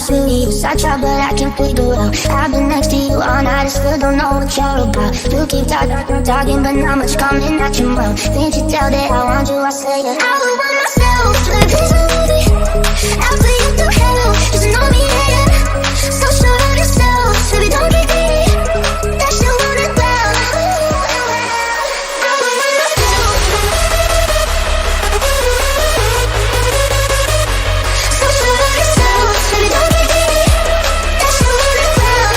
serious. I try but I can't figure out. I've been next to you all night, I still don't know what you're about. You keep talking, but not much coming out your mouth. Can't you tell that I want you? I say it. I would want myself to live this movie. I'll play it through hell, cause you know me, yeah. So sure of yourself, baby, don't get greedy. That shit won't end well. I would want myself. So sure of yourself, baby, don't get greedy. That shit won't end well.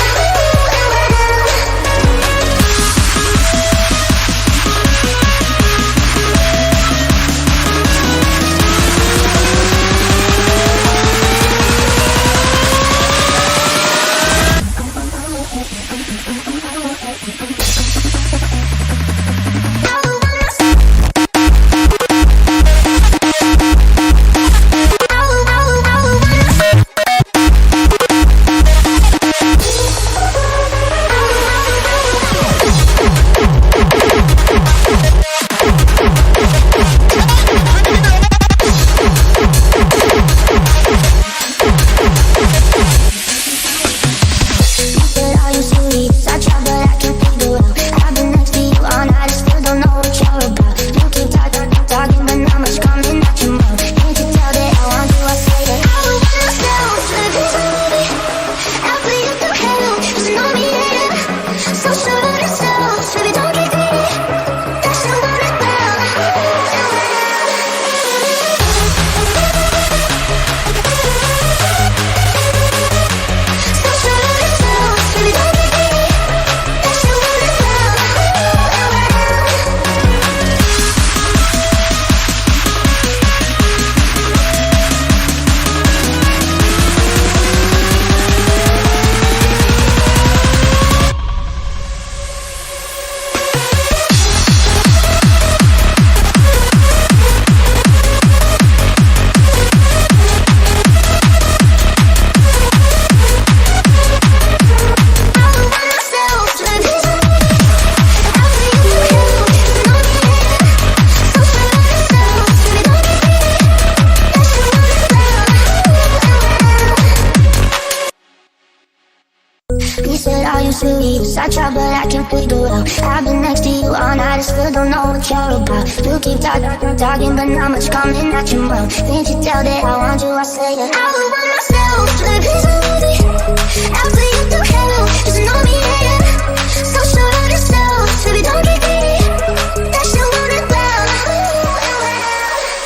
I try but I can't figure out. I've been next to you all night, I still don't know what you're about. You keep talking, but not much coming out your mouth. Can't you tell that I want you? I say it. I would want myself to live this movie. I'll play it through hell, cause you know me, yeah. So sure of yourself, baby, don't get greedy. That shit won't end well.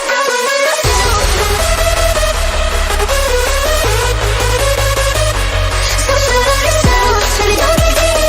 I would want myself. So sure of yourself, baby, don't get greedy.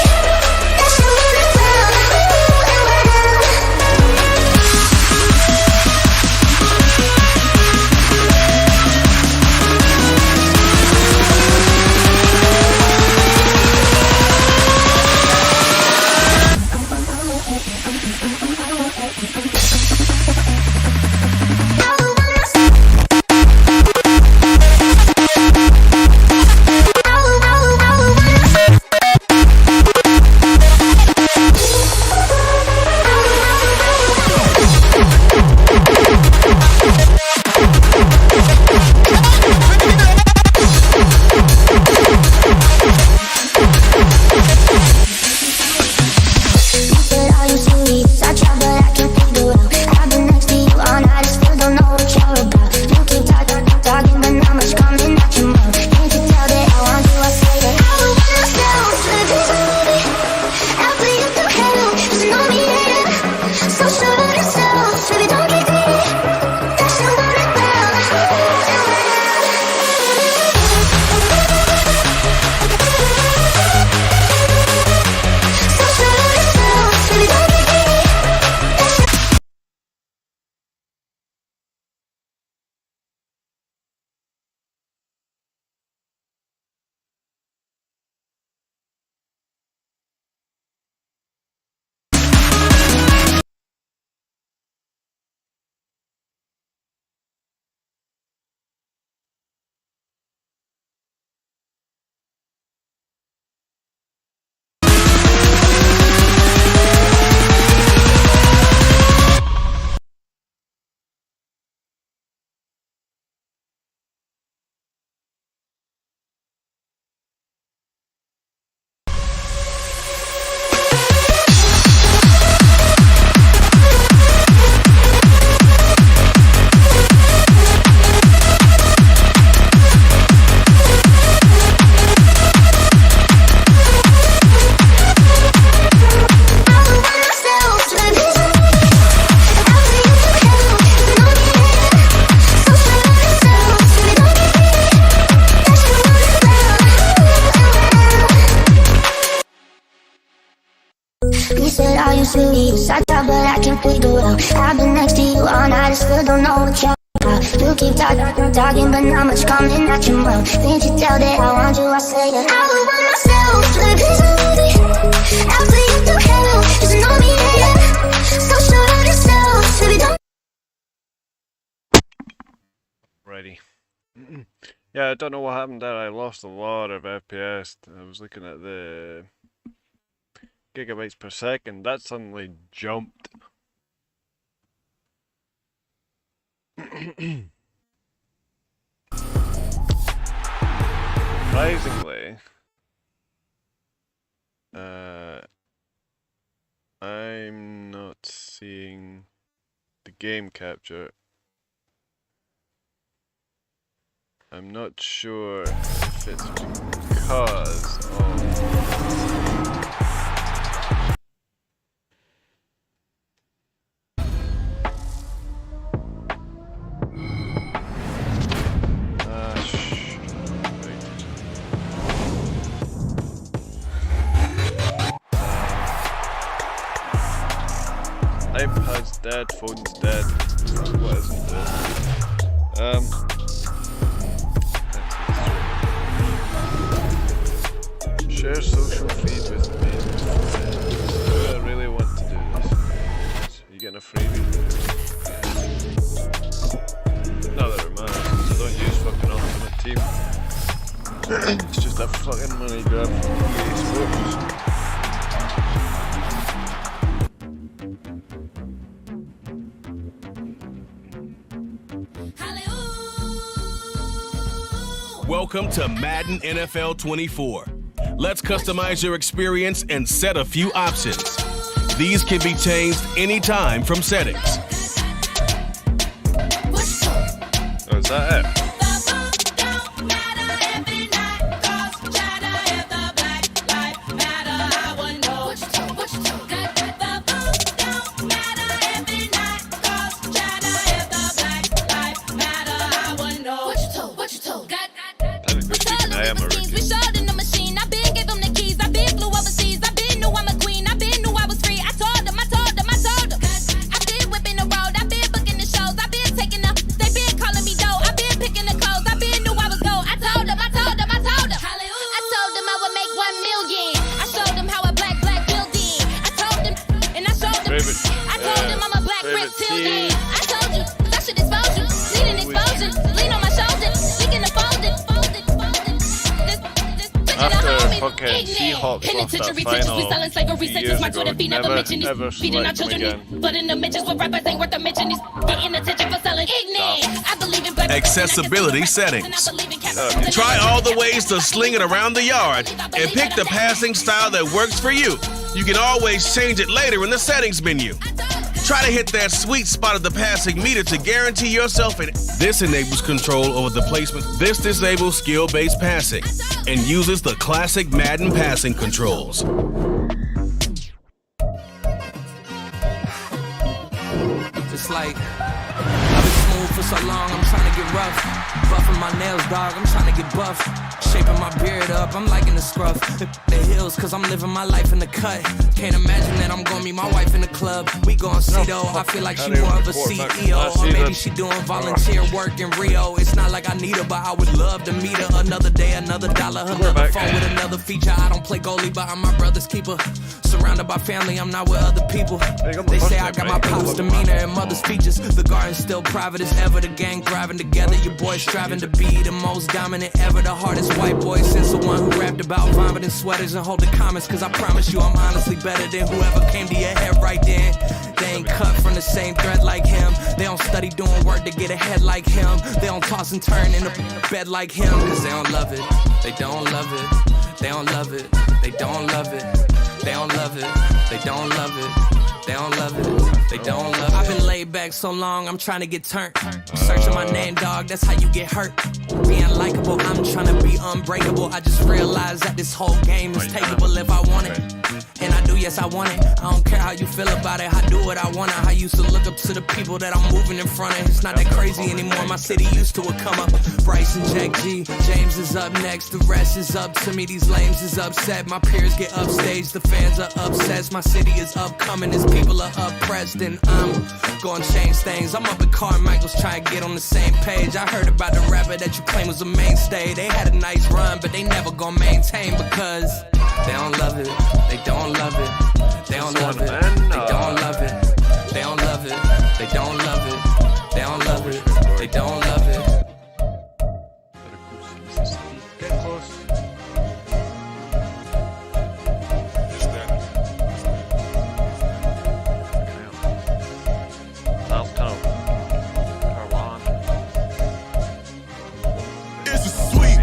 furious. I try, but I can't figure out. I've been next to you all night, I still don't know what you're about. You keep talking, but not much coming out your mouth. Can't you tell that I want you? I say it. I would want myself to the piece of me. I'll play it through hell. You know me, yeah. So sure of yourself, so we don't. Righty. Yeah, I don't know what happened there. I lost a lot of FPS. I was looking at the gigabytes per second. That suddenly jumped. Surprisingly, I'm not seeing the game capture. I'm not sure if it's because of iPad's dead, phone's dead. What isn't this? Share social feed with me. Do I really want to do this? You getting a freebie? Not that it matters, because I don't use fucking Ultimate Team. It's just a fucking money grab from EA Sports. Welcome to Madden NFL 24. Let's customize your experience and set a few options. These can be changed anytime from settings. Oh, is that it? Accessibility settings. Try all the ways to sling it around the yard and pick the passing style that works for you. You can always change it later in the settings menu. Try to hit that sweet spot of the passing meter to guarantee yourself an. This enables control over the placement. This disables skill-based passing and uses the classic Madden passing controls. It's like I've been smooth for so long, I'm trying to get rough. Buffing my nails, dog, I'm trying to get buff. Shaping my beard up, I'm liking the scruff. The hills, cause I'm living my life in the cut. Can't imagine that I'm gonna meet my wife in the club. We gon' see though, I feel like she more of a CEO. Or maybe she doing volunteer work in Rio. It's not like I need her, but I would love to meet her. Another day, another dollar, another phone with another feature. I don't play goalie, but I'm my brother's keeper. Surrounded by family, I'm not with other people. They say I got my pop's demeanor and mother's features. The garden's still private as ever. The gang thriving together. Your boys striving to be the most dominant ever. The hardest white boy since the one who rapped about vomiting sweaters and holding comments. Cause I promise you I'm honestly better than whoever came to your head right then. They ain't cut from the same thread like him. They don't study doing work to get ahead like him. They don't toss and turn in the bed like him. Cause they don't love it. They don't love it. They don't love it. They don't love it. They don't love it. They don't love it. They don't love it. They don't love it. I've been laid back so long, I'm trying to get turned. I'm searching my name, dog, that's how you get hurt. Being likable, I'm trying to be unbreakable. I just realized that this whole game is takeable if I want it. And I do yes, I want it. I don't care how you feel about it, I do what I want. I used to look up to the people that I'm moving in front of. It's not that crazy anymore, my city used to a come up. Bryce and Jack G, James is up next, the rest is up to me. These lames is upset, my peers get upstaged, the fans are obsessed. My city is upcoming, as people are oppressed, and I'm gonna change things. I'm up at Carmichael's trying to get on the same page. I heard about the rapper that you claim was a mainstay. They had a nice run, but they never gonna maintain because they don't love it, they don't love it, they don't love it, they don't love it, they don't love it, they don't love it, they don't love it, they don't love it. Get close. It's a sweet,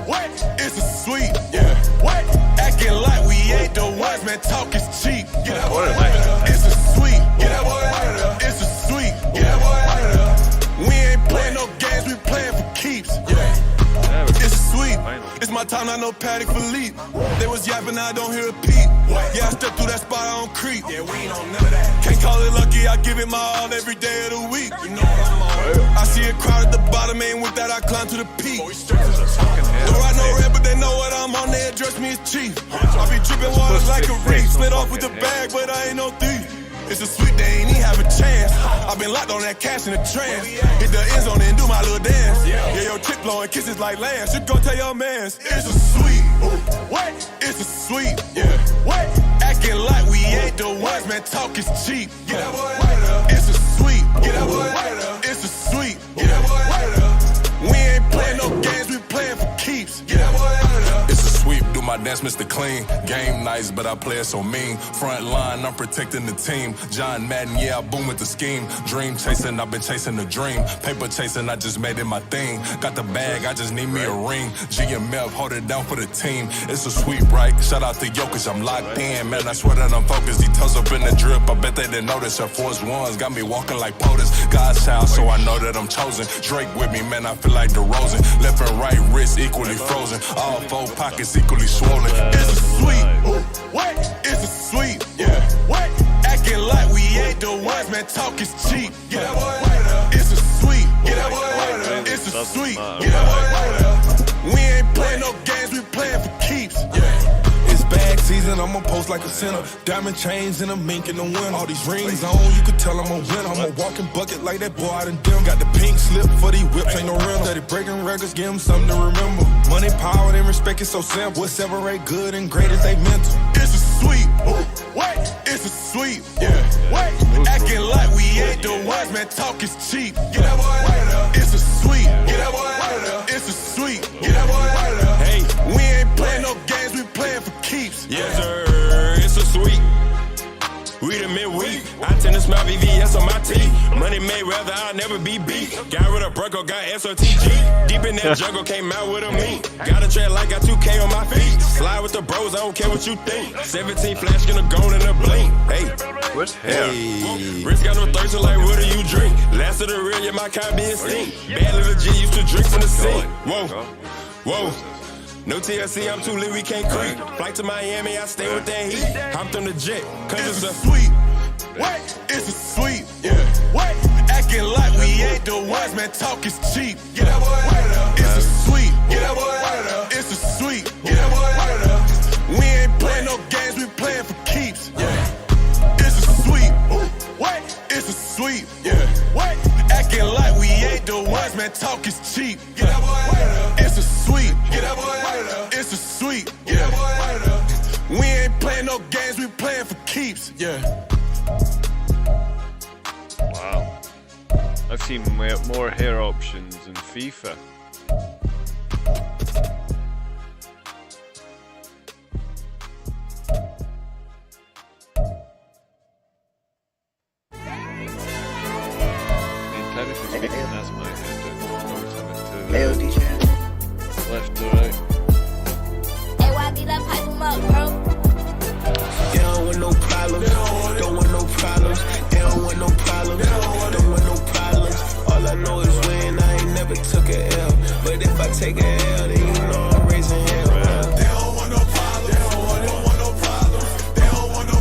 what? It's a sweet, yeah. What? Acting like we ain't the ones, man. Talk is cheap. Get that boy out of there. It's a sweet, get that boy out of there. It's a sweet, get that boy out of there. We ain't playing no games, we playing for keeps. Yeah. It's sweet. It's my time, I know Patty Philippe. They was yapping, I don't hear a peep. Yeah, I step through that spot, I don't creep. Yeah, we ain't on none of that. Can't call it lucky, I give it my all every day of the week. You know what I'm on. I see a crowd at the bottom, and with that I climb to the peak. Don't ride no red, but they know what I'm on, they address me as chief. I be dripping waters like a reef. Split off with the bag, but I ain't no thief. It's a sweet, they ain't even have a chance. I've been locked on that cash in a trance. Hit the end zone and do my little dance. Yeah, your chick blowing kisses like lambs. You go tell your mans. It's a sweet. What? It's a sweet. Yeah. What? Acting like we ain't the ones, man. Talk is cheap. Get that boy out of there. It's a sweet. Get that boy out of there. It's a sweet. Get that boy out of there. We ain't playing no games, we playing for keeps. Get that boy out of there. It's a sweep, do my dance, Mr. Clean. Game nice, but I play it so mean. Front line, I'm protecting the team. John Madden, yeah, I boom with the scheme. Dream chasing, I've been chasing the dream. Paper chasing, I just made it my thing. Got the bag, I just need me a ring. GMF, hold it down for the team. It's a sweep, right? Shout out to Jokic, I'm locked in. Man, I swear that I'm focused. He toes up in the drip, I bet they didn't notice. Air Force Ones got me walking like POTUS. God's child, so I know that I'm chosen. Drake with me, man, I feel like DeRozan. Left and right wrist equally frozen. All four pockets equally swollen. It's a sweet. What? It's a sweet. Yeah. What? Acting like we ain't the ones, man. Talk is cheap. Get that boy out of there. It's a sweet. Get that boy out of there. It's a sweet. Get that boy out of there. We ain't playing no games, we playing for keeps. Yeah. It's bag season, I'ma post like a sinner. Diamond chains and a mink in the wind. All these rings on, you could tell I'm a winner. I'm a walking bucket like that boy out in dim. Got the pink slip for these whips, ain't no rental. Steady breaking records, give them something to remember. Money, power, and respect is so simple. What separate good and great is they mental. It's a sweet. What? It's a sweet. Yeah. What? Acting like we ain't the ones, man. Talk is cheap. Get that boy out of there. It's a sweet. Get that boy out of there. It's a sweet. Get that boy out of there. Hey, we ain't playing no games, we playing for keeps. Yes, sir. It's a sweet. We the midweek. I tend to smile VVS on my teeth. Money made rather I'll never be beat. Got rid of Bronco, got SOTG. Deep in that jungle, came out with a meat. Got a tread like got 2K on my feet. Slide with the bros, I don't care what you think. 17 flash, gonna go in a blink. Hey, What's hair? hey. Wrist got no thirst, so like what do you drink? Last of the real, yeah, my kind be stink. Bad little G used to drink from the sink. Whoa, whoa. No TLC, I'm too lit, we can't creep. Flight to Miami, I stay with that heat. Hopped on the jet, cause It's it's a a sweet. What? It's a sweet. Yeah. What? Acting like we ain't the ones, man. Talk is cheap. Get that boy out of there. It's a sweet. Get that boy out of there. It's a sweet. Get that boy out of there. We ain't playing no games, we playing for keeps. Yeah. It's a sweet. What? It's a sweet. Yeah. What? Acting like we ain't the ones, man. Talk is cheap. Get that boy out of there. It's a sweet. Get that boy out of there. It's a sweet. Get that boy out of there. We ain't playing no games, we playing for keeps. Yeah. Wow. I've seen more hair options in FIFA. That's my hair. Left to right. Hey, why did I pipe him up, bro? They don't want no problems, don't want no problems. They don't want no problems, don't want no problems. All I know is win, I ain't never took a L. But if I take a L, then you know I'm raising hell. They don't want no problems, they don't want no problems. They don't want no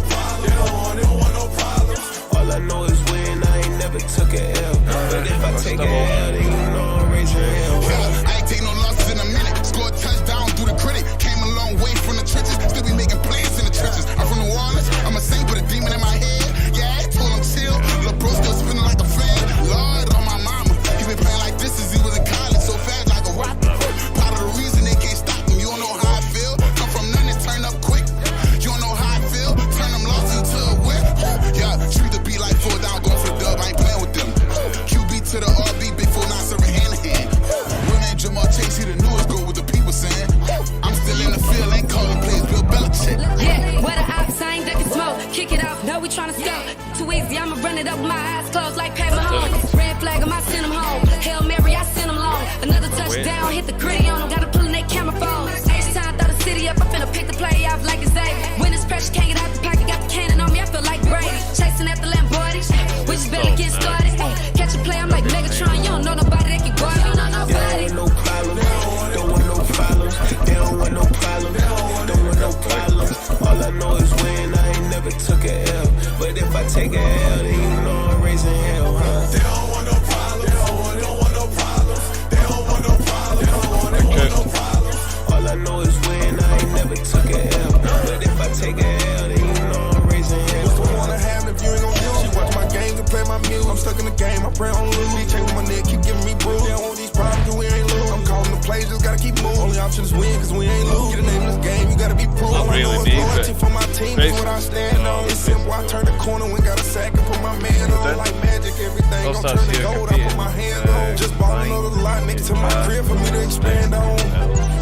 I'ma run it up with my eyes closed like Pat Mahomes. Red flag, I send them home. Hail Mary, I send them long. Another touchdown, hit the gritty on them. Gotta pull in their camera phone. H-time, throw the city up. I finna pick the play off like it's A. When it's pressure, can't get out the pocket. Got the cannon on me, I feel like Brady. Chasing after Lamborghinis. We just barely get started. Ay, catch a play, I'm like Megatron. You don't know nobody that can guard. You don't know nobody. No problem. Don't want no problems. They don't want no problems. Don't want no problems. All I know is win. I ain't never took a L. But if I take a L, then you know I'm raising hell, huh? They don't want no problems. They don't want no problems. They don't want no problems. They don't want no problems. All I know is win. I ain't never took a L. But if I take a L, then you know I'm raising hell. What's the one I have if you ain't gon' use? She watch my games and play my music. I'm stuck in the game. I pray on lose. He changing my neck, keep giving me bruise. They don't want these problems, we ain't lose. I'm calling the plays, just gotta keep moving. Only option is win, cause we ain't lose. Get a name in this game, you gotta be proved. Not really deep, but for my team is what I stand on. It's simple, I turn the corner when got a sack and put my man on. Like magic, everything gon' turn to gold. I put my hands on. Just ball another lot, make it to my crib for me to expand on.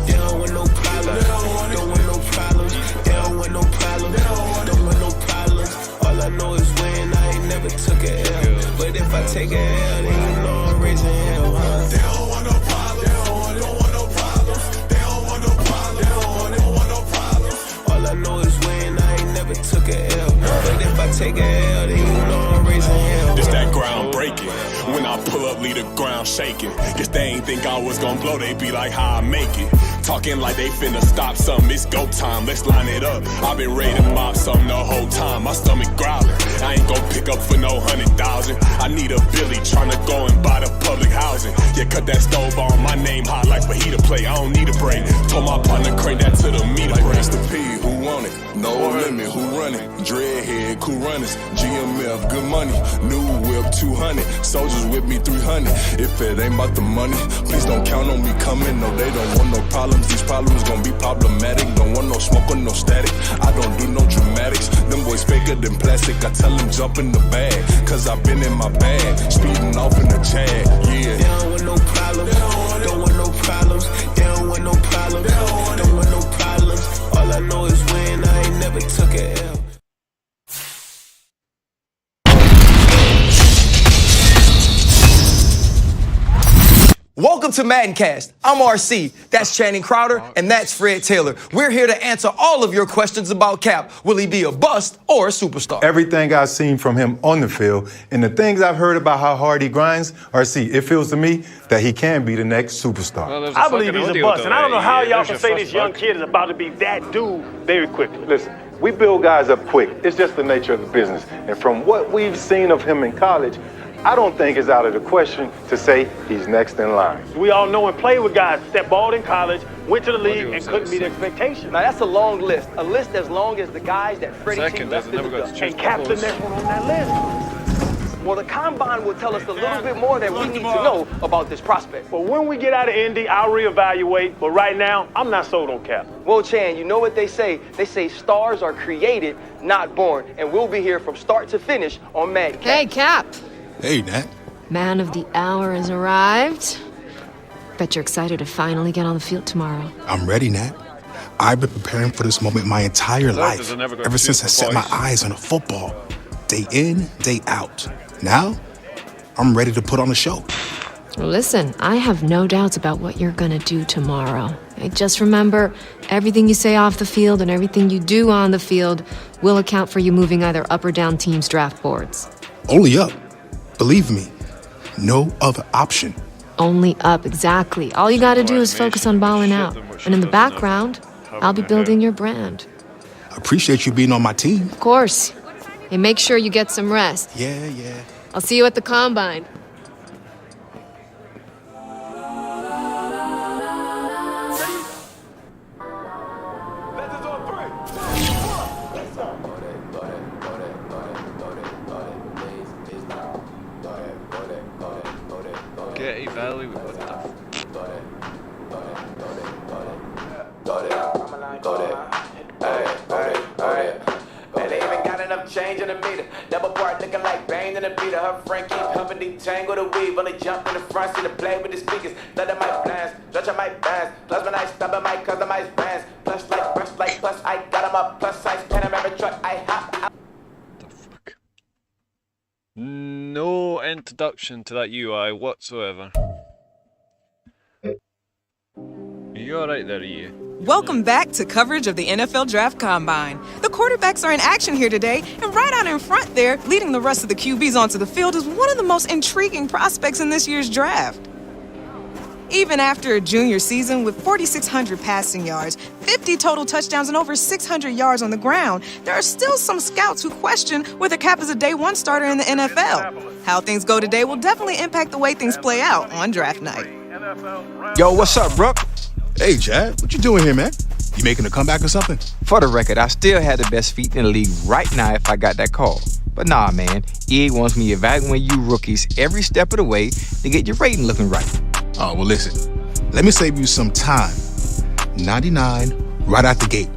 They don't want no problems. Don't want no problems. They don't want no problems. Don't want no problems. All I know is win. I ain't never took a L. But if I take a L, then you know I'm raising hell, huh? They don't want no problems. They don't want no problems. They don't want no problems. They don't want no problems. All I know is win. I ain't never took a L. But if I take a L, then you know I'm raising hell. It's that ground breaking. When I pull up, leave the ground shaking. Guess they ain't think I was gonna blow, they be like, how I make it. Talking like they finna stop something, it's go time, let's line it up. I've been ready to mop something the whole time, my stomach growling. I ain't gon' pick up for no 100,000. I need a Billy tryna go and buy the public housing. Yeah, cut that stove on, my name hot like fajita play. I don't need a break. Told my partner crank that to the meter break. Mr. P, who want it? No limit, who run it? Dreadhead, cool runners, GMF, good money. New whip, 200. Soldiers with me, 300. If it ain't about the money, please don't count on me coming. No, they don't want no problems. These problems gon' be problematic. Don't want no smoke or no static. I don't do no dramatics. Them boys faker than plastic. I tell them jump in the bag, cause I've been in my bag. Speeding off in the Jag, yeah. They don't want no problems. Don't want no problems. They don't want no problems. Don't want no problems. All I know is win. I ain't never took a L. Welcome to Maddencast. I'm RC, that's Channing Crowder, and that's Fred Taylor. We're here to answer all of your questions about Cap. Will he be a bust or a superstar? Everything I've seen from him on the field and the things I've heard about how hard he grinds, RC, it feels to me that he can be the next superstar. Well, I believe he's a bust, and I don't know how y'all can say this young kid is about to be that dude very quickly. Listen, we build guys up quick. It's just the nature of the business. And from what we've seen of him in college, I don't think it's out of the question to say he's next in line. We all know and played with guys that balled in college, went to the league, and couldn't meet expectations. Now that's a long list. A list as long as the guys that Freddie T left in the dust. And Cap's the next one on that list. Well, the Combine will tell us a little bit more that we need to know about this prospect. But when we get out of Indy, I'll reevaluate. But right now, I'm not sold on Cap. Well, Chan, you know what they say? They say stars are created, not born. And we'll be here from start to finish on Maddencast. Hey, Cap. Hey, Nat. Man of the hour has arrived. Bet you're excited to finally get on the field tomorrow. I'm ready, Nat. I've been preparing for this moment my entire life, ever since I set my eyes on a football. Day in, day out. Now, I'm ready to put on a show. Listen, I have no doubts about what you're gonna do tomorrow. Hey, just remember, everything you say off the field and everything you do on the field will account for you moving either up or down teams' draft boards. Only up. Believe me, no other option. Only up, exactly. All you gotta do is focus on balling out. And in the background, I'll be building your brand. I appreciate you being on my team. Of course. And make sure you get some rest. Yeah. I'll see you at the Combine. Getty Valley, what the Man, they even got enough change in the meter. Double part looking like Bane in the beater. Her friend keep helping detangle the weave. Only jump in the front, see the play with the speakers. Thunder my plans, stretch on my bands. Plus when I stub in my customized bands. Plus like brush like plus, I got 'em up. Plus size Panamera truck, I hop out. No introduction to that UI whatsoever. Are you alright there, EA? Welcome back to coverage of the NFL Draft Combine. The quarterbacks are in action here today, and right out in front there, leading the rest of the QBs onto the field, is one of the most intriguing prospects in this year's draft. Even after a junior season with 4,600 passing yards, 50 total touchdowns, and over 600 yards on the ground, there are still some scouts who question whether Cap is a day one starter in the NFL. How things go today will definitely impact the way things play out on draft night. Yo, what's up, Brooke? Hey, Chad, what you doing here, man? You making a comeback or something? For the record, I still had the best feet in the league right now if I got that call. But nah, man, EA wants me evaluating you rookies every step of the way to get your rating looking right. Oh, well, listen. Let me save you some time. 99 right out the gate.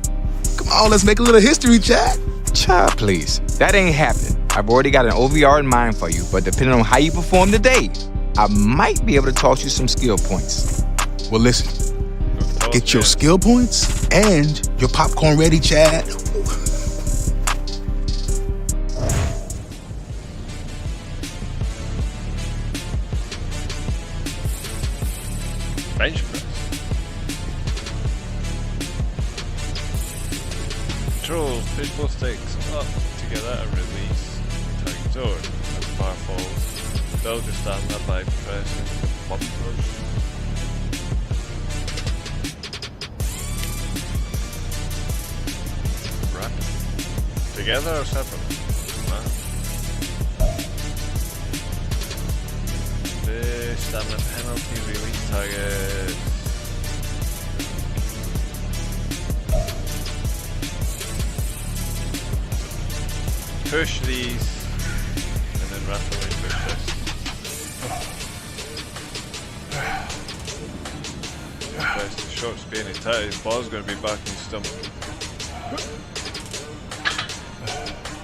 Come on, let's make a little history, Chad. Child, please. That ain't happening. I've already got an OVR in mind for you, but depending on how you perform today, I might be able to toss you some skill points. Well, listen. Get your skill points and your popcorn ready, Chad. Bench press. Controls, push both sticks up to get out a release. Target door. As bar falls. Build your stamina by pressing bumpers. Rapid. Together or separately? Stamina penalty, release target. Push these and then rapidly push this. Press the short speed and tight. His ball's going to be back in his stomach.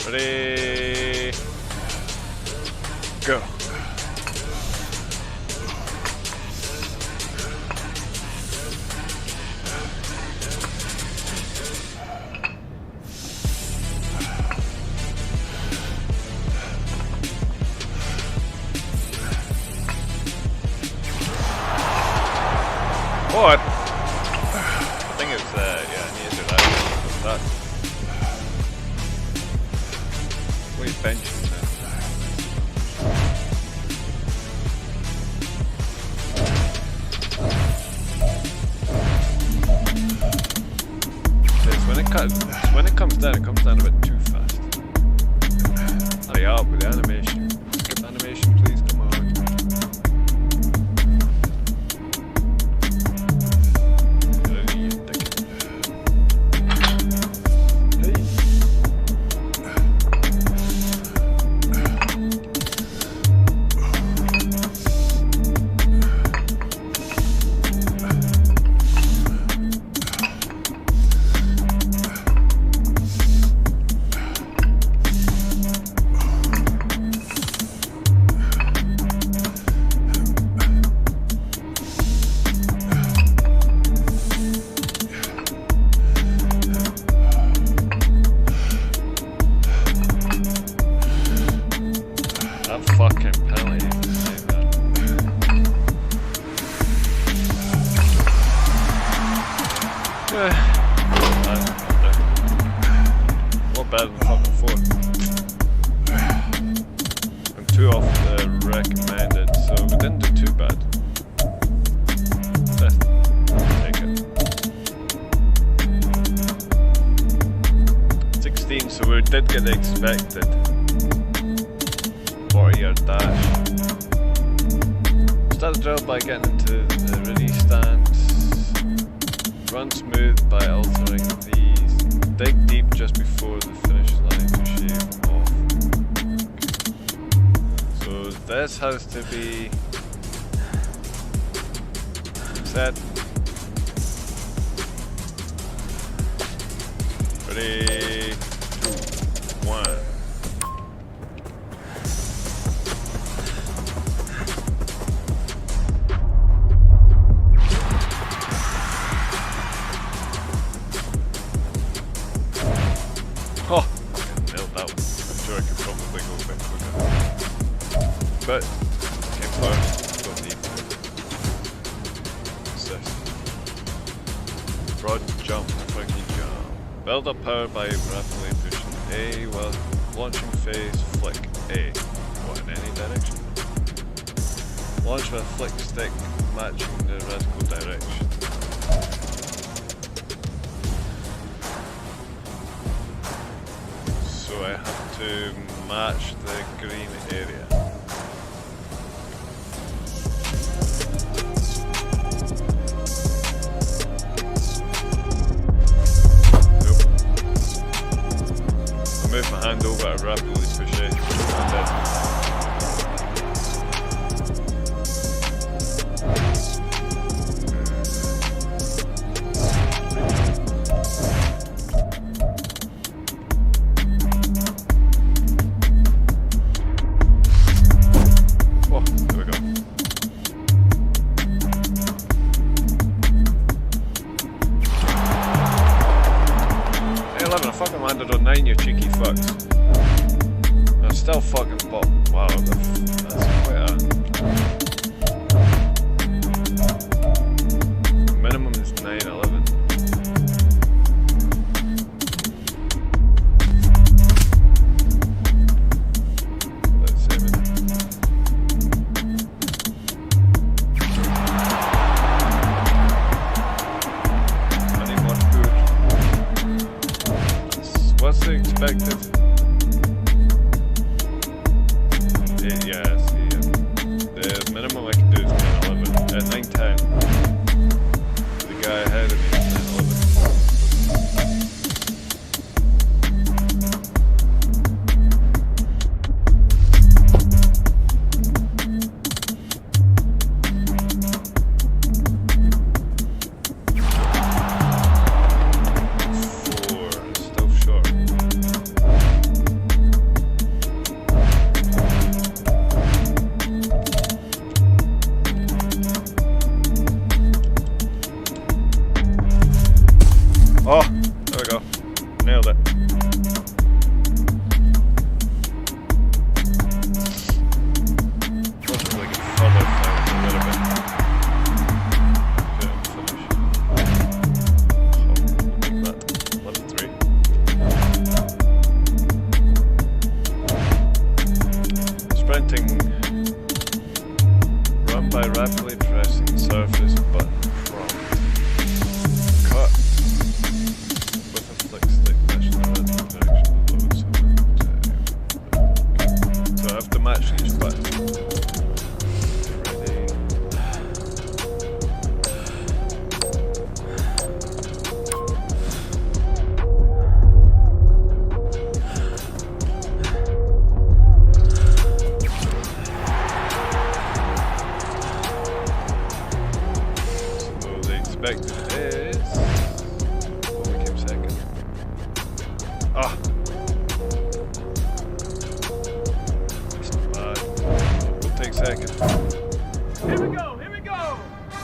Ready? Go. What? I think it's, yeah, I need to do that. What are you benching now? When it comes down a bit too fast. Hurry up with the animation. Skip the animation, please, come on. Better than fucking 4. And 2 off the recommended, so we didn't do too bad. Take it. 16, so we did get the expected 40-yard dash. Start the drill by getting into the release stance. Run smooth by altering these. Dig deep just before the finish line to shave them off. So this has to be set. Ready, 2, 1. Oh, I nailed that one. I'm sure I could probably go a bit quicker. but came first. Don't need assist. Broad jump, fucking jump. Build up power by rapidly pushing A while launching phase. Flick A. What, in any direction? Launch with a flick stick matching the radical direction. So I have to match the green area. Nope. I move my hand over, I rapidly push A. That's it. You cheeky fucks. I'm still fucking bot. Wow, that's quite a minimum is 9-11. Let's save it. Any more food? What's the expected? Yeah, I see. The minimum I can do is 9-11. At 9-10. The guy ahead of me is 9-11. Oh, there we go. Nailed it. Hopefully get further down a little bit. Okay, finish. Oh, we'll make that 11-3. Sprinting. Run by rapidly pressing surface button prompt. Cut. So I have to match each button. Ready. So the expected is... Oh, we came second. Ah! Second. Here we go, here we go!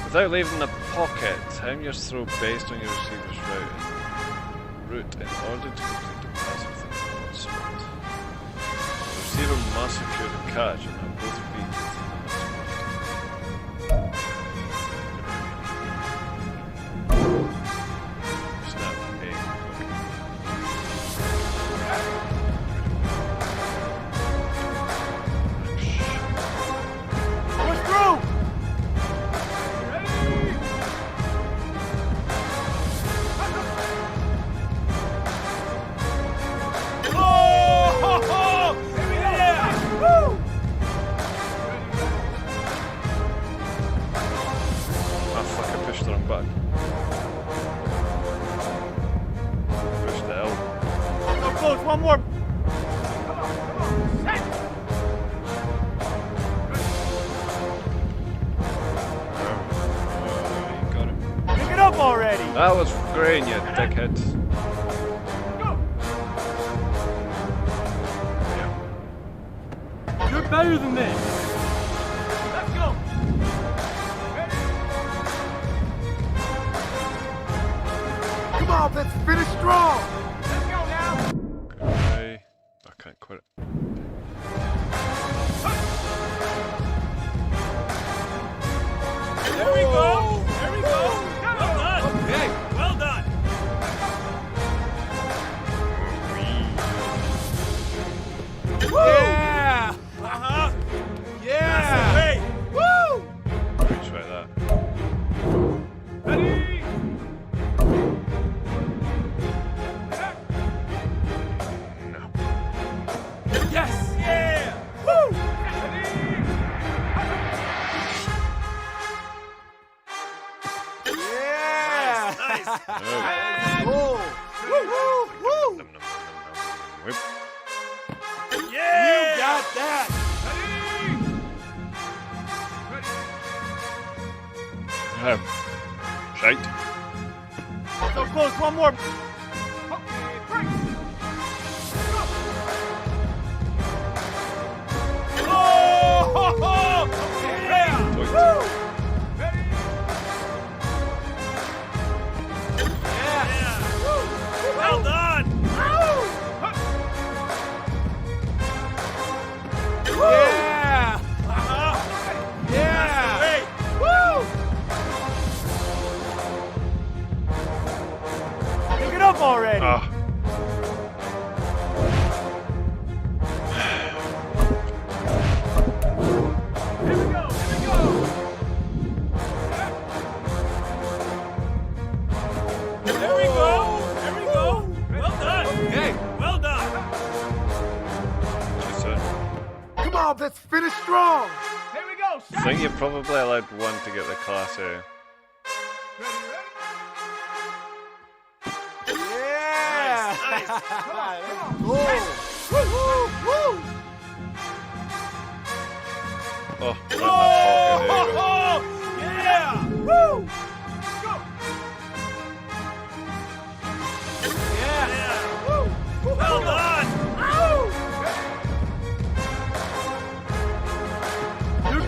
Without leaving the pocket, time your throw based on your receiver's route in order to complete the pass within the spot. The receiver must secure the catch and have both feet within the spot. Snap A. One more. Pick it up already. That was green, you dickhead. You're better than this. Let's go. Come on, let's finish strong. Let's go now. Okay. I can't quit it. Whip. Yeah! You got that! Shite. So close, one more. Oh! Yeah! Woo! Yeah! Woo! Well done! Yeah! Yeah! Woo! Pick it up already! Let's finish strong. Here we go. I think you're probably allowed one to get the Class A. Yeah. Nice. Woo, woo, woo. Oh, right in that pocket. Yeah. Woo. Go. Yeah. Woo. Well done.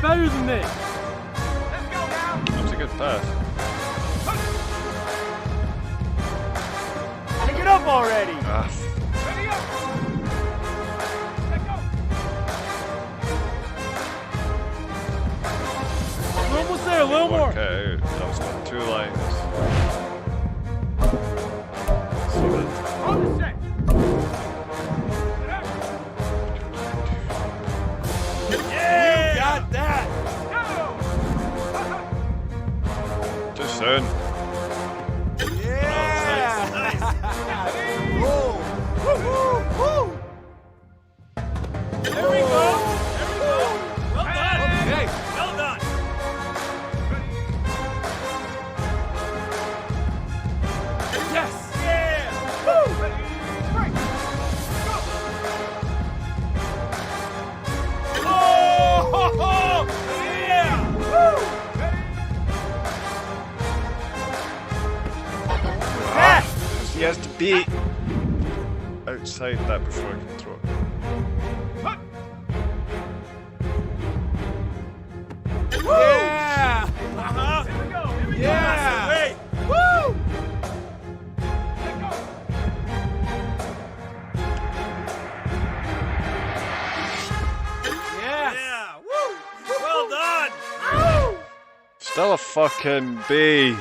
Better than this. Let's go now. That's a good pass. Pick it up already. Ready up. Let's go. We're almost there. A little more. Okay, that was got 2 lines. On the set. Got that! Too soon. Yeah! Nice! Woo! Woo! Woo! There we go! There we go! Well done! Okay. Well done! Yes! Yeah! Woo! Break! Go! Oh! Yeah! Woo! He has to be outside that before I can throw it. Yeah! Here we go! Here we go! Yeah! Wait! Woo! Let go! Yeah! Yeah! Woo! Well done! Woo! Still a fucking B.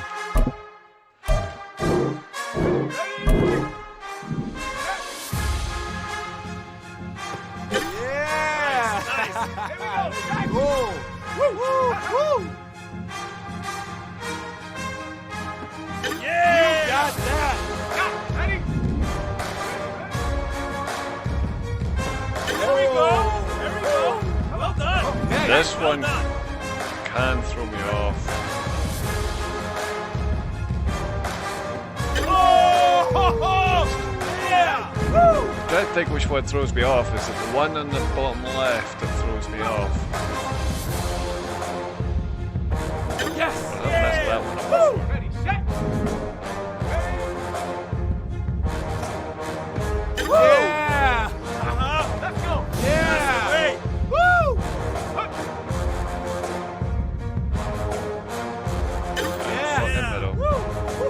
This one can throw me off. Trying to think which one throws me off. Is it the one on the bottom left that throws me off? Yes! I've messed that one up before. Ready, set! Yeah! Let's go! Yeah! Wait! Woo! Yeah! Middle. Woo!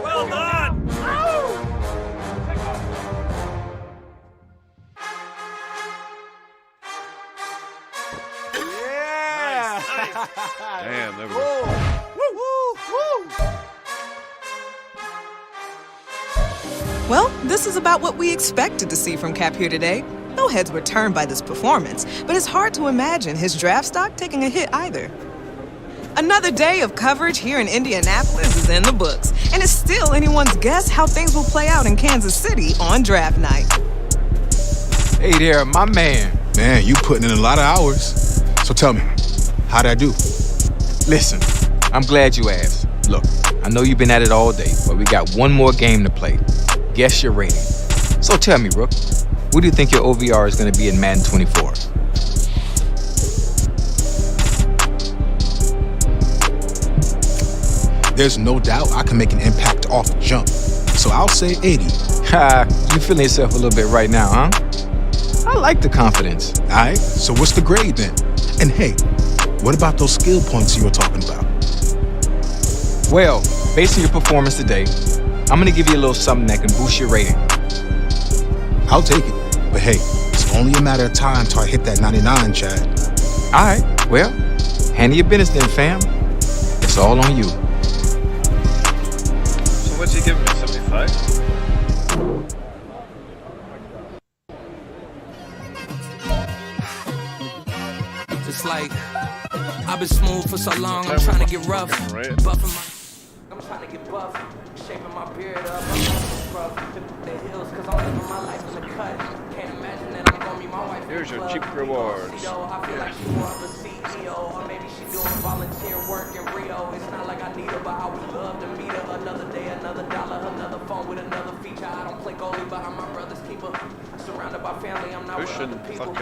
Well done! Yeah! Nice. Damn, there we go. Woo! Woo! Woo! Well, this is about what we expected to see from Cap here today. No heads were turned by this performance, but it's hard to imagine his draft stock taking a hit either. Another day of coverage here in Indianapolis is in the books, and it's still anyone's guess how things will play out in Kansas City on draft night. Hey there, my man. Man, you putting in a lot of hours. So tell me, how'd I do? Listen, I'm glad you asked. Look, I know you've been at it all day, but we got one more game to play. Guess your rating. So tell me, Rook, what do you think your OVR is going to be in Madden 24? There's no doubt I can make an impact off the jump. So I'll say 80. Ha, you feeling yourself a little bit right now, huh? I like the confidence. All right, so what's the grade then? And hey, what about those skill points you were talking about? Well, based on your performance today, I'm going to give you a little something that can boost your rating. I'll take it. But hey, it's only a matter of time till I hit that 99, Chad. All right, well, handle your business then, fam. It's all on you. So what's he giving me, 75? It's like I've been smooth for so long, I'm trying to get rough. Buffing my, I'm trying to get buff. Shaping my beard up, I'm rough. The hills, cause I'm living my life in the cut. Can't imagine that I'm gonna meet my wife. Here's your cheap rewards. I feel like she's more of a CEO, or maybe she's doing volunteer work in Rio. It's not like I need her, but I would love to meet her. Another day, another dollar, another phone with another feature. I don't play goalie, but I'm my brother's keeper. Surrounded by family, I'm not with other people.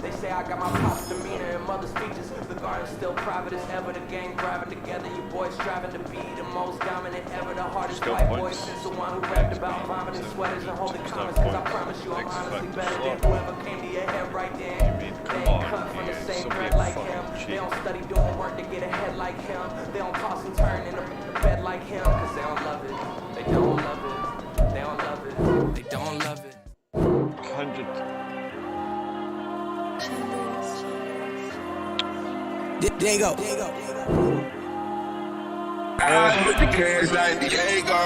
They say I got my pop's demeanor and mother's features. The garden's still private as ever. The gang driving together. You boys striving to be the most dominant ever. The hardest white boy since the one who rapped about vomiting sweaters and holding comments. Cause I promise you I'm honestly better than whoever came to your head right then. They ain't cut from the same bread like him. They don't study doing work to get ahead like him. They don't toss and turn in the bed like him. Cause they don't love it. They don't love it. They don't love it. They don't love it. 100. There you go. I put the cash like Diego.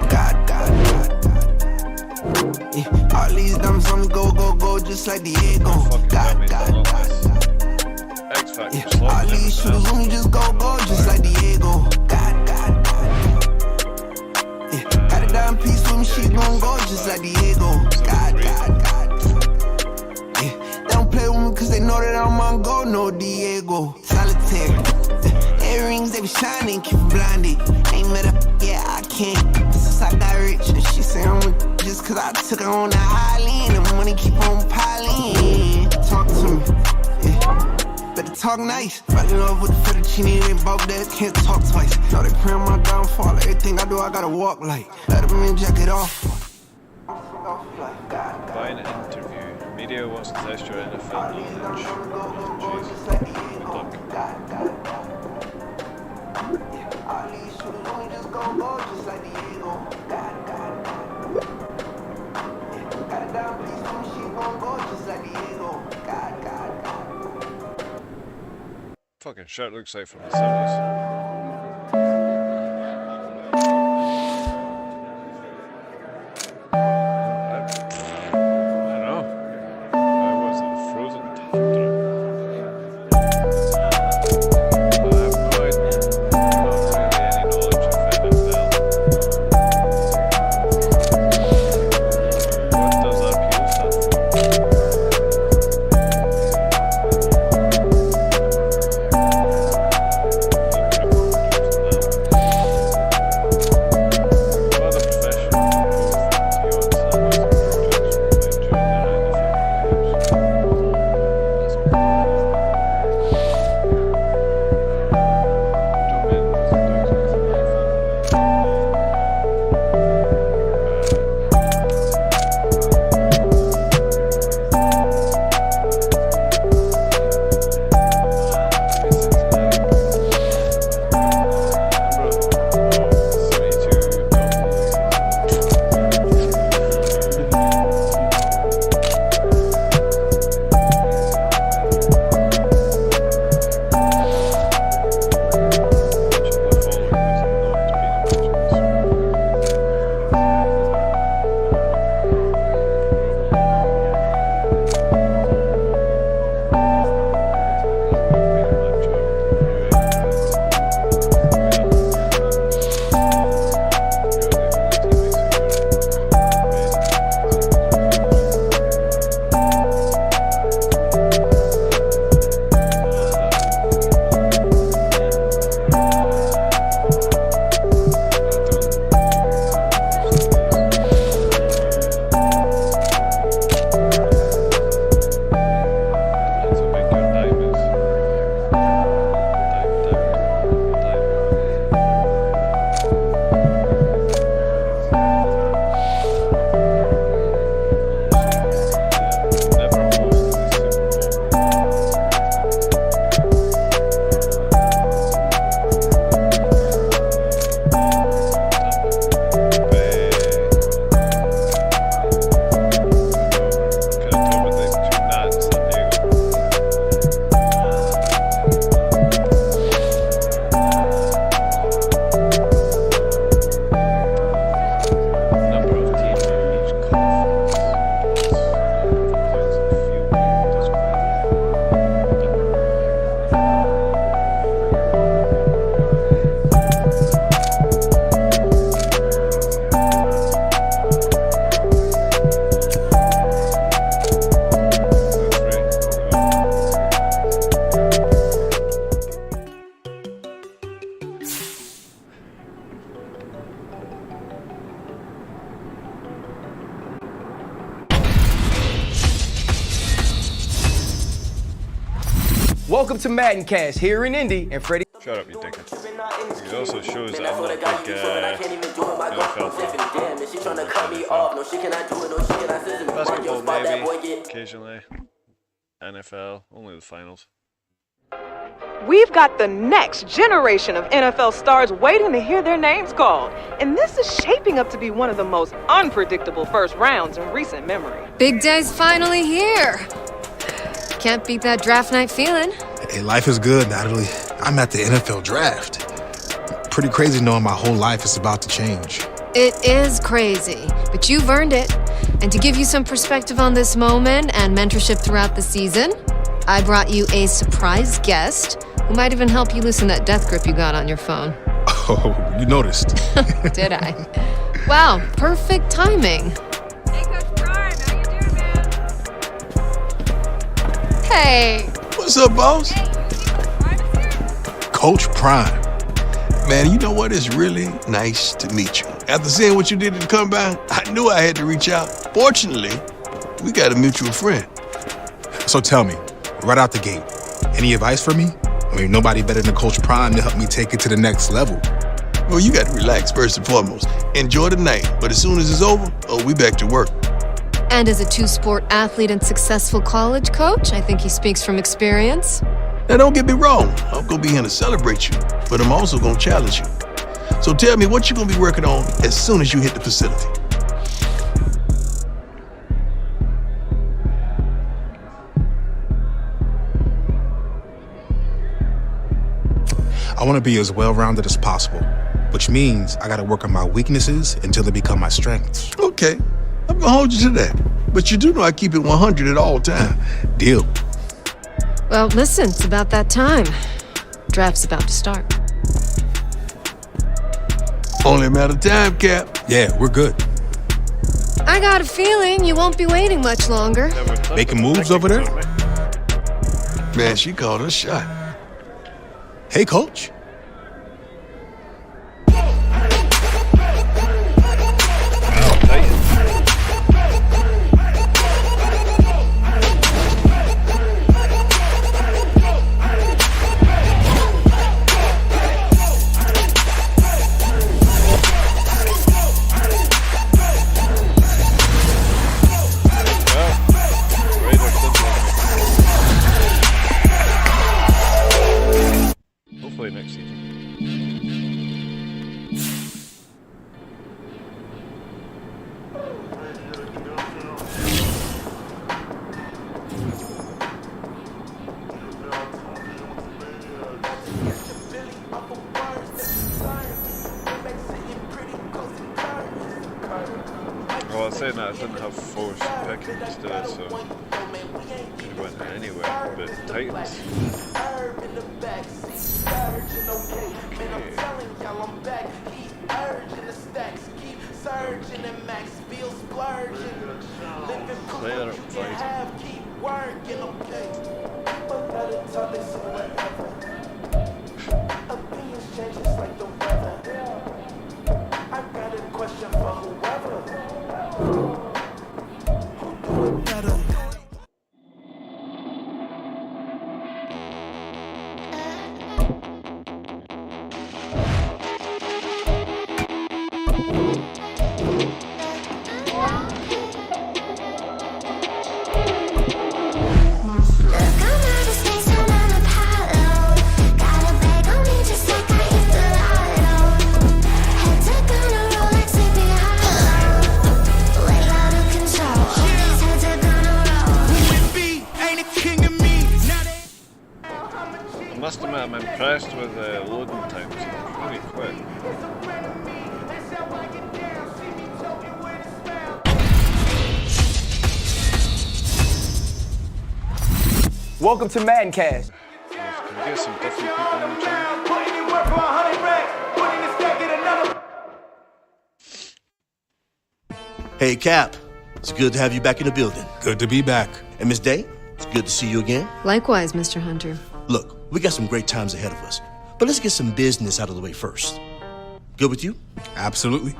God. Yeah, all these numbers on me go, just like Diego. God. Yeah, all these shooters on me just go, just like Diego. God. Yeah, got a dime piece with me, she gon' go just like Diego. God. Yeah, they don't play with me cause they know that I'm on go, no Diego. Solitaire. Earrings, they be shining, keep blinded. Ain't met up, yeah, I can't. Since I got rich, and she say I'm just cause I took her on the island. And money keep on piling. Talk to me, yeah. Better talk nice. Fell in love with the fettuccine, they both that can't talk twice. Know they pray on my downfall, everything I do, I gotta walk like. Let them in, jack it off. Buy an interview. Media wants to test your NFL knowledge. Fucking shirt looks like from the 70s. Welcome to Madden Cast here in Indy, and Freddie. Shut up, you dickhead. It also shows that I'm not a big NFL fan. Basketball maybe, occasionally. NFL, only the finals. We've got the next generation of NFL stars waiting to hear their names called. And this is shaping up to be one of the most unpredictable first rounds in recent memory. Big day's finally here. Can't beat that draft night feeling. Hey, life is good, Natalie. I'm at the NFL draft. Pretty crazy knowing my whole life is about to change. It is crazy, but you've earned it. And to give you some perspective on this moment and mentorship throughout the season, I brought you a surprise guest who might even help you loosen that death grip you got on your phone. Oh, you noticed. Did I? Wow, perfect timing. Hey, Coach Prime, how you doing, man? Hey. What's up, boss? Hey, Coach Prime. Man, you know what? It's really nice to meet you. After seeing what you did at the Combine, I knew I had to reach out. Fortunately, we got a mutual friend. So tell me, right out the gate, any advice for me? I mean, nobody better than Coach Prime to help me take it to the next level. Well, you got to relax first and foremost. Enjoy the night, but as soon as it's over, we back to work. And as a two-sport athlete and successful college coach, I think he speaks from experience. Now, don't get me wrong. I'm going to be here to celebrate you, but I'm also going to challenge you. So tell me what you're going to be working on as soon as you hit the facility. I want to be as well-rounded as possible, which means I got to work on my weaknesses until they become my strengths. Okay, I'm going to hold you to that. But you do know I keep it 100 at all times. Deal. Well, listen, it's about that time. Draft's about to start. Only a matter of time, Cap. Yeah, we're good. I got a feeling you won't be waiting much longer. Making moves over there? Man, she called a shot. Hey, Coach. Hopefully next season. Well, I was saying that I didn't have force picking today, so it went anywhere, but Titans. Player must admit, I'm impressed with loading times. It's really quick. Welcome to Madden Cast. Can we get some different people on the channel? Hey, Cap. It's good to have you back in the building. Good to be back. And Miss Day, it's good to see you again. Likewise, Mr. Hunter. Look, we got some great times ahead of us, but let's get some business out of the way first. Good with you? Absolutely.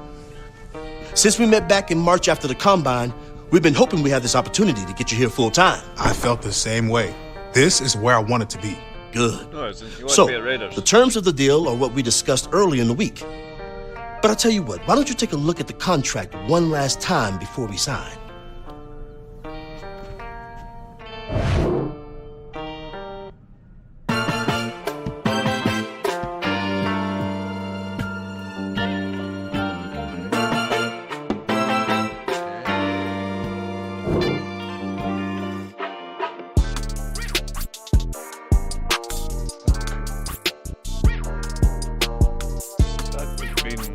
Since we met back in March after the Combine, we've been hoping we had this opportunity to get you here full time. I felt the same way. This is where I want it to be. Good. No, you want So, to be at Raiders. the terms of the deal are what we discussed earlier in the week. But I'll tell you what, why don't you take a look at the contract one last time before we sign?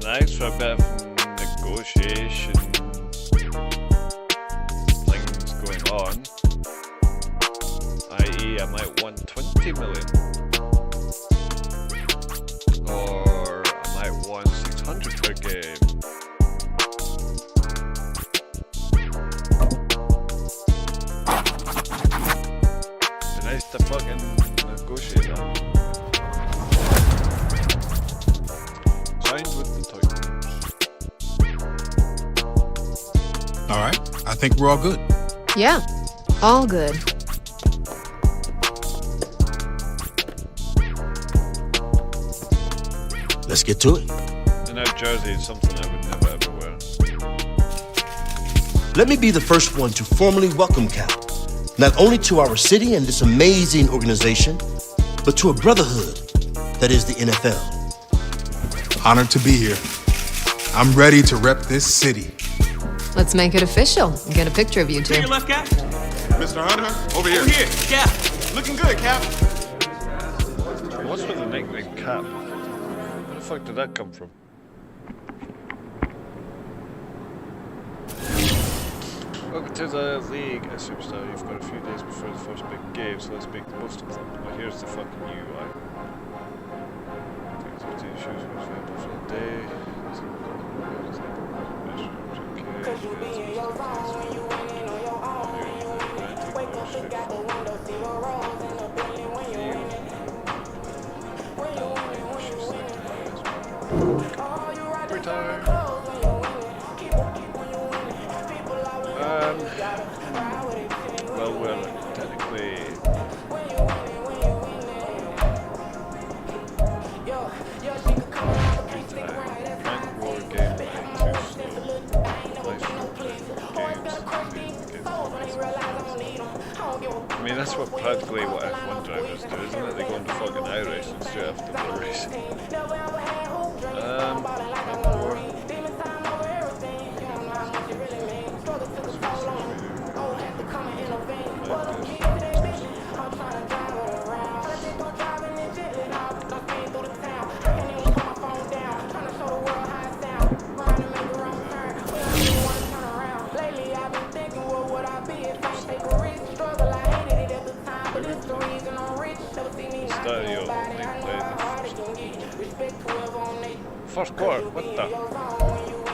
Nice for a bit of negotiation things going on, i.e. I might want 20 million or I might want 600 per game. Be nice to fucking negotiate that. Signed with the Titans. All right, I think we're all good. Yeah, all good. Let's get to it. And that jersey is something I would never ever wear. Let me be the first one to formally welcome Cap, not only to our city and this amazing organization, but to a brotherhood that is the NFL. Honored to be here. I'm ready to rep this city. Let's make it official and get a picture of you two. Your left, Cap. Mr. Hunter, over here. Over here, Cap. Looking good, Cap. What's with the nickname Cap? Where the fuck did that come from? Welcome to the league, a superstar. You've got a few days before the first big game, so let's make the most of them. Well, here's the fucking UI. Shoes for example for the day. Cause you be in your zone when you winning on your own. Wake up, look out the window, see the rolls in the building when you winning. When you winning. Oh, you ride the clothes when you winning. Keep when you winning. People always ride with it. Well, we're technically. When you winning. Yo, she could come around, but can't stick around. That's war game. I mean, that's what practically what F1 drivers do, isn't it? They go into fucking iRacing straight after the race. First quarter, what the?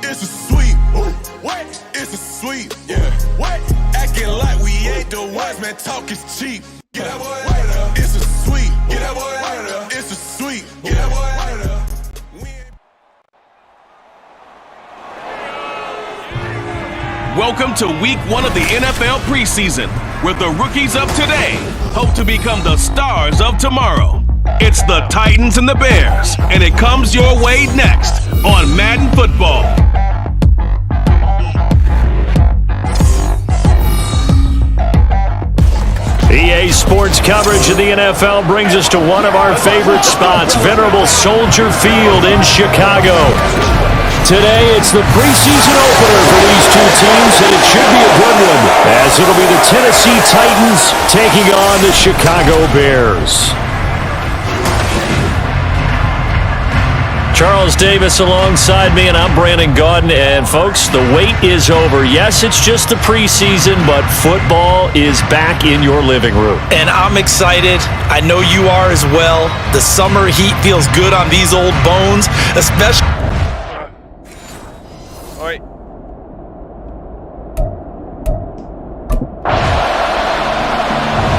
It's a sweep. What? It's a sweep. Yeah. What? Acting like we ain't the ones, man. Talk is cheap. Get that boy out of there. It's a sweep. Get that boy out of there. It's a sweep. Get that boy out of there. Welcome to week 1 of the NFL preseason, where the rookies of today hope to become the stars of tomorrow. It's the Titans and the Bears, and it comes your way next on Madden Football. EA Sports coverage of the NFL brings us to one of our favorite spots, venerable Soldier Field in Chicago. Today, it's the preseason opener for these two teams, and it should be a good one, as it'll be the Tennessee Titans taking on the Chicago Bears. Charles Davis alongside me, and I'm Brandon Gaudin. And, folks, the wait is over. Yes, it's just the preseason, but football is back in your living room. And I'm excited. I know you are as well. The summer heat feels good on these old bones, especially... Oi.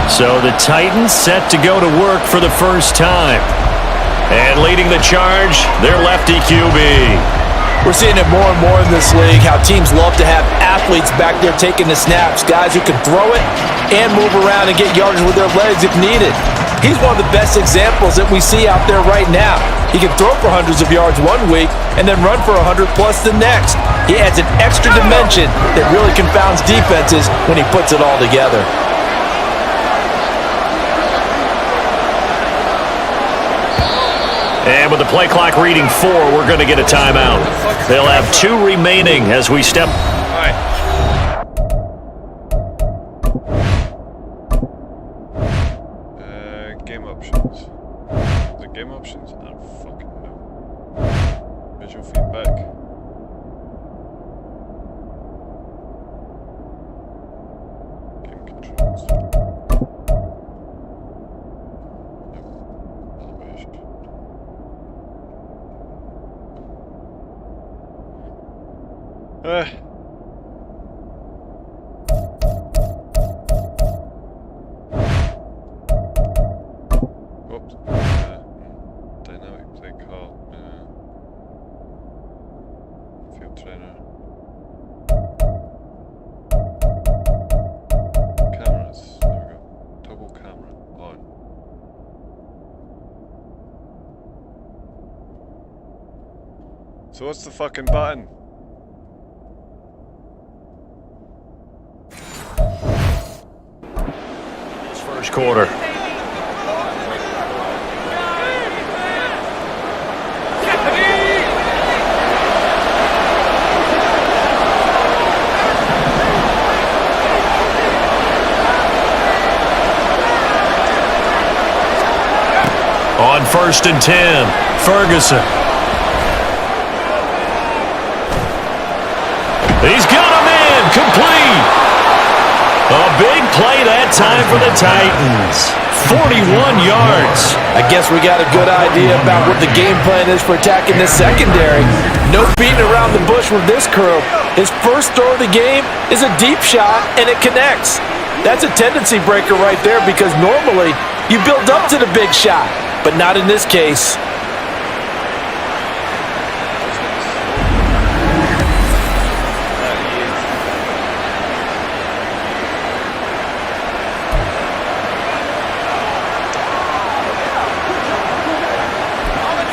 So the Titans set to go to work for the first time. And leading the charge, their lefty QB. We're seeing it more and more in this league, how teams love to have athletes back there taking the snaps, guys who can throw it and move around and get yardage with their legs if needed. He's one of the best examples that we see out there right now. He can throw for hundreds of yards one week and then run for 100+ the next. He adds an extra dimension that really confounds defenses when he puts it all together. And with the play clock reading 4, we're going to get a timeout. They'll have 2 remaining as we step. All right. Game options. Is it game options? I don't fucking know. Visual feedback. Game controls. Oops. Dynamic play call. Field trainer. Cameras. There we go. Toggle camera on. So what's the fucking button? First quarter. On 1st and 10, Ferguson. He's got him in, complete. A big play that time for the Titans. 41 yards. I guess we got a good idea about what the game plan is for attacking this secondary. No beating around the bush with this crew. His first throw of the game is a deep shot, and it connects. That's a tendency breaker right there because normally you build up to the big shot, but not in this case.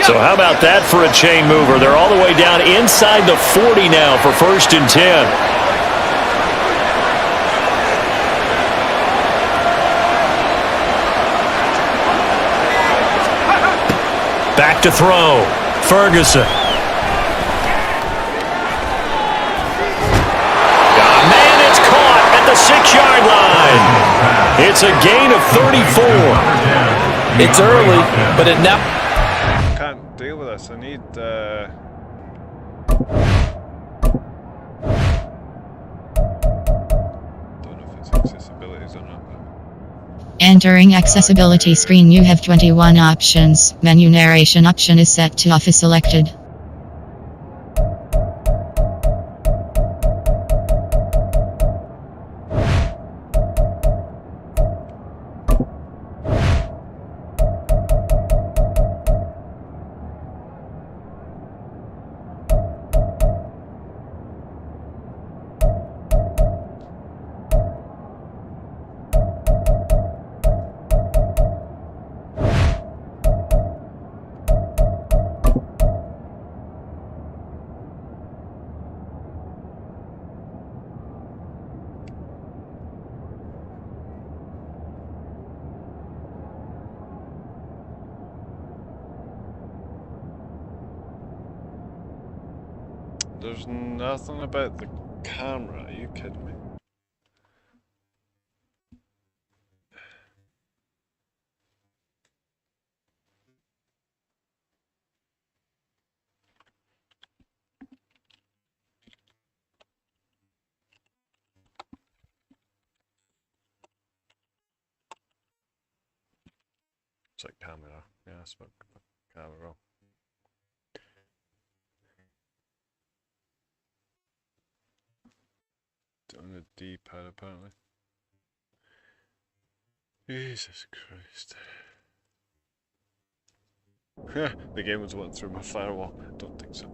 So how about that for a chain mover? They're all the way down inside the 40 now for 1st and 10. Back to throw. Ferguson. Man, it's caught at the 6-yard line. It's a gain of 34. It's early, but it now... Deal with this. I need don't know if it's accessibilities or not. Entering accessibility screen, you have 21 options. Menu narration option is set to off is selected. There's nothing about the camera. Are you kidding me? It's like camera. Yeah, it's about camera. On the D-pad apparently. Jesus Christ. The game was went through my firewall. I don't think so.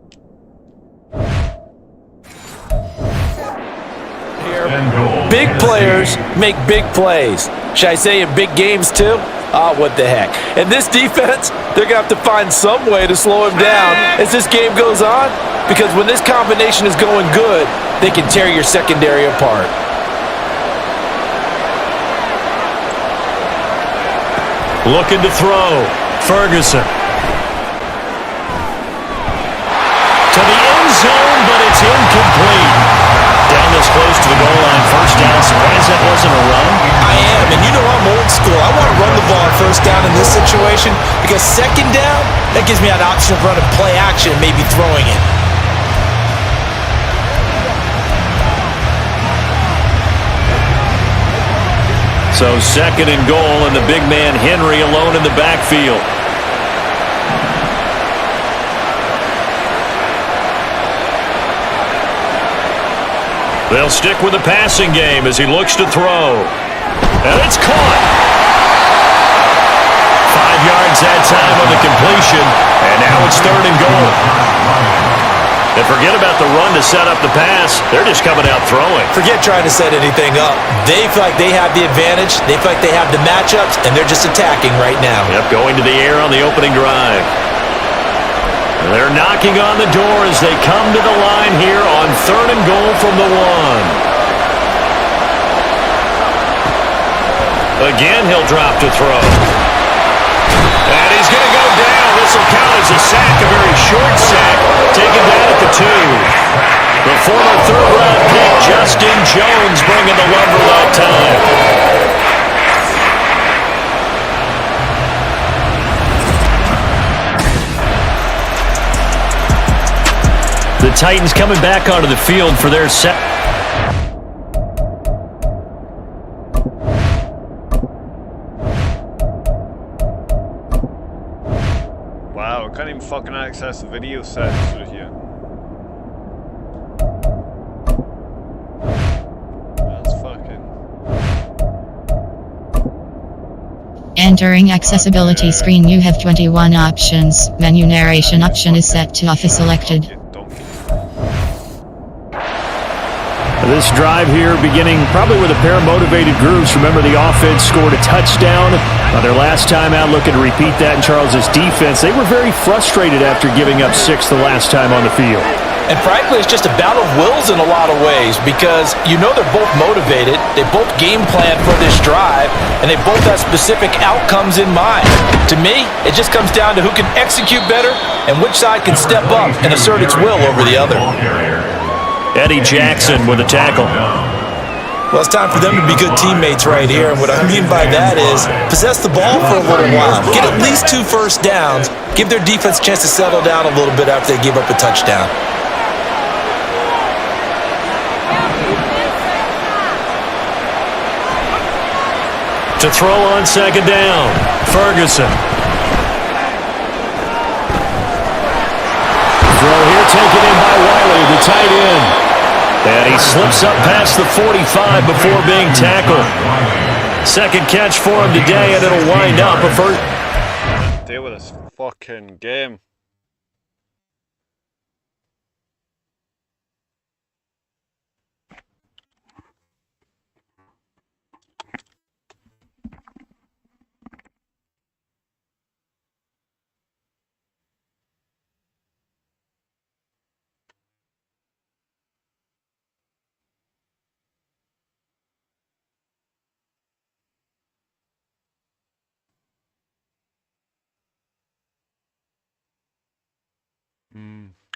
Big players make big plays. Should I say in big games too? What the heck. And this defense, they're going to have to find some way to slow him down as this game goes on, because when this combination is going good, they can tear your secondary apart. Looking to throw. Ferguson. To the end zone, but it's incomplete. Down this close to the goal line, first down. Surprised that wasn't a run? I am, and you know I'm old school. I want to run the ball on first down in this situation, because second down, that gives me an option of running play action and maybe throwing it. So second and goal, and the big man Henry alone in the backfield. They'll stick with the passing game as he looks to throw. And it's caught. 5 yards that time on the completion, and now it's third and goal. And forget about the run to set up the pass. They're just coming out throwing. Forget trying to set anything up. They feel like they have the advantage. They feel like they have the matchups, and they're just attacking right now. Yep, going to the air on the opening drive. They're knocking on the door as they come to the line here on third and goal from the 1. Again, he'll drop to throw. And he's going to go down. This will count as a sack, a very short sack, taken down at the 2. The former third-round pick, Justin Jones, bringing the lumber that time. The Titans coming back onto the field for their set. Wow, I can't even fucking access the video settings through here. That's fucking... Entering accessibility screen, you have 21 options. Menu narration option is set to off is selected. This drive here beginning probably with a pair of motivated grooves. Remember, the offense scored a touchdown on their last time out, looking to repeat that in Charles's defense. They were very frustrated after giving up 6 the last time on the field. And frankly, it's just a battle of wills in a lot of ways, because you know they're both motivated, they both game plan for this drive, and they both have specific outcomes in mind. To me, it just comes down to who can execute better and which side can step up and assert its will over the other. Eddie Jackson with a tackle. Well, it's time for them to be good teammates right here, and what I mean by that is possess the ball for a little while, get at least 2 first downs, give their defense a chance to settle down a little bit after they give up a touchdown. To throw on second down, Ferguson. Throw here taken in by Wiley, the tight end. And he slips up past the 45 before being tackled. Second catch for him today, and it'll wind up a first. Deal with this fucking game.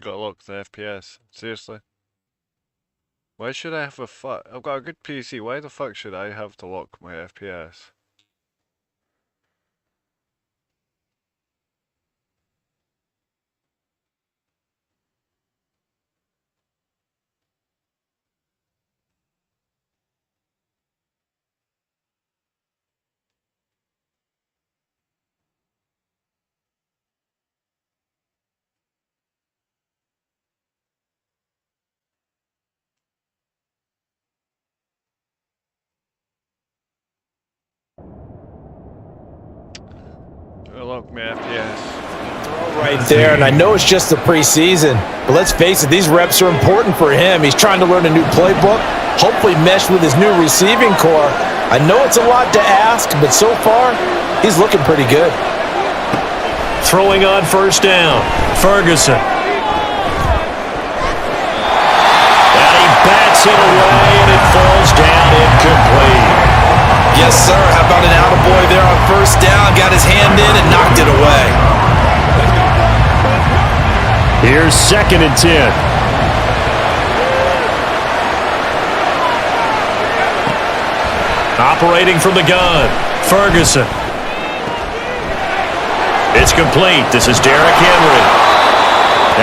Gotta look the FPS. Seriously. Why should I have I've got a good PC. Why the fuck should I have to lock my FPS? knock my FPS. Right there, and I know it's just the preseason, but let's face it, these reps are important for him. He's trying to learn a new playbook, hopefully mesh with his new receiving core. I know it's a lot to ask, but so far, he's looking pretty good. Throwing on first down, Ferguson. And he bats it away, and it falls down incomplete. Yes, sir. How about an attaboy there on first down? Got his hand in and knocked it away. Here's 2nd and 10. Operating from the gun, Ferguson. It's complete. This is Derrick Henry.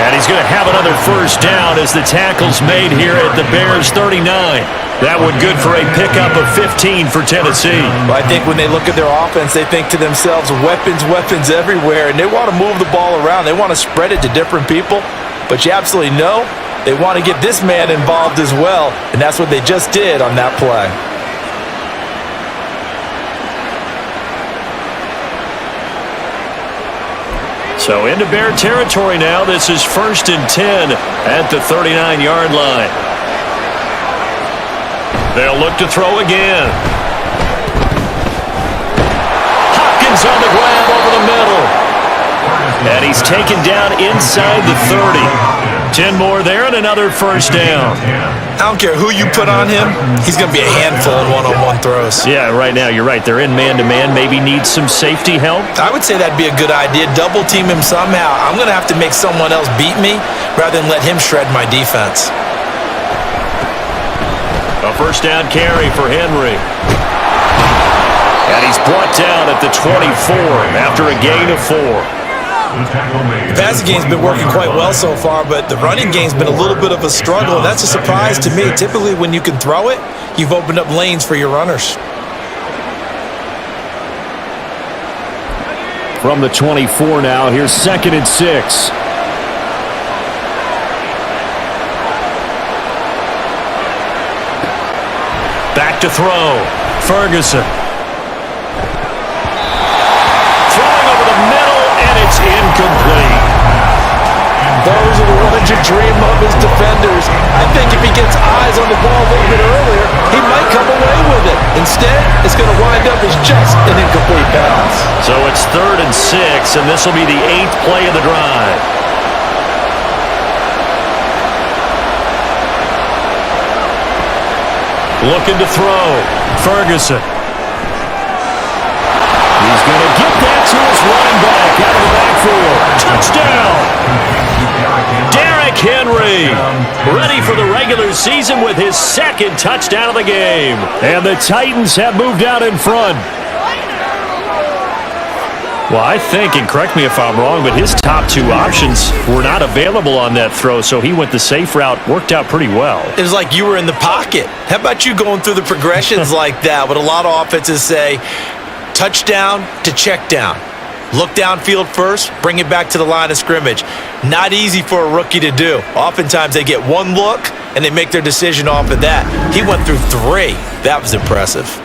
And he's going to have another first down as the tackle's made here at the Bears' 39. That one good for a pickup of 15 for Tennessee. Well, I think when they look at their offense, they think to themselves, weapons, weapons everywhere, and they want to move the ball around. They want to spread it to different people, but you absolutely know they want to get this man involved as well, and that's what they just did on that play. So into Bear territory now. This is 1st and 10 at the 39-yard line. They'll look to throw again. Hopkins on the grab over the middle. And he's taken down inside the 30. 10 more there and another first down. I don't care who you put on him. He's going to be a handful in one-on-one throws. Yeah, right now, you're right. They're in man-to-man. Maybe needs some safety help. I would say that'd be a good idea. Double team him somehow. I'm going to have to make someone else beat me rather than let him shred my defense. A first down carry for Henry. And he's brought down at the 24 after a gain of 4. The passing game's been working quite well so far, but the running game's been a little bit of a struggle, and that's a surprise to me. Typically, when you can throw it, you've opened up lanes for your runners. From the 24 now, here's 2nd and 6. Back to throw. Ferguson. Throwing over the middle, and it's incomplete. Those are the ones you dream of as defenders. I think if he gets eyes on the ball a little bit earlier, he might come away with it. Instead, it's going to wind up as just an incomplete pass. So it's 3rd and 6, and this will be the 8th play of the drive. Looking to throw. Ferguson. He's going to get that to his running back out of the backfield. Touchdown! Derrick Henry, ready for the regular season with his 2nd touchdown of the game. And the Titans have moved out in front. Well, I think, and correct me if I'm wrong, but his top 2 options were not available on that throw, so he went the safe route. Worked out pretty well. It was like you were in the pocket. How about you going through the progressions like that? What a lot of offenses say, touchdown to check down. Look downfield first, bring it back to the line of scrimmage. Not easy for a rookie to do. Oftentimes they get one look, and they make their decision off of that. He went through 3. That was impressive.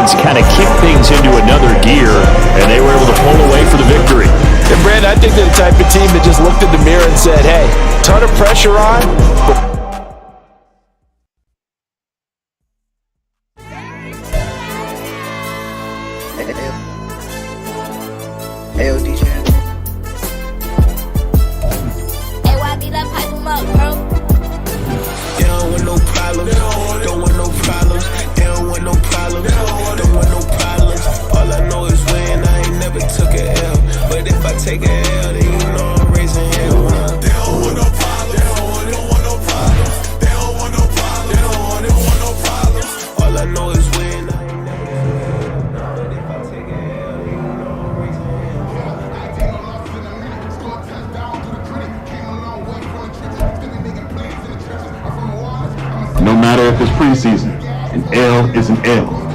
offense kind of kicked things into another gear, and they were able to pull away for the victory. And Brandon, I think they're the type of team that just looked in the mirror and said, hey, ton of pressure on, but LD channel. Hey, why be that pipe him up, bro? They don't want no problems. Don't want no problems. They don't want no problems. Don't want no problems. All I know is when I ain't never took a L. But if I take a L, then you know I'm raising hell. They don't want no problems. They don't want no problems. They don't want no problems. They don't want no problems. All I know is when I ain't never took a L. But if I take a L, then you know I'm raising No matter if it's preseason, an L is an L.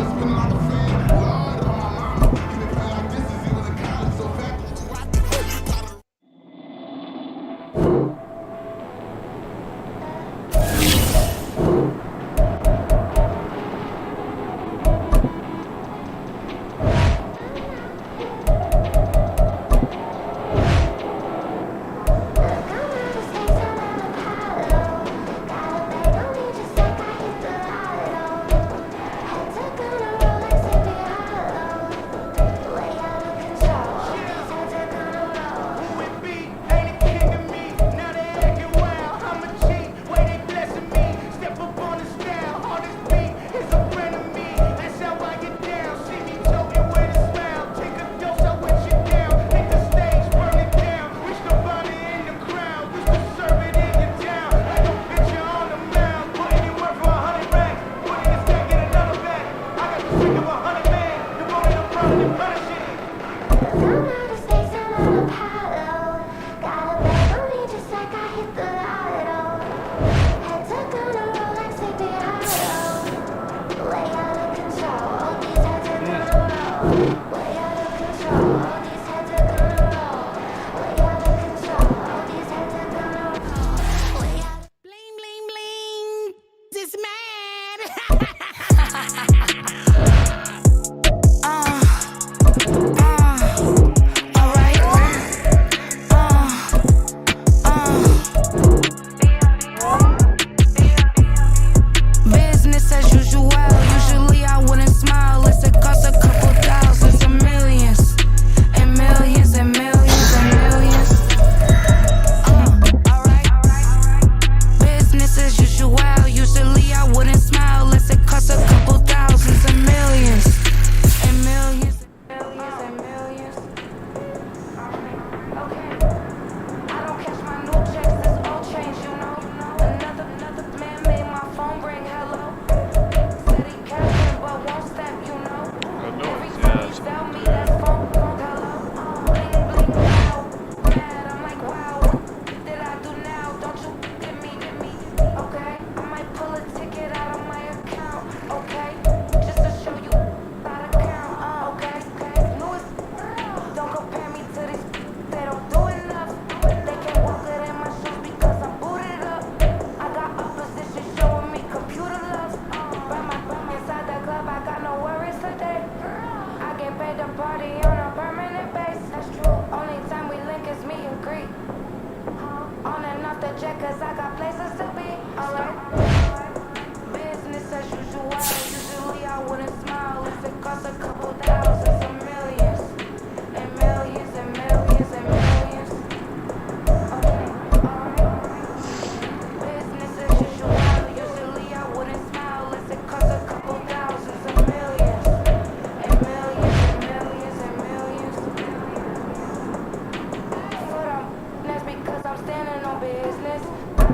Business.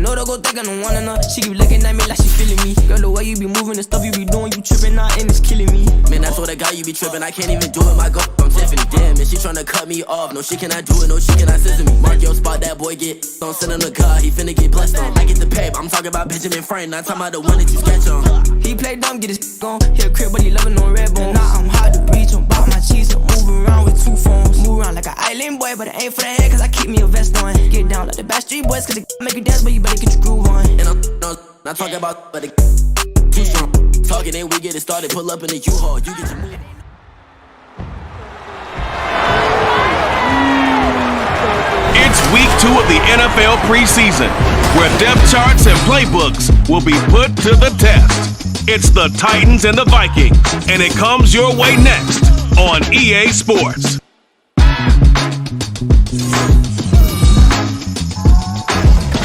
know they go think I don't want enough. She keep looking at me like she feeling me. Girl, the way you be moving, the stuff you be doing, you tripping out and it's killing me. Man, I told that guy you be tripping, I can't even do it. My girl, I'm Tiffany. Damn, and she tryna cut me off. No, she cannot do it, no, she cannot scissor me. Mark your spot, that boy get. Don't send him to God, he finna get blessed on. I get the pay, but I'm talking about Benjamin Franklin, not talking about the one that you sketch on. He play dumb, get his on. He a crib, but he loving on red bone. Now I'm hard to reach, I'm bout my cheese, I'm moving around with 2 phones. Move around like an island boy, but it ain't for the head, cause I keep me a vest on. Get down like the Backstreet Boys, cause they make you dance, but you better get your groove on. And I'm not talking about, but it too strong. Talking, and we get it started, pull up in the U-Haul, you get your move. It's week 2 of the NFL preseason, where depth charts and playbooks will be put to the test. It's the Titans and the Vikings, and it comes your way next on EA Sports.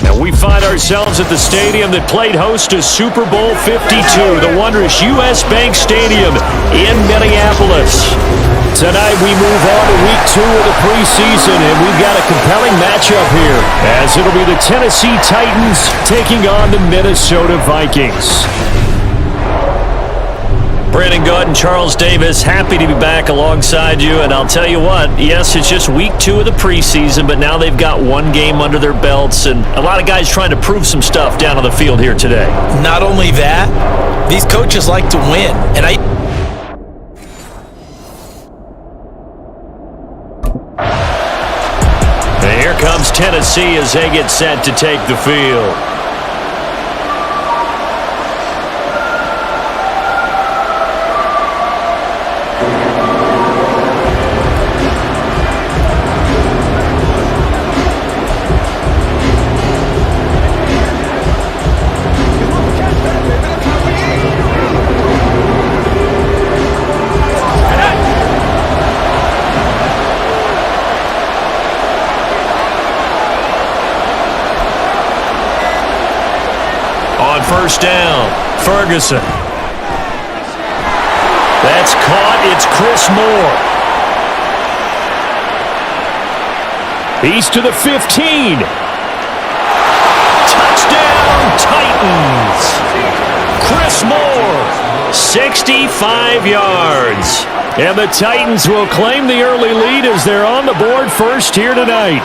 And we find ourselves at the stadium that played host to Super Bowl 52, the wondrous U.S. Bank Stadium in Minneapolis. Tonight we move on to week 2 of the preseason, and we've got a compelling matchup here, as it'll be the Tennessee Titans taking on the Minnesota Vikings. Brandon Gaunt and Charles Davis, happy to be back alongside you, and I'll tell you what, yes, it's just week 2 of the preseason, but now they've got 1 game under their belts, and a lot of guys trying to prove some stuff down on the field here today. Not only that, these coaches like to win, and And here comes Tennessee as they get set to take the field. First down, Ferguson. That's caught. It's Chris Moore. He's to the 15. Touchdown, Titans. Chris Moore, 65 yards. And the Titans will claim the early lead as they're on the board first here tonight.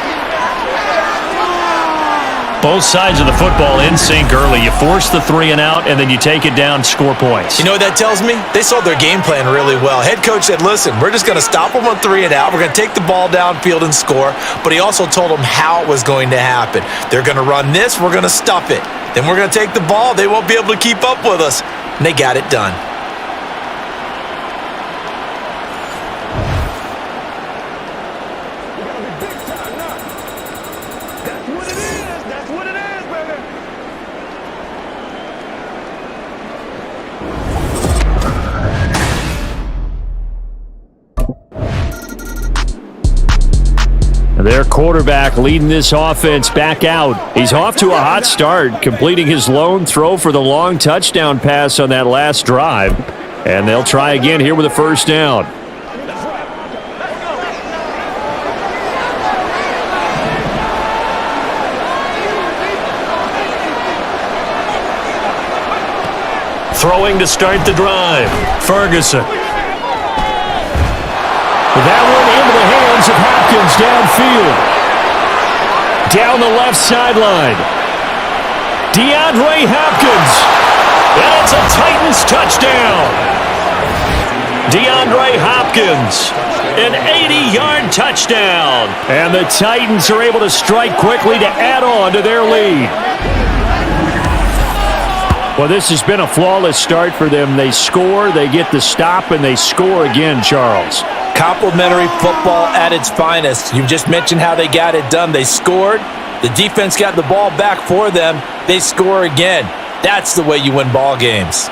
Both sides of the football in sync early. You force the 3 and out, and then you take it down, score points. you know what that tells me? They sold their game plan really well. Head coach said, listen, we're just going to stop them on 3 and out. We're going to take the ball downfield and score. But he also told them how it was going to happen. They're going to run this. We're going to stuff it. Then we're going to take the ball. They won't be able to keep up with us. And they got it done. Their quarterback leading this offense back out. He's off to a hot start, completing his lone throw for the long touchdown pass on that last drive. And they'll try again here with a first down. Throwing to start the drive, Ferguson. That one into the hands of Hopkins downfield. Down the left sideline. DeAndre Hopkins. And it's a Titans touchdown. DeAndre Hopkins. An 80-yard touchdown. And the Titans are able to strike quickly to add on to their lead. Well, this has been a flawless start for them. They score, they get the stop, and they score again, Charles. Complimentary football at its finest. You just mentioned how they got it done. They scored. The defense got the ball back for them. They score again. That's the way you win ball games.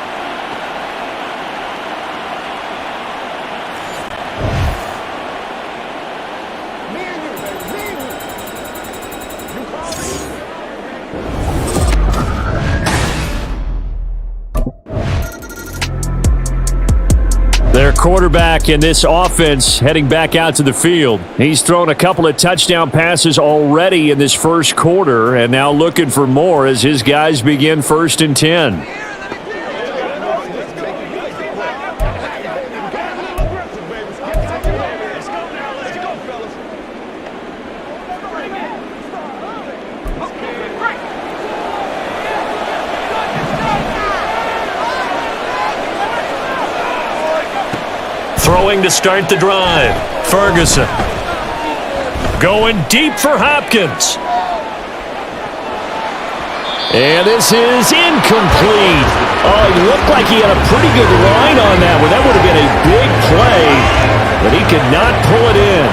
Their quarterback in this offense heading back out to the field. He's thrown a couple of touchdown passes already in this first quarter and now looking for more as his guys begin 1st and 10. Throwing to start the drive. Ferguson. Going deep for Hopkins. And this is incomplete. Oh, it looked like he had a pretty good line on that one. That would have been a big play, but he could not pull it in.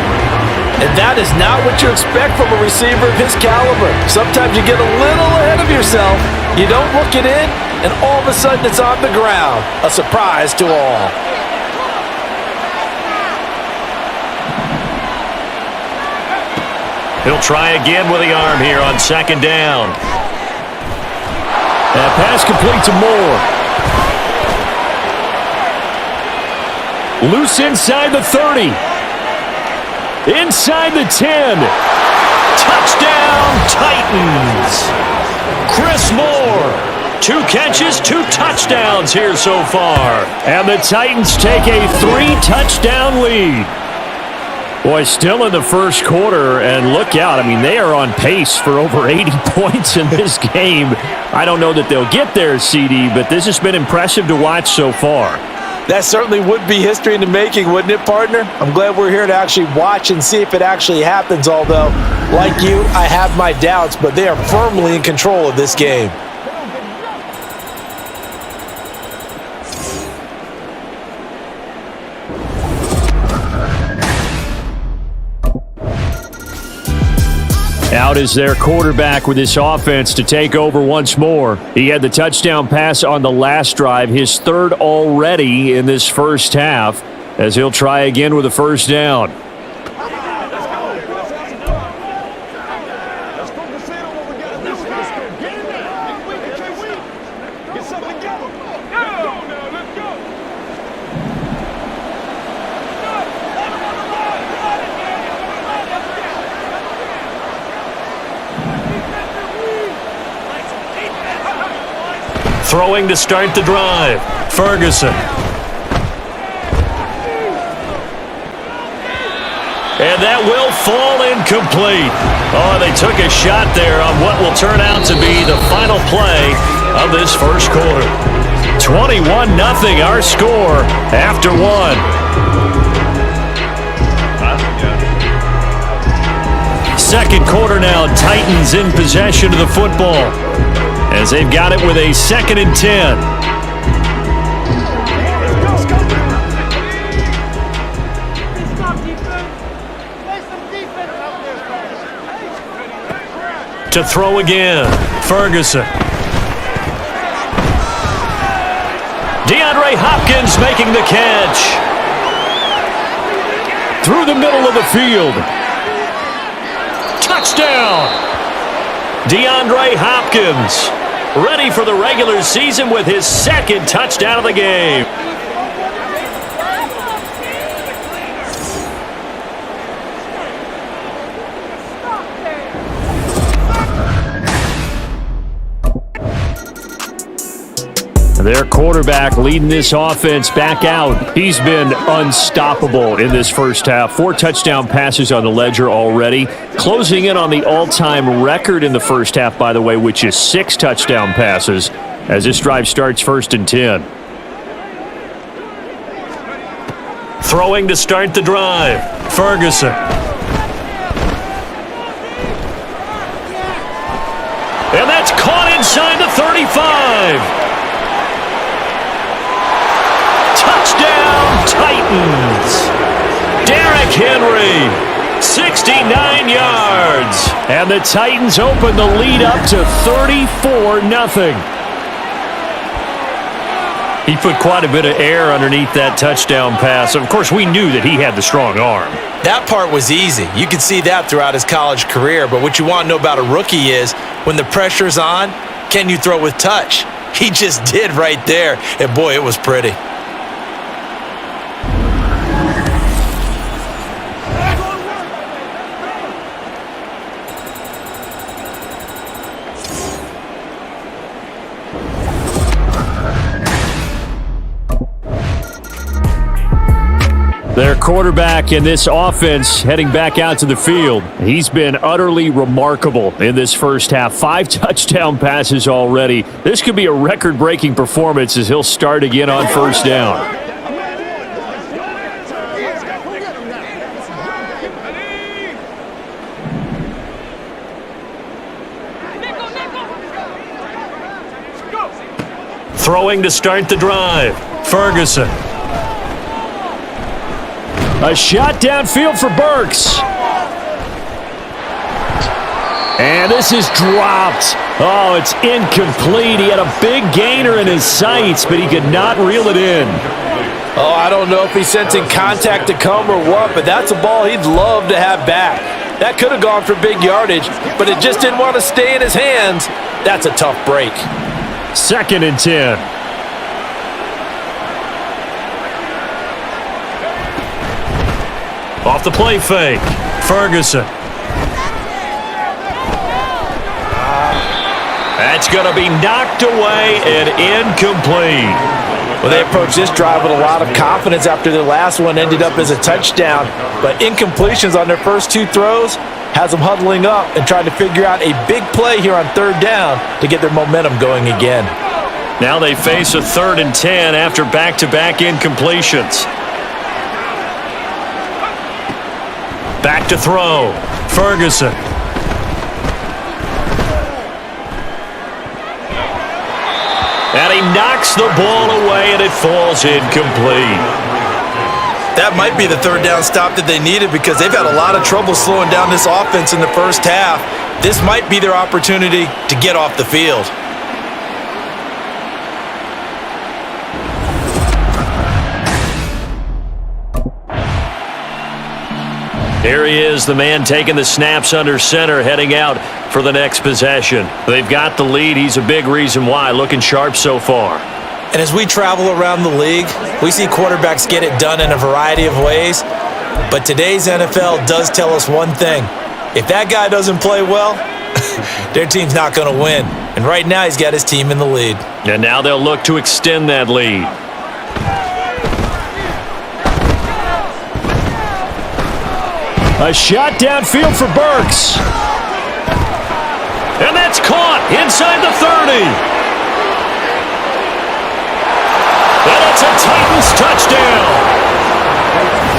And that is not what you expect from a receiver of his caliber. Sometimes you get a little ahead of yourself. You don't look it in, and all of a sudden it's on the ground. A surprise to all. He'll try again with the arm here on 2nd down. That pass complete to Moore. Loose inside the 30. Inside the 10. Touchdown, Titans. Chris Moore. 2 catches, 2 touchdowns here so far. And the Titans take a 3-touchdown lead. Boy, still in the first quarter, and look out. I mean, they are on pace for over 80 points in this game. I don't know that they'll get there, CD, but this has been impressive to watch so far. That certainly would be history in the making, wouldn't it, partner? I'm glad we're here to actually watch and see if it actually happens, although, like you, I have my doubts, but they are firmly in control of this game. Out is their quarterback with this offense to take over once more. He had the touchdown pass on the last drive, his 3rd already in this first half, as he'll try again with a 1st down. Throwing to start the drive. Ferguson. And that will fall incomplete. Oh, they took a shot there on what will turn out to be the final play of this first quarter. 21-0 our score after 1. Second quarter now, Titans in possession of the football, as they've got it with a 2nd and 10. To throw again, Ferguson. DeAndre Hopkins making the catch. Through the middle of the field. Touchdown! DeAndre Hopkins, ready for the regular season with his 2nd touchdown of the game. Their quarterback leading this offense back out. He's been unstoppable in this first half. 4 touchdown passes on the ledger already. Closing in on the all-time record in the first half, by the way, which is 6 touchdown passes as this drive starts 1st and 10. Throwing to start the drive. Ferguson. And that's caught inside the 35. Touchdown, Titans! Derrick Henry, 69 yards. And the Titans open the lead up to 34-0. He put quite a bit of air underneath that touchdown pass. Of course, we knew that he had the strong arm. That part was easy. You could see that throughout his college career. But what you want to know about a rookie is when the pressure's on, can you throw with touch? He just did right there. And boy, it was pretty. Their quarterback in this offense heading back out to the field. He's been utterly remarkable in this first half. 5 touchdown passes already. This could be a record-breaking performance as he'll start again on first down. Throwing to start the drive. Ferguson. A shot downfield for Burks. And this is dropped. Oh, it's incomplete. He had a big gainer in his sights, but he could not reel it in. Oh, I don't know if he's sensing contact to come or what, but that's a ball he'd love to have back. That could have gone for big yardage, but it just didn't want to stay in his hands. That's a tough break. 2nd and 10. Off the play fake. Ferguson. That's going to be knocked away and incomplete. Well, they approached this drive with a lot of confidence after their last one ended up as a touchdown. But incompletions on their first 2 throws has them huddling up and trying to figure out a big play here on 3rd down to get their momentum going again. Now they face a 3rd and 10 after back-to-back incompletions. Back to throw. Ferguson. And he knocks the ball away, and it falls incomplete. That might be the 3rd down stop that they needed because they've had a lot of trouble slowing down this offense in the first half. This might be their opportunity to get off the field. Here he is, the man taking the snaps under center, heading out for the next possession. They've got the lead. He's a big reason why. Looking sharp so far. And as we travel around the league, we see quarterbacks get it done in a variety of ways. But today's NFL does tell us one thing. If that guy doesn't play well, their team's not going to win. And right now he's got his team in the lead. And now they'll look to extend that lead. A shot downfield for Burks. And that's caught inside the 30. And it's a Titans touchdown.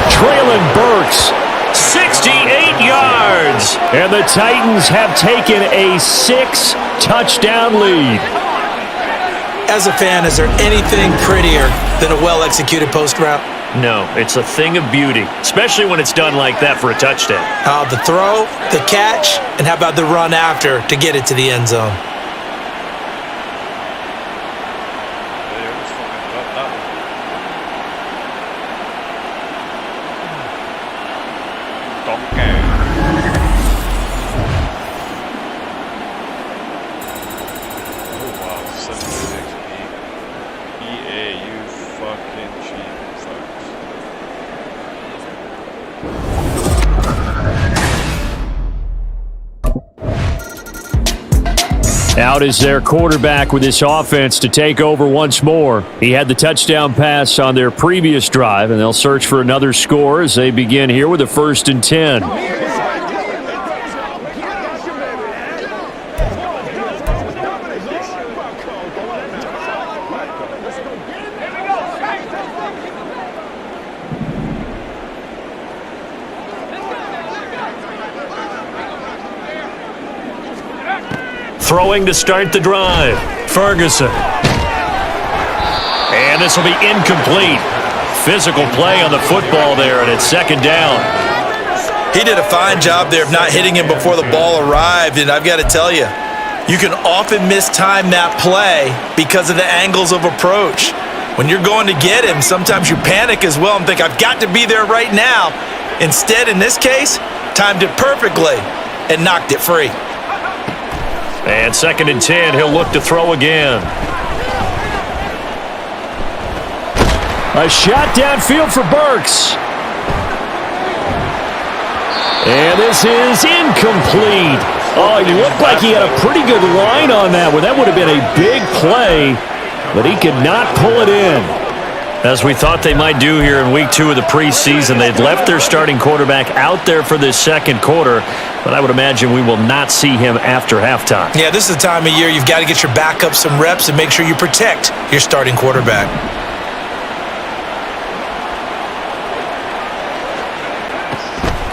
Traylon Burks, 68 yards. And the Titans have taken a 6-touchdown lead. As a fan, is there anything prettier than a well-executed post route? No, it's a thing of beauty, especially when it's done like that for a touchdown. The throw, the catch, and how about the run after to get it to the end zone? Out is their quarterback with this offense to take over once more. He had the touchdown pass on their previous drive, and they'll search for another score as they begin here with a 1st and 10. Throwing to start the drive. Ferguson. And this will be incomplete. Physical play on the football there, and it's 2nd down. He did a fine job there of not hitting him before the ball arrived, and I've got to tell you, you can often mistime that play because of the angles of approach. When you're going to get him, sometimes you panic as well and think, I've got to be there right now. Instead, in this case, timed it perfectly and knocked it free. And 2nd and 10, he'll look to throw again. A shot downfield for Burks. And this is incomplete. Oh, he looked like he had a pretty good line on that one. That would have been a big play, but he could not pull it in. As we thought they might do here in week 2 of the preseason, they'd left their starting quarterback out there for this second quarter, but I would imagine we will not see him after halftime. Yeah, this is the time of year you've got to get your backup some reps and make sure you protect your starting quarterback.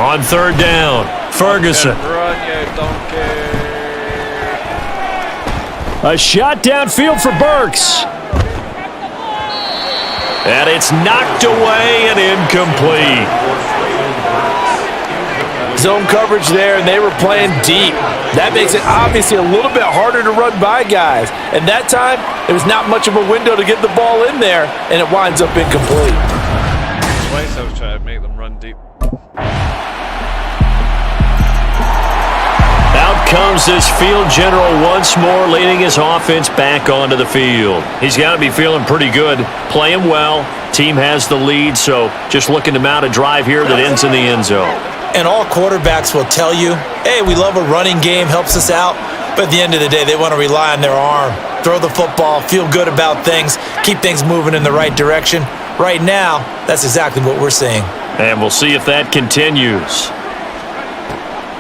On third down, Ferguson. Run, you donkey. A shot downfield for Burks. And it's knocked away and incomplete. Zone coverage there, and they were playing deep. That makes it obviously a little bit harder to run by guys. And that time, it was not much of a window to get the ball in there, and it winds up incomplete. Twice I was trying to make them run deep. Out comes this field general once more, leading his offense back onto the field. He's got to be feeling pretty good, playing well. Team has the lead, so just looking to mount a drive here that ends in the end zone. And all quarterbacks will tell you, hey, we love a running game, helps us out. But at the end of the day, they want to rely on their arm. Throw the football, feel good about things, keep things moving in the right direction. Right now, that's exactly what we're seeing. And we'll see if that continues.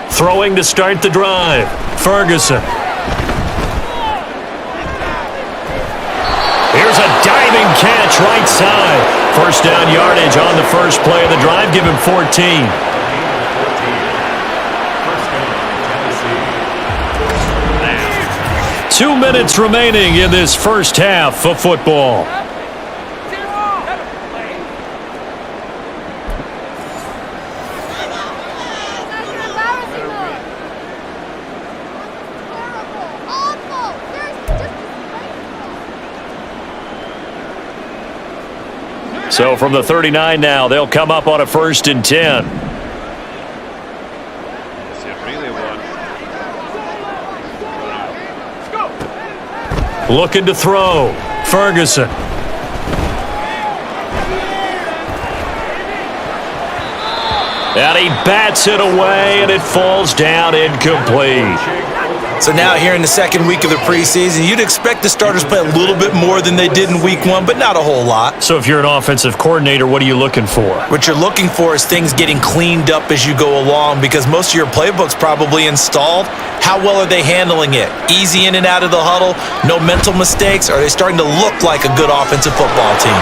Throwing to start the drive, Ferguson. Here's a diving catch right side. First down yardage on the first play of the drive. Give him 14. Two minutes remaining in this first half of football. So from the 39 now, they'll come up on a 1st and 10. Looking to throw. Ferguson. And he bats it away, and it falls down incomplete. So now here in the second week of the preseason, you'd expect the starters to play a little bit more than they did in week 1, but not a whole lot. So if you're an offensive coordinator, what are you looking for? What you're looking for is things getting cleaned up as you go along, because most of your playbook's probably installed. How well are they handling it? Easy in and out of the huddle? No mental mistakes? Are they starting to look like a good offensive football team?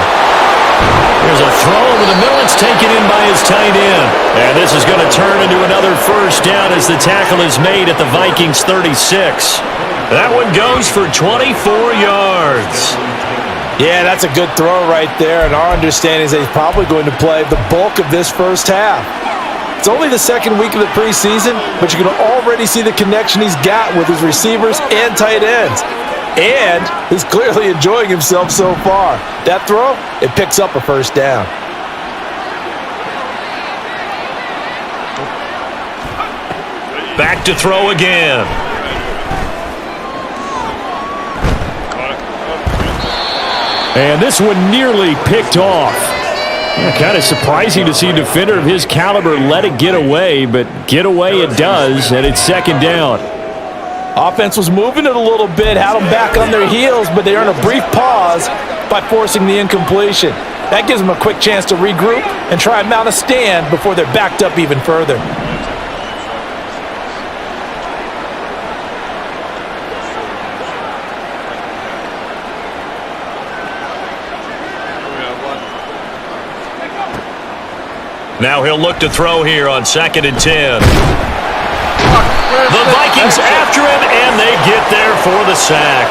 Here's a throw over the middle. It's taken in by his tight end. And this is going to turn into another first down as the tackle is made at the Vikings 36. That one goes for 24 yards. Yeah, that's a good throw right there. And our understanding is that he's probably going to play the bulk of this first half. It's only the second week of the preseason, but you can already see the connection he's got with his receivers and tight ends. And he's clearly enjoying himself so far. That throw, it picks up a first down. Back to throw again. And this one nearly picked off. Kind of surprising to see a defender of his caliber let it get away, but get away it does, and it's second down. Offense was moving it a little bit, had them back on their heels, but they earned a brief pause by forcing the incompletion. That gives them a quick chance to regroup and try and mount a stand before they're backed up even further. Now he'll look to throw here on 2nd and 10. The Vikings after him, and they get there for the sack.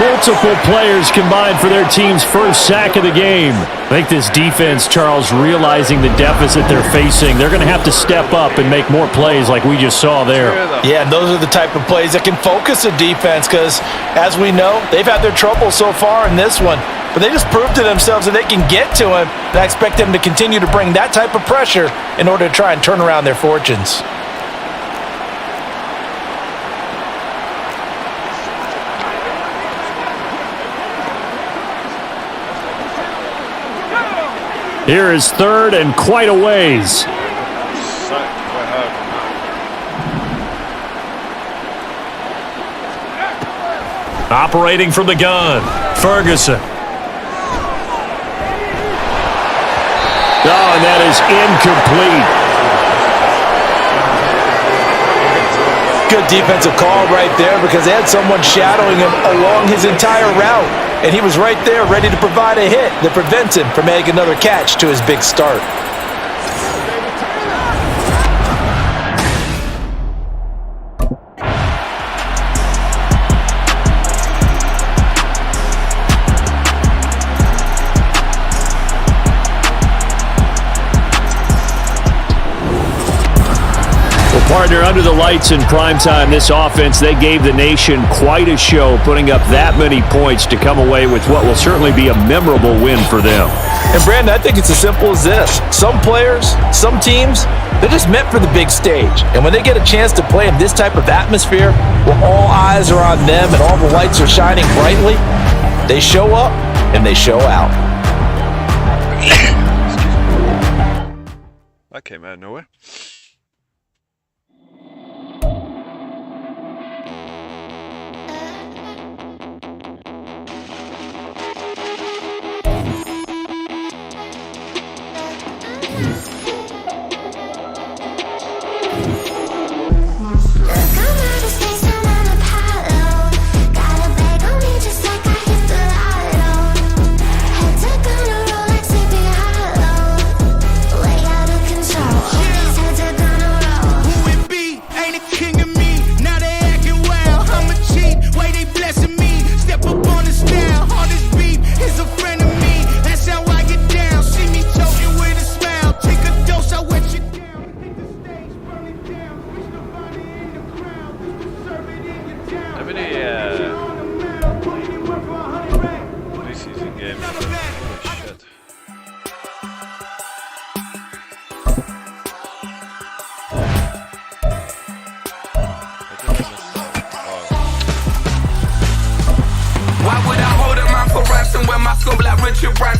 Multiple players combined for their team's first sack of the game. I think this defense, Charles, realizing the deficit they're facing, they're going to have to step up and make more plays like we just saw there. Yeah, and those are the type of plays that can focus a defense because, as we know, they've had their trouble so far in this one. But they just proved to themselves that they can get to him, and I expect them to continue to bring that type of pressure in order to try and turn around their fortunes. Here is 3rd and quite a ways. Operating from the gun, Ferguson. is incomplete. Good defensive call right there because they had someone shadowing him along his entire route. And he was right there ready to provide a hit that prevents him from making another catch to his big start. Partner, under the lights in primetime, this offense, they gave the nation quite a show, putting up that many points to come away with what will certainly be a memorable win for them. And Brandon, I think it's as simple as this. Some players, some teams, they're just meant for the big stage. And when they get a chance to play in this type of atmosphere, where all eyes are on them and all the lights are shining brightly, they show up and they show out. That came out of nowhere.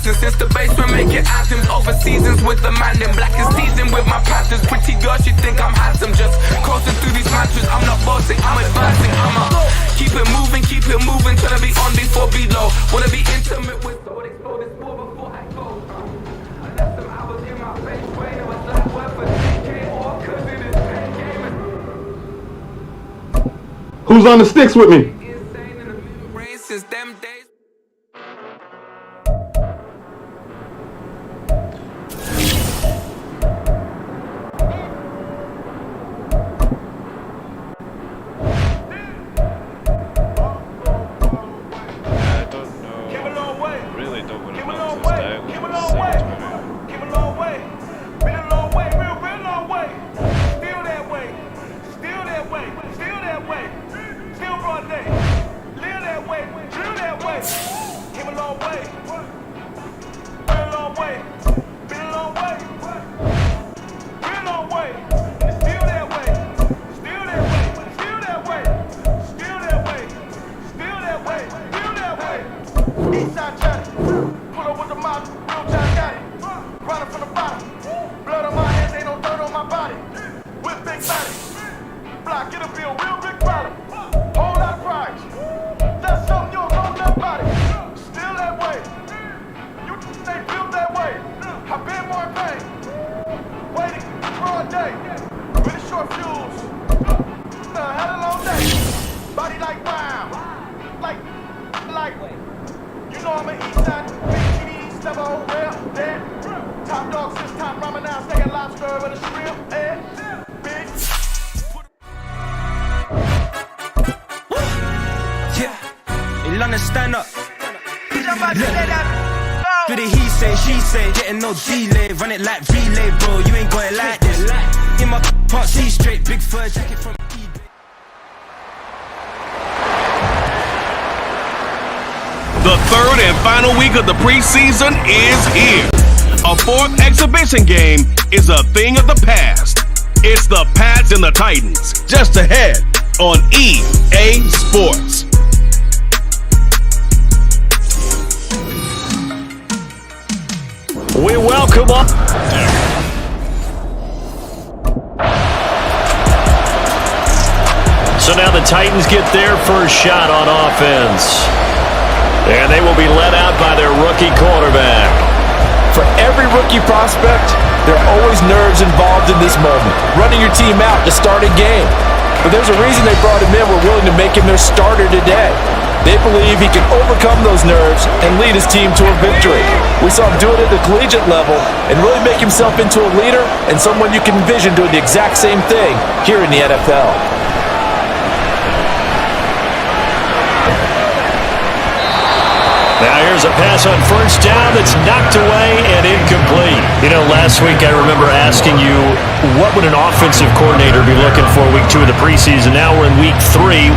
Since the basement making anthems over seasons with the man in black is seasoned with my patterns. Pretty girl, she think I'm handsome. Just coasting through these mantras. I'm not bossing, I'm advancing. I'ma keep it moving, trying to be on before below. Wanna be intimate with so explore this more before I go. I left some hours in my face brain. It was like work for 10K or cause it is pen gaming. Who's on the sticks with me? Insane in the mid-range since them days. Stand up. Do the he say, she say, getting no delay, run it like relay, bro. You ain't got it like this. In my part, see straight, big fur jacket from eBay. The third and final week of the preseason is here. A fourth exhibition game is a thing of the past. It's the Pats and the Titans, just ahead on EA Sports. We welcome up. So now the Titans get their first shot on offense. And they will be led out by their rookie quarterback. for every rookie prospect, there are always nerves involved in this moment. Running your team out to start a game. But there's a reason they brought him in. We're willing to make him their starter today. They believe he can overcome those nerves and lead his team to a victory. We saw him do it at the collegiate level and really make himself into a leader and someone you can envision doing the exact same thing here in the NFL. Now here's a pass on first down that's knocked away and incomplete. You know, last week I remember asking you, what would an offensive coordinator be looking for week 2 of the preseason? Now we're in week 3.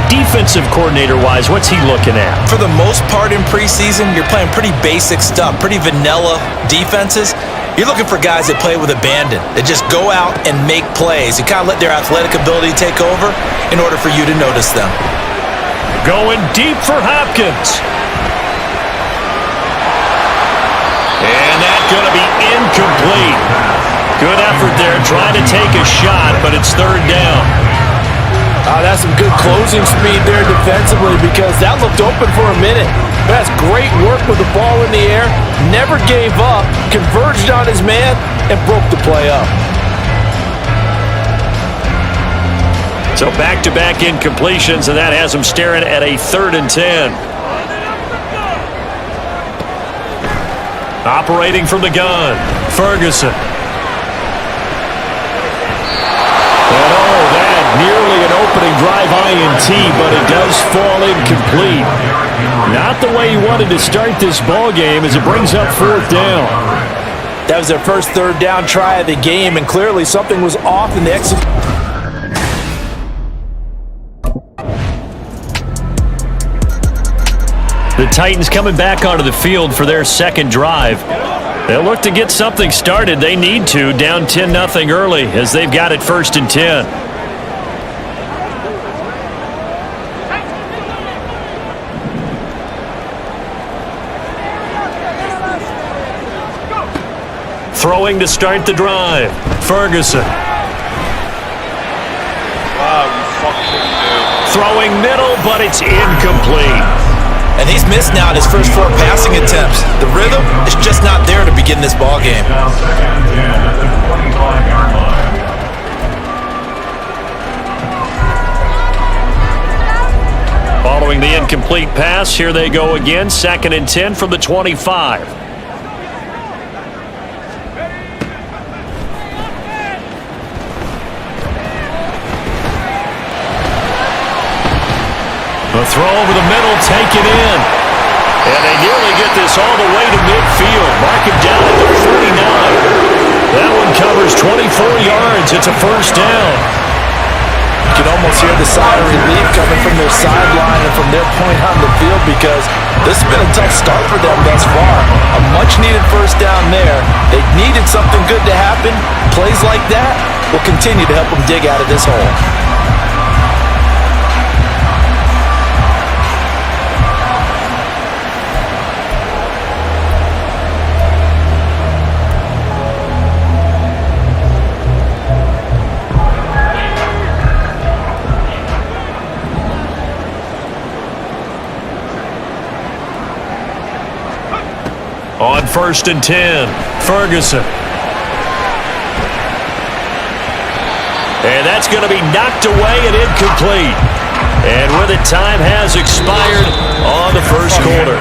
Defensive coordinator-wise, what's he looking at? For the most part in preseason, you're playing pretty basic stuff, pretty vanilla defenses. You're looking for guys that play with abandon, that just go out and make plays and kind of let their athletic ability take over in order for you to notice them. Going deep for Hopkins. And that's going to be incomplete. Good effort there, trying to take a shot, but it's third down. That's some good closing speed there defensively because that looked open for a minute. That's great work with the ball in the air. Never gave up, converged on his man, and broke the play up. So back-to-back incompletions, and that has him staring at a 3rd and 10. Operating from the gun, Ferguson. And that nearly an opening drive INT, but it does fall incomplete. Not the way he wanted to start this ball game as it brings up 4th down. That was their first 3rd down try of the game, and clearly something was off in the execution. The Titans coming back onto the field for their second drive. They'll look to get something started. They need to, down 10-0 early as they've got it 1st and 10. Throwing to start the drive, Ferguson. Throwing middle, but it's incomplete. And he's missed now in his first 4 passing attempts. The rhythm is just not there to begin this ball game. Following the incomplete pass, here they go again. 2nd and 10 from the 25. The throw over the middle, taken in. And they nearly get this all the way to midfield. Mark it down at the 49. That one covers 24 yards. It's a 1st down. You can almost hear the sigh of relief coming from their sideline and from their point on the field because this has been a tough start for them thus far. A much-needed 1st down there. They needed something good to happen. Plays like that will continue to help them dig out of this hole. On 1st and 10, Ferguson. And that's going to be knocked away and incomplete. And with it, time has expired on the first quarter.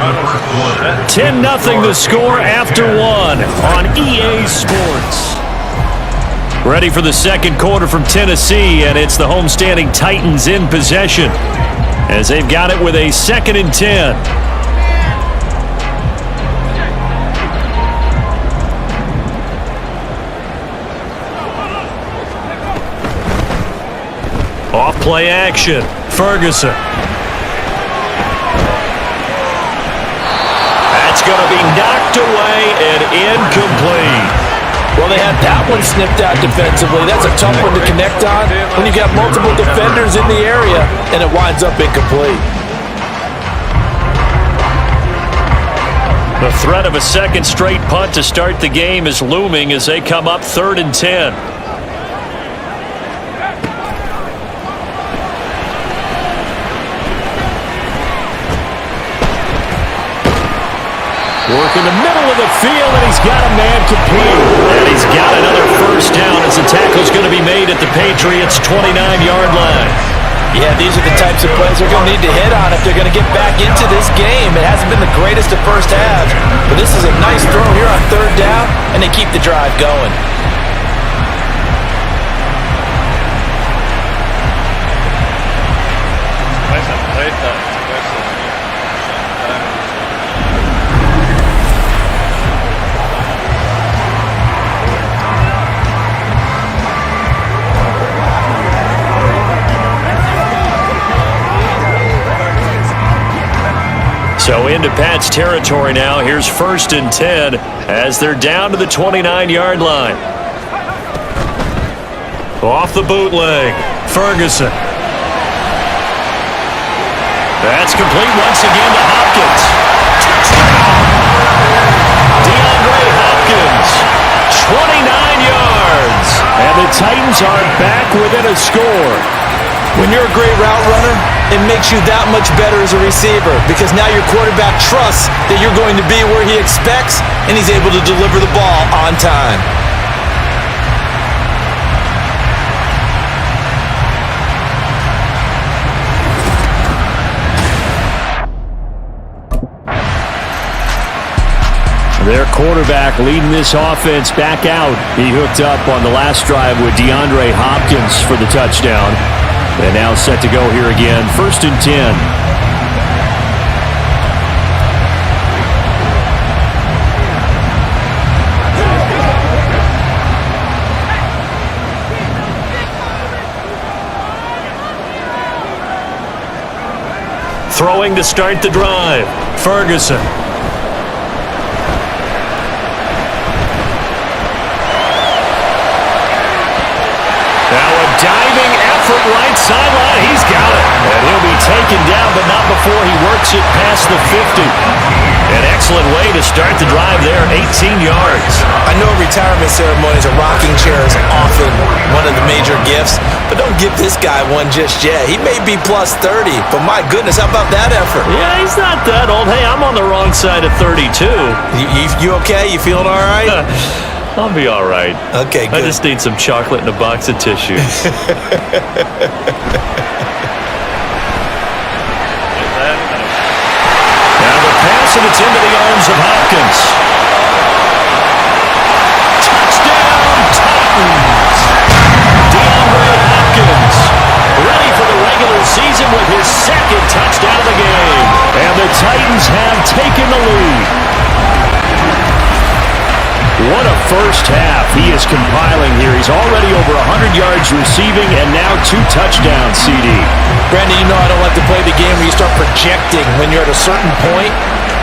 10-0 the score after 1 on EA Sports. Ready for the second quarter from Tennessee, and it's the homestanding Titans in possession as they've got it with a 2nd and 10. Off play action, Ferguson. That's going to be knocked away and incomplete. Well, they had that one snipped out defensively. That's a tough one to connect on when you got multiple defenders in the area, and it winds up incomplete. The threat of a second straight punt to start the game is looming as they come up 3rd and 10. Working the middle of the field, and he's got a man complete. And he's got another first down as the tackle's going to be made at the Patriots' 29-yard line. Yeah, these are the types of plays they're going to need to hit on if they're going to get back into this game. It hasn't been the greatest of first halves, but this is a nice throw here on third down, and they keep the drive going. So into Pat's territory now. Here's 1st and 10 as they're down to the 29-yard line. Off the bootleg, Ferguson. That's complete once again to Hopkins. DeAndre Hopkins, 29 yards. And the Titans are back within a score. When you're a great route runner, it makes you that much better as a receiver because now your quarterback trusts that you're going to be where he expects and he's able to deliver the ball on time. Their quarterback leading this offense back out. He hooked up on the last drive with DeAndre Hopkins for the touchdown. And now set to go here again, 1st and 10. Throwing to start the drive, Ferguson. Now a diving effort right sideline. He's got it. And he'll be taken down, but not before he works it past the 50. An excellent way to start the drive there, 18 yards. I know retirement ceremonies, a rocking chair is often one of the major gifts, but don't give this guy one just yet. He may be plus 30, but my goodness, how about that effort? Yeah, he's not that old. Hey, I'm on the wrong side of 32. You okay? You feeling all right? I'll be all right. Okay, good. I just need some chocolate and a box of tissues. Now the pass, and it's into the arms of Hopkins. Touchdown, Titans! DeAndre Hopkins, ready for the regular season with his 2nd touchdown of the game. And the Titans have taken the lead. What a first half he is compiling here. He's already over 100 yards receiving and now 2 touchdowns, CD. Brandon, you know I don't like to play the game where you start projecting when you're at a certain point.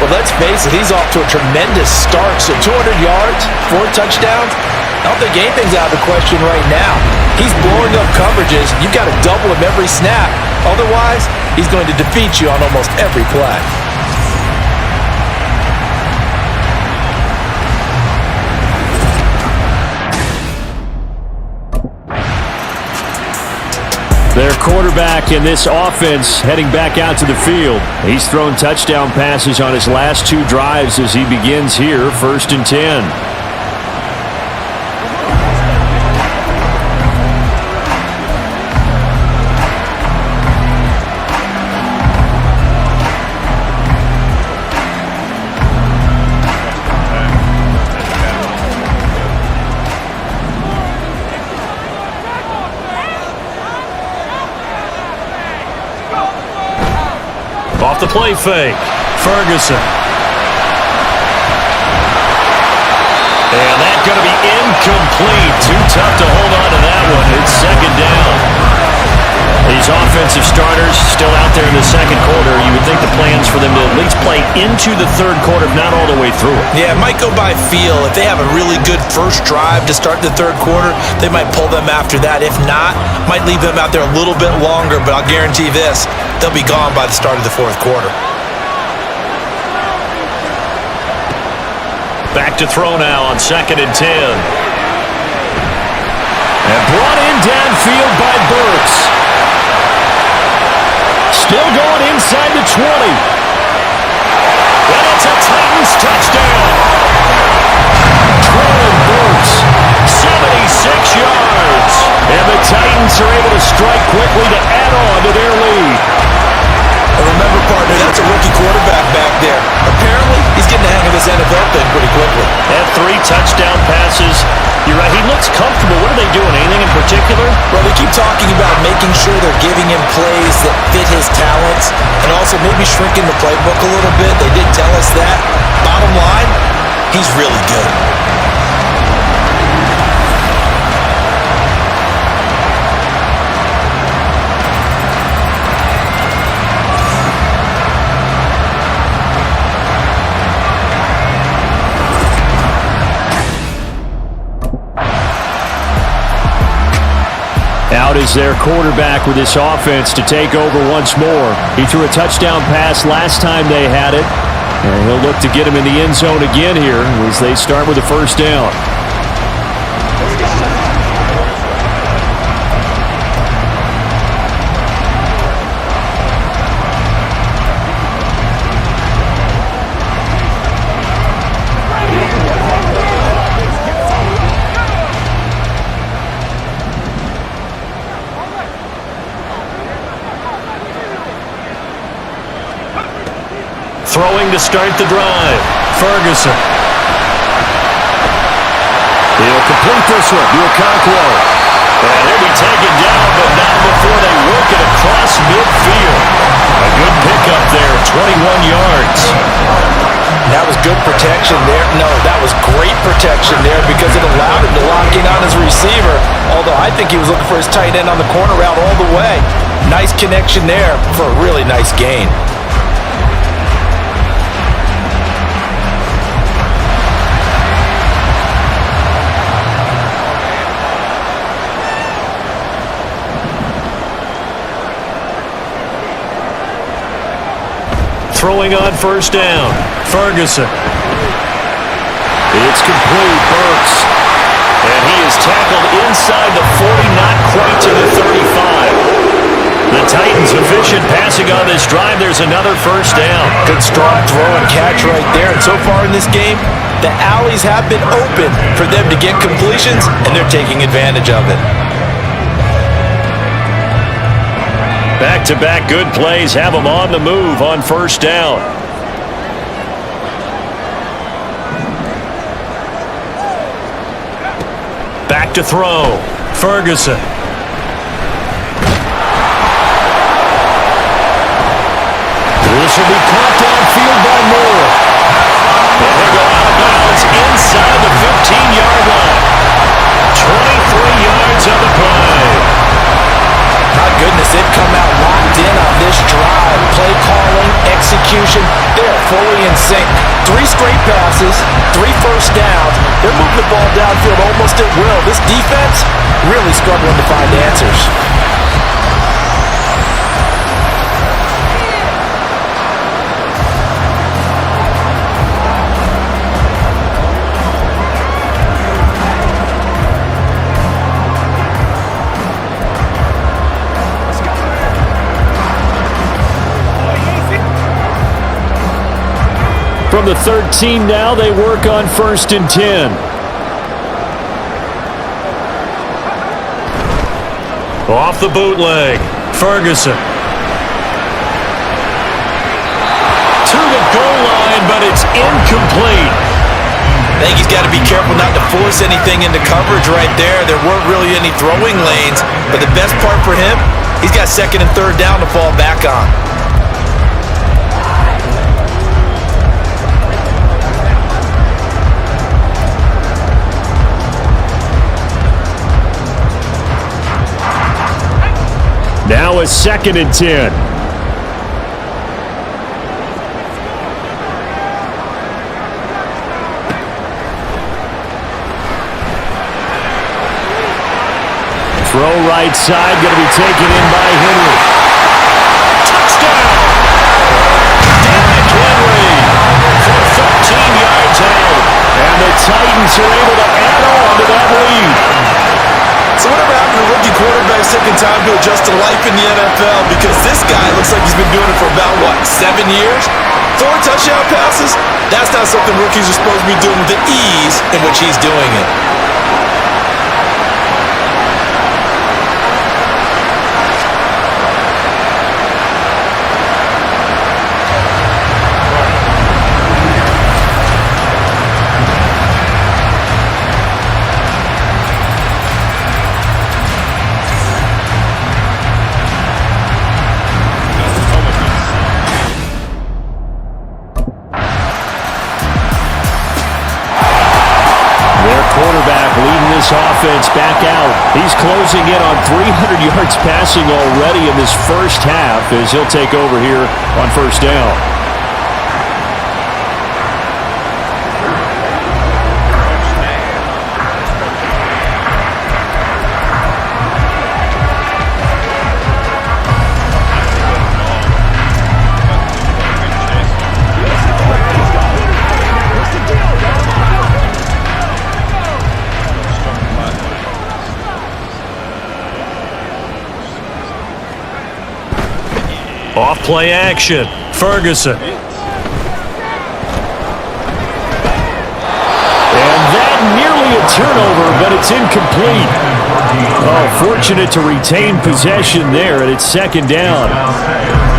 Well, let's face it, he's off to a tremendous start. So 200 yards, 4 touchdowns. I don't think anything's out of the question right now. He's blowing up coverages. You've got to double him every snap. Otherwise, he's going to defeat you on almost every play. Their quarterback in this offense heading back out to the field. He's thrown touchdown passes on his last 2 drives as he begins here, 1st and 10. Off the play fake, Ferguson. And that's going to be incomplete. Too tough to hold on to that one. It's 2nd down. These offensive starters still out there in the 2nd quarter. You would think the plans for them to at least play into the 3rd quarter, if not all the way through it. Yeah, it might go by feel. If they have a really good first drive to start the 3rd quarter, they might pull them after that. If not, might leave them out there a little bit longer, but I'll guarantee this, they'll be gone by the start of the 4th quarter. Back to throw now on 2nd and 10. And brought in downfield by Burks. Still going inside the 20. And it's a Titans touchdown. Titans are able to strike quickly to add on to their lead. Remember, partner, that's a rookie quarterback back there. Apparently, he's getting the hang of this NFL thing pretty quickly. Had 3 touchdown passes. You're right, he looks comfortable. What are they doing? Anything in particular? Well, they keep talking about making sure they're giving him plays that fit his talents and also maybe shrinking the playbook a little bit. They did tell us that. Bottom line, he's really good. Out is their quarterback with this offense to take over once more. He threw a touchdown pass last time they had it. And he'll look to get him in the end zone again here as they start with a first down. Throwing to start the drive. Ferguson. He'll complete this one to Okonkwo. And he'll be taken down, but not before they work it across midfield. A good pickup there, 21 yards. That was good protection there. No, that was great protection there because it allowed him to lock in on his receiver. Although I think he was looking for his tight end on the corner route all the way. Nice connection there for a really nice gain. Throwing on first down. Ferguson. It's complete. Burks. And he is tackled inside the 40, not quite to the 35. The Titans efficient passing on this drive. There's another first down. Good strong throw and catch right there. And so far in this game, the alleys have been open for them to get completions, and they're taking advantage of it. Back-to-back good plays have them on the move on first down. Back to throw. Ferguson. This will be caught downfield by Moore. And they go out of bounds inside the 15-yard line. 23 yards on the play. My goodness, they've come out locked in on this drive. Play calling, execution, they're fully in sync. 3 straight passes, 3 first downs. They're moving the ball downfield almost at will. This defense really struggling to find answers. From the 13 now, they work on first and 10. Off the bootleg. Ferguson. To the goal line, but it's incomplete. I think he's got to be careful not to force anything into coverage right there. There weren't really any throwing lanes, but the best part for him, he's got second and third down to fall back on. Now a second and 10. Throw right side, going to be taken in by Henry. Touchdown! Derrick Henry for 13 yards out. And the Titans are able to add on to that lead. So whatever happened to rookie quarterbacks taking time to adjust to life in the NFL? Because this guy looks like he's been doing it for about, 7 years? Throwing touchdown passes? That's not something rookies are supposed to be doing with the ease in which he's doing it. closing in on 300 yards passing already in this first half as he'll take over here on first down. Off play action. Ferguson. And that nearly a turnover, but it's incomplete. Oh, fortunate to retain possession there, and it's second down.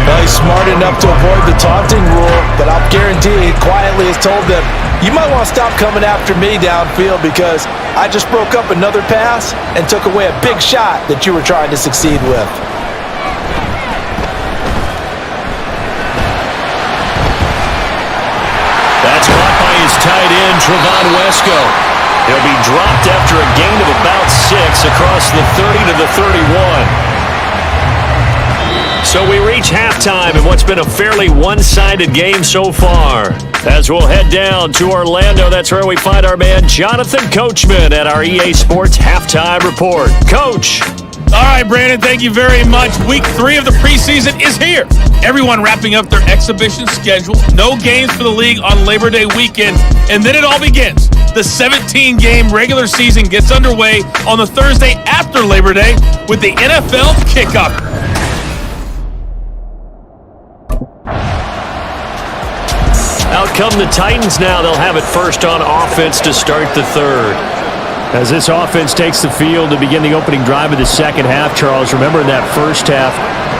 Well, he's smart enough to avoid the taunting rule, but I'll guarantee he quietly has told them, you might want to stop coming after me downfield because I just broke up another pass and took away a big shot that you were trying to succeed with. That's caught by his tight end, Trevon Wesco. He'll be dropped after a gain of about 6 across the 30 to the 31. So we reach halftime in what's been a fairly one-sided game so far. As we'll head down to Orlando, that's where we find our man Jonathan Coachman at our EA Sports Halftime Report. Coach! All right, Brandon, thank you very much. Week 3 of the preseason is here. Everyone wrapping up their exhibition schedule. No games for the league on Labor Day weekend. And then it all begins. The 17-game regular season gets underway on the Thursday after Labor Day with the NFL kickoff. Out come the Titans now. They'll have it first on offense to start the third. As this offense takes the field to begin the opening drive of the second half, Charles, remember in that first half,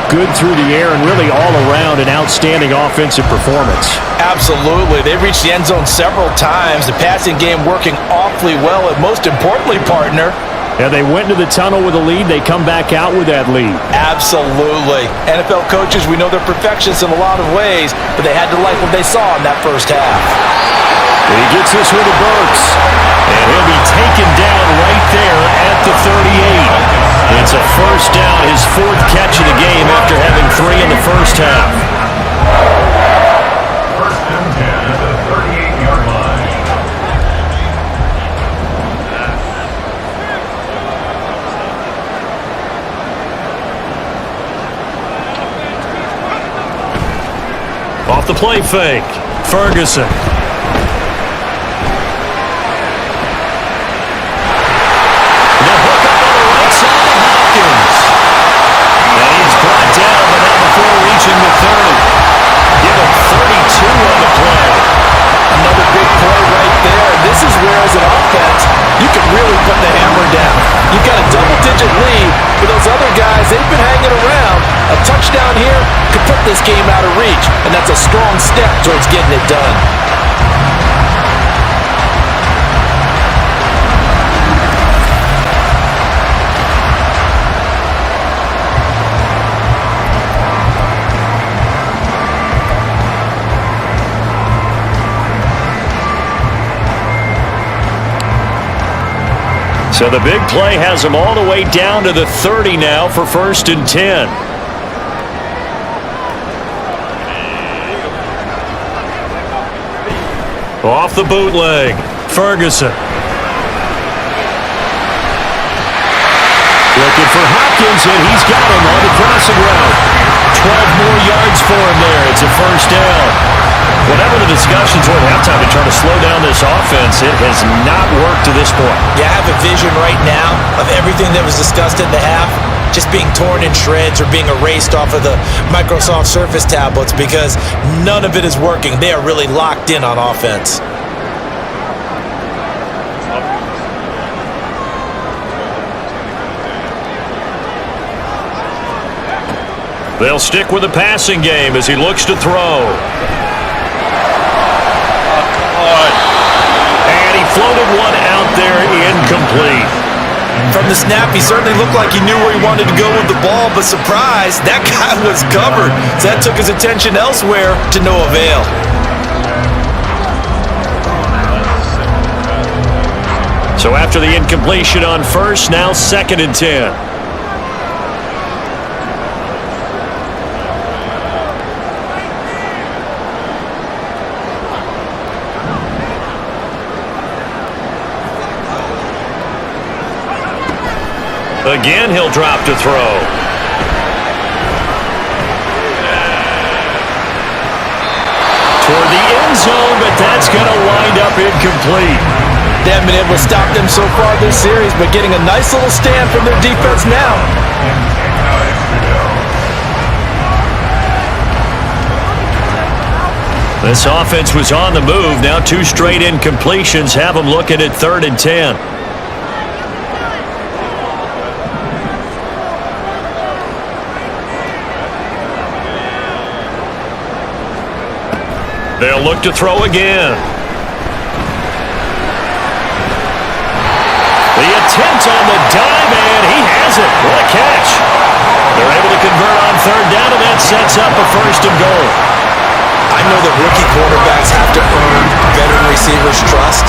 good through the air and really all around an outstanding offensive performance. Absolutely. They reached the end zone several times. The passing game working awfully well, and most importantly, partner, yeah, they went into the tunnel with a lead. They come back out with that lead. Absolutely. NFL coaches, we know they're perfectionists in a lot of ways, but they had to like what they saw in that first half. He gets this with the Burks, and he'll be taken down right there at the 38. It's a first down, his 4th catch of the game after having 3 in the first half. First and 10 at the 38-yard line. Off the play fake, Ferguson. Reaching the 30. Give him 32 on the play. Another big play right there. This is where, as an offense, you can really put the hammer down. You've got a double-digit lead, but those other guys, they've been hanging around. A touchdown here could put this game out of reach, and that's a strong step towards getting it done. So the big play has them all the way down to the 30 now for 1st and 10. Off the bootleg, Ferguson. Looking for Hopkins, and he's got him on the crossing route. 12 more yards for him there. It's a first down. Whatever the discussions were at halftime to try to slow down this offense, it has not worked to this point. Yeah, I have a vision right now of everything that was discussed in the half just being torn in shreds or being erased off of the Microsoft Surface tablets because none of it is working. They are really locked in on offense. They'll stick with the passing game as he looks to throw. And he floated one out there, incomplete. From the snap, he certainly looked like he knew where he wanted to go with the ball, but surprise, that guy was covered. So that took his attention elsewhere to no avail. So after the incompletion on first, now 2nd and 10. Again, he'll drop to throw. Toward the end zone, but that's going to wind up incomplete. They haven't been able to stop them so far this series, but getting a nice little stand from their defense now. This offense was on the move. Now 2 straight incompletions have them looking at 3rd and 10. They'll look to throw again. The attempt on the dive, and he has it. What a catch. They're able to convert on 3rd down, and that sets up a 1st and goal. I know that rookie quarterbacks have to earn veteran receivers' trust.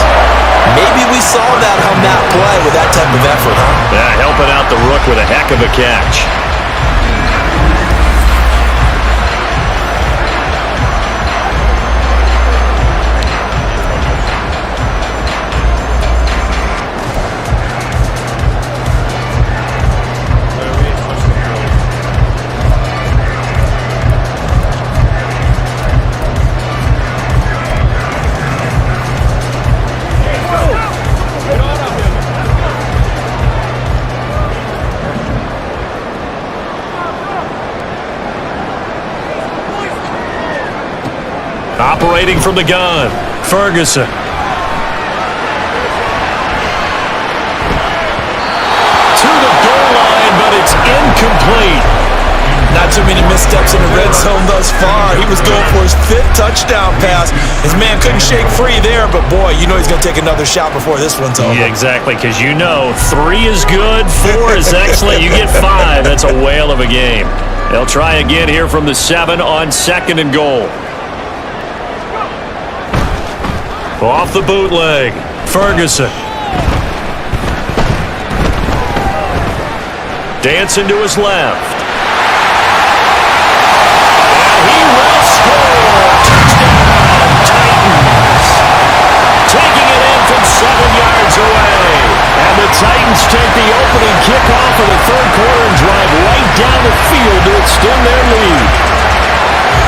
Maybe we saw that on that play with that type of effort, huh? Yeah, helping out the rook with a heck of a catch. Operating from the gun, Ferguson. To the goal line, but it's incomplete. Not too many missteps in the red zone thus far. He was going for his 5th touchdown pass. His man couldn't shake free there, but boy, you know he's going to take another shot before this one's over. Yeah, exactly, because you know 3 is good, 4 is excellent. You get 5, that's a whale of a game. They'll try again here from the 7 on 2nd and goal. Off the bootleg, Ferguson. Dancing to his left. And he will score. Touchdown, Titans. Taking it in from 7 yards away. And the Titans take the opening kickoff of the 3rd quarter and drive right down the field to extend their lead.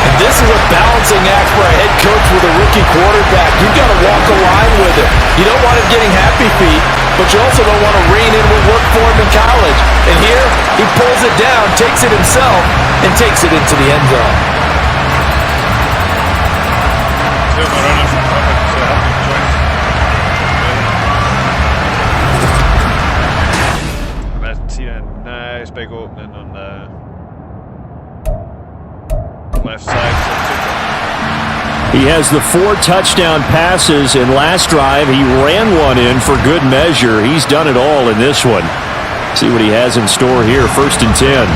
And this is a balancing act for a head coach with a rookie quarterback. You've got to walk a line with him. You don't want him getting happy feet, but you also don't want to rein in what worked for him in college. And here, he pulls it down, takes it himself, and takes it into the end zone. Let's see a nice big opening on the left side. He has the 4 touchdown passes in last drive. He ran one in for good measure. He's done it all in this one. See what he has in store here. 1st and 10.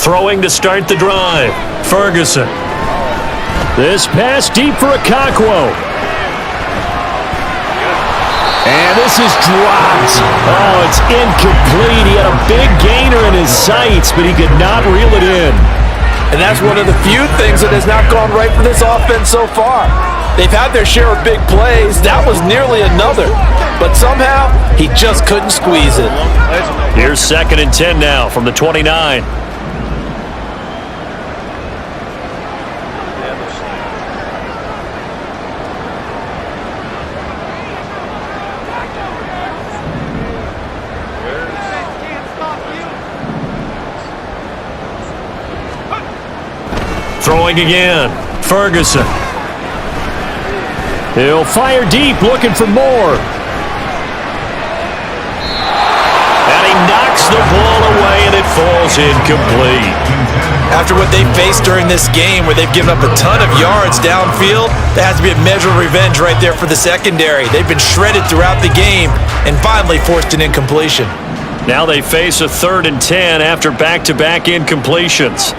Throwing to start the drive, Ferguson. This pass deep for Okonkwo. And this is dropped. Oh, it's incomplete. He had a big gainer in his sights, but he could not reel it in. And that's one of the few things that has not gone right for this offense so far. They've had their share of big plays. That was nearly another. But somehow, he just couldn't squeeze it. Here's 2nd and 10 now from the 29. Throwing again, Ferguson. He'll fire deep, looking for more. And he knocks hits the ball away, and it falls incomplete. After what they faced during this game, where they've given up a ton of yards downfield, that has to be a measure of revenge right there for the secondary. They've been shredded throughout the game and finally forced an incompletion. Now they face a 3rd and 10 after back-to-back incompletions.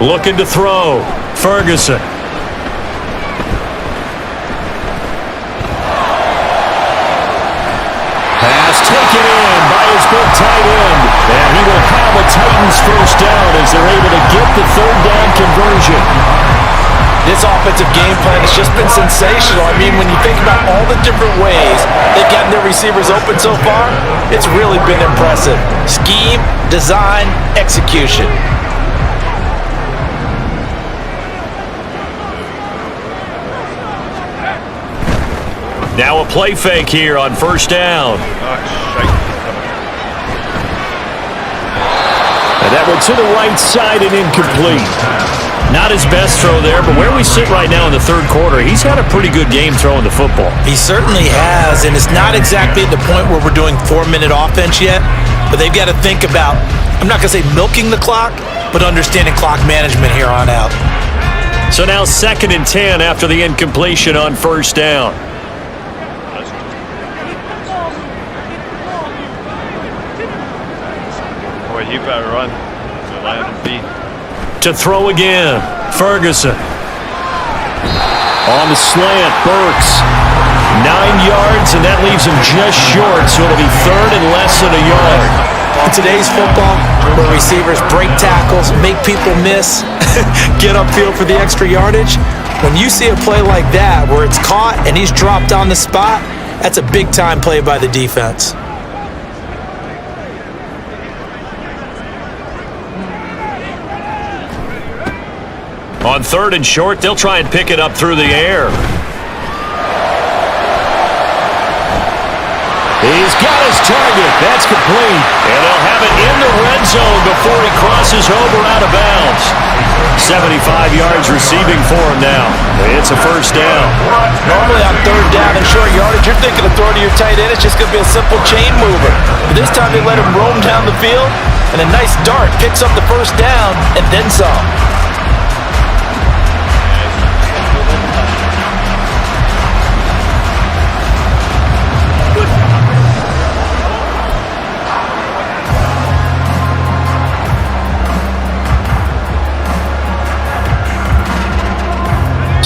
Looking to throw. Ferguson. Pass taken in by his big tight end. And he will have a Titans first down as they're able to get the 3rd down conversion. This offensive game plan has just been sensational. I mean, when you think about all the different ways they've gotten their receivers open so far, it's really been impressive. Scheme, design, execution. Now a play fake here on 1st down. And that went to the right side and incomplete. Not his best throw there, but where we sit right now in the 3rd quarter, he's had a pretty good game throwing the football. He certainly has, and it's not exactly at the point where we're doing 4-minute offense yet, but they've got to think about, I'm not going to say milking the clock, but understanding clock management here on out. So now 2nd and 10 after the incompletion on 1st down. Boy, you better run. To throw again, Ferguson. On the slant, Burks. 9 yards, and that leaves him just short, so it'll be 3rd and less than a yard. In today's football, where receivers break tackles, make people miss, get upfield for the extra yardage, when you see a play like that where it's caught and he's dropped on the spot, that's a big-time play by the defense. On 3rd and short, they'll try and pick it up through the air. He's got his target. That's complete. And they'll have it in the red zone before he crosses over out of bounds. 75 yards receiving for him now. It's a 1st down. Normally on 3rd down and short yardage, you're thinking of throwing to your tight end. It's just going to be a simple chain mover. But this time they let him roam down the field, and a nice dart picks up the 1st down and then some.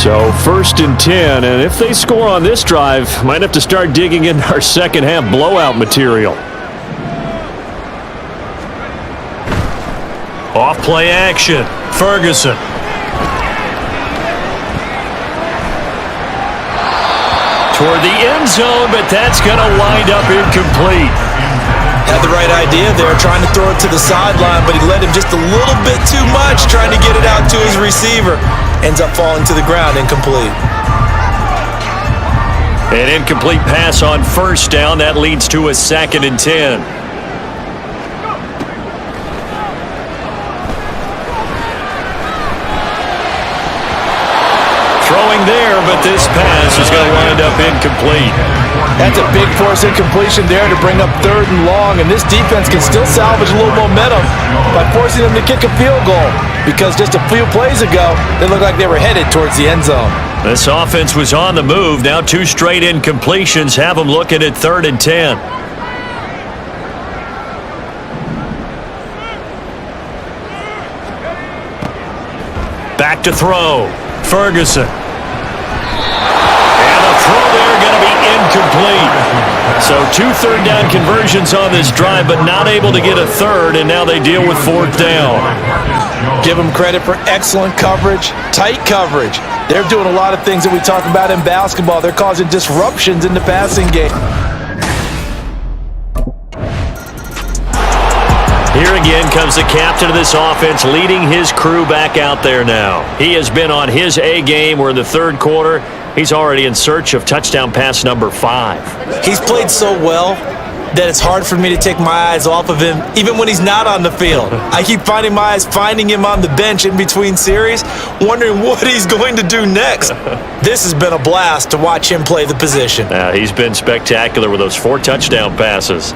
So 1st and 10, and if they score on this drive, might have to start digging in our second half blowout material. Off play action, Ferguson. Toward the end zone, but that's going to wind up incomplete. Had the right idea there, trying to throw it to the sideline, but he led him just a little bit too much, trying to get it out to his receiver. Ends up falling to the ground, incomplete. An incomplete pass on 1st down. That leads to a 2nd and 10. Throwing there, but this pass is going to wind up incomplete. That's a big force incompletion there to bring up 3rd and long, and this defense can still salvage a little momentum by forcing them to kick a field goal, because just a few plays ago, they looked like they were headed towards the end zone. This offense was on the move. Now 2 straight incompletions have them looking at 3rd and 10. Back to throw. Ferguson. And the throw there going to be incomplete. So 2 3rd down conversions on this drive, but not able to get a 3rd, and now they deal with 4th down. Give them credit for excellent coverage, tight coverage. They're doing a lot of things that we talk about in basketball. They're causing disruptions in the passing game. Here again comes the captain of this offense, leading his crew back out there now. He has been on his A game. We're in the 3rd quarter. He's already in search of touchdown pass number 5. He's played so well that it's hard for me to take my eyes off of him, even when he's not on the field. I keep finding my eyes finding him on the bench in between series, wondering what he's going to do next. This has been a blast to watch him play the position. He's been spectacular with those 4 touchdown passes.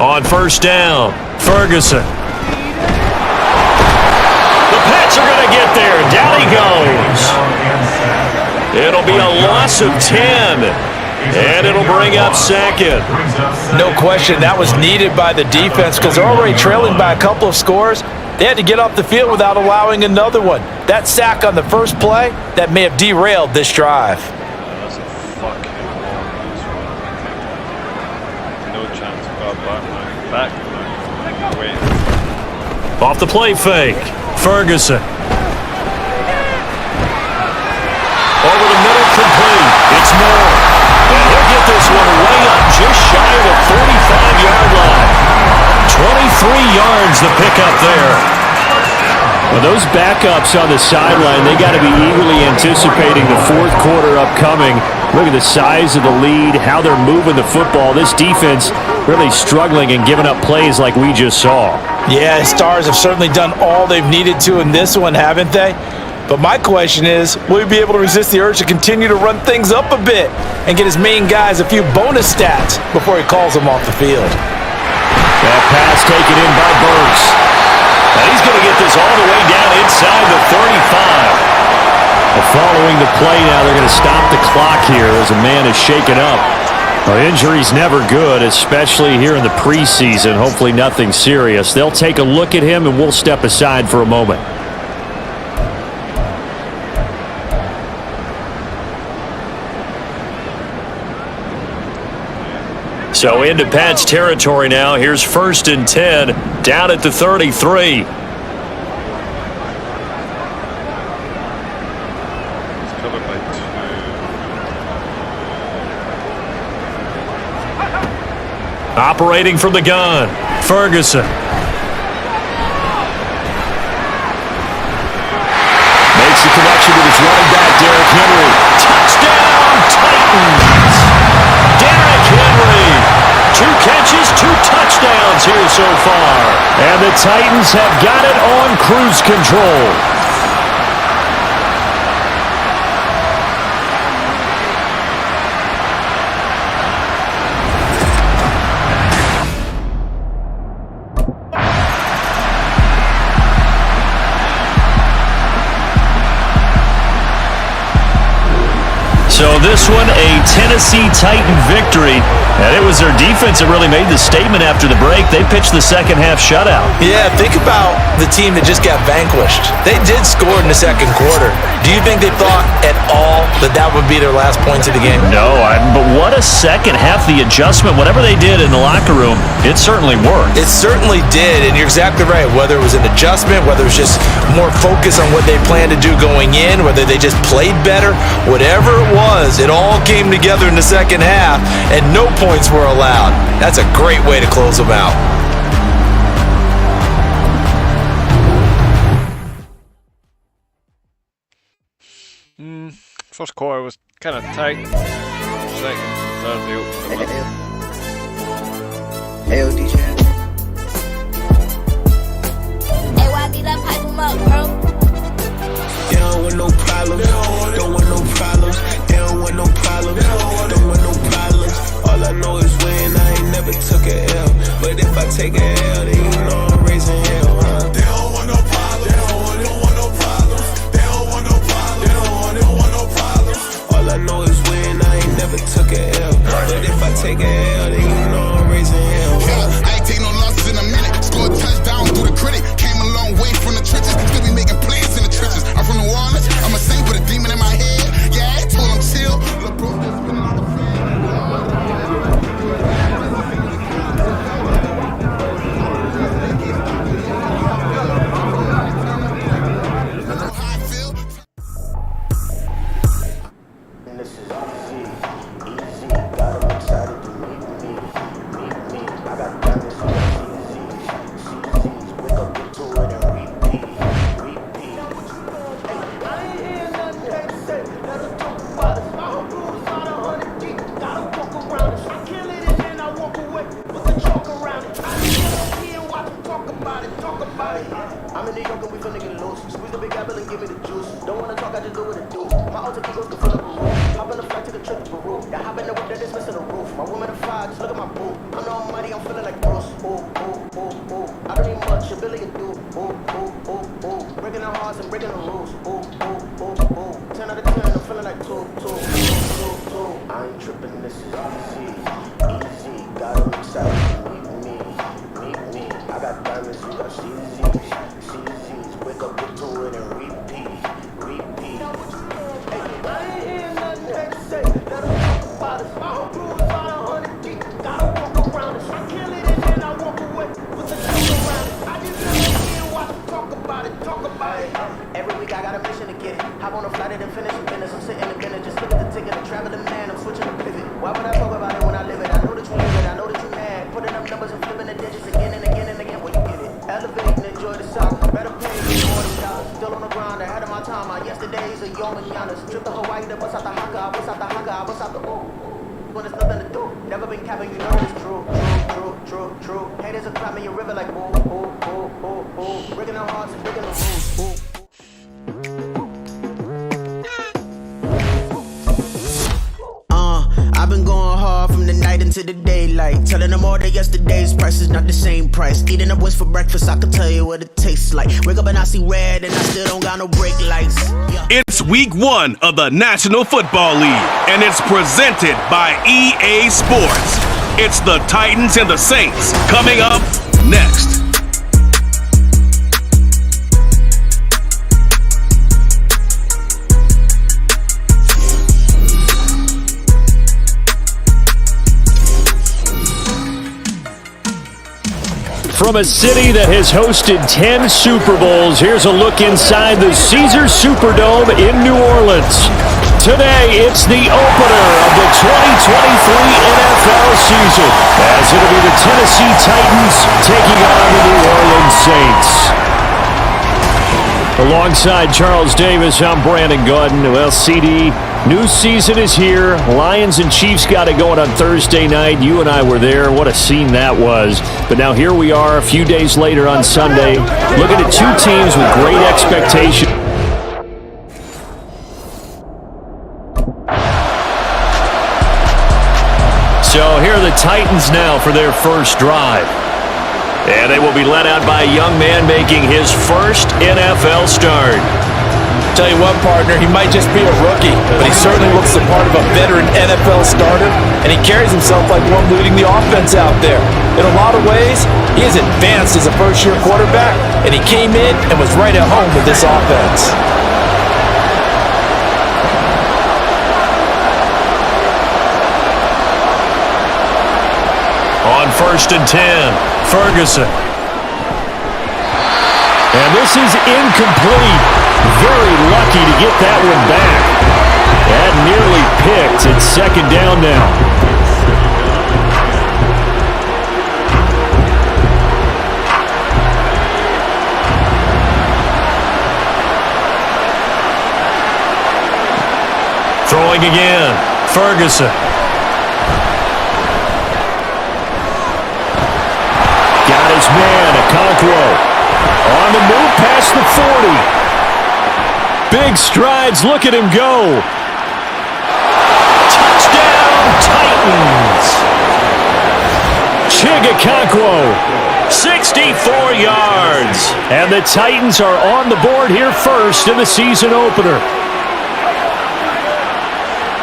On first down, Ferguson. The Pats are going to get there. Down he goes. It'll be a loss of 10. And it'll bring up second. No question, that was needed by the defense because they're already trailing by a couple of scores. They had to get off the field without allowing another one. That sack on the first play, that may have derailed this drive. That's a fucking no chance of God back. Wait. Off the play fake. Ferguson. Over the middle, complete. It's Moore. And he'll get this one way up just shy of the 45-yard line. 23 yards the pickup there. Well, those backups on the sideline, they got to be eagerly anticipating the fourth quarter upcoming. Look at the size of the lead, how they're moving the football. This defense really struggling and giving up plays like we just saw. Yeah, Stars have certainly done all they've needed to in this one, haven't they? But my question is, will he be able to resist the urge to continue to run things up a bit and get his main guys a few bonus stats before he calls them off the field? That pass taken in by Burks. And he's going to get this all the way down inside the 35. Well, following the play now, they're going to stop the clock here as a man is shaken up. Well, injury's never good, especially here in the preseason. Hopefully nothing serious. They'll take a look at him, and we'll step aside for a moment. So into Pats territory now. Here's 1st and 10, down at the 33. Operating from the gun, Ferguson. Makes the connection with his running back, Derrick Henry. Touchdown, Titans! Derrick Henry. 2 catches, 2 touchdowns here so far. And the Titans have got it on cruise control. So this one, a Tennessee Titan victory. And it was their defense that really made the statement after the break. They pitched the second half shutout. Yeah, think about the team that just got vanquished. They did score in the second quarter. Do you think they thought at all that that would be their last points of the game? No, but what a second half. The adjustment, whatever they did in the locker room, it certainly worked. It certainly did, and you're exactly right. Whether it was an adjustment, whether it was just more focus on what they planned to do going in, whether they just played better, whatever it was, it all came together in the second half, and no points were allowed. That's a great way to close them out. First quarter was kind of tight. Second, third, they opened them up. Hey, DJ. Hey, why did I pipe him up, bro? They don't want no problems. Don't want no problems. They don't want no problems. Don't want no problems. All I know is win. I ain't never took a L. But if I take a L, then you know I'm raising hell, huh? They don't want no problems. They don't want no problems. They don't want no problems. They don't want no problems. All I know is win. I ain't never took a L. But if I take a L, then you know I'm raising hell, huh? I ain't take no losses in a minute. Scored touchdown through the critic. Came a long way from the trenches. Still be making plays in the trenches. I'm from New Orleans. I'm a saint with a demon in my head. Yeah, I told him chill. Look, bro, just spinning on the I'm in New York and we finna get loose. Squeeze the big apple and give me the juice. Don't wanna talk, I just do what it do. My alter ego can fill up a room. Hop on the flight to the trip to Peru. Yeah, hop in the whip that is missing the roof. My woman a fire, just look at my boo. I'm the almighty, I'm feeling like Bruce. I'm breaking the rules. Ooh, ooh, ooh, ooh. 10 out of 10, I'm feeling like 2. I ain't tripping, this is easy. Got them excited to meet me. I got diamonds, you got CZs. Wake up, get to it, and repeat. Hey, I ain't hear nothing that you say. Let them talk about us. My whole crew is about 100 deep. Gotta walk around us. I kill it and then I walk away with the joke around it. I just never hear watch them talk about it. Every week I got a mission to get it. Hop on a flight and then finish the business. I'm sitting in the business, just look at the ticket. I'm traveling man, I'm switching the pivot. Why would I talk about it when I live it? I know that you live it, I know that you mad. Putting up numbers and flipping the digits again and again and again. Well, you get it. Elevate and enjoy the shock. Better pay me more than dollars. Still on the grind, ahead of my time. My yesterdays are your mananas. Trip to Hawaii, to bust out the haka. Bust out the haka, bust out the ooh. When there's nothing to do. Never been capping, you know it's true. Haters are climbing your river like ooh. Breaking their hearts and breaking the rules. I've been going hard from the night into the daylight. Telling them all that yesterday's price is not the same price. Eating up wings for breakfast, I can tell you what it tastes like. Wake up and I see red and I still don't got no brake lights. It's week 1 of the National Football League, and it's presented by EA Sports. It's the Titans and the Saints coming up next. From a city that has hosted 10 Super Bowls, here's a look inside the Caesars Superdome in New Orleans. Today, it's the opener of the 2023 NFL season, as it'll be the Tennessee Titans taking on the New Orleans Saints. Alongside Charles Davis, I'm Brandon Gordon. Well, CD, new season is here. Lions and Chiefs got it going on Thursday night. You and I were there. What a scene that was. But now here we are a few days later on Sunday, looking at two teams with great expectations. So here are the Titans now for their first drive. And they will be led out by a young man making his first NFL start. Tell you what, partner, he might just be a rookie, but he certainly looks the part of a veteran NFL starter, and he carries himself like one leading the offense out there. In a lot of ways, he is advanced as a first-year quarterback, and he came in and was right at home with this offense. On 1st and 10, Ferguson. And this is incomplete. Very lucky to get that one back. That nearly picked. It's second down now. Throwing again, Ferguson. Got his man, Okonkwo. On the move past the 40. Big strides, look at him go. Touchdown, Titans. Okonkwo, 64 yards. And the Titans are on the board here first in the season opener.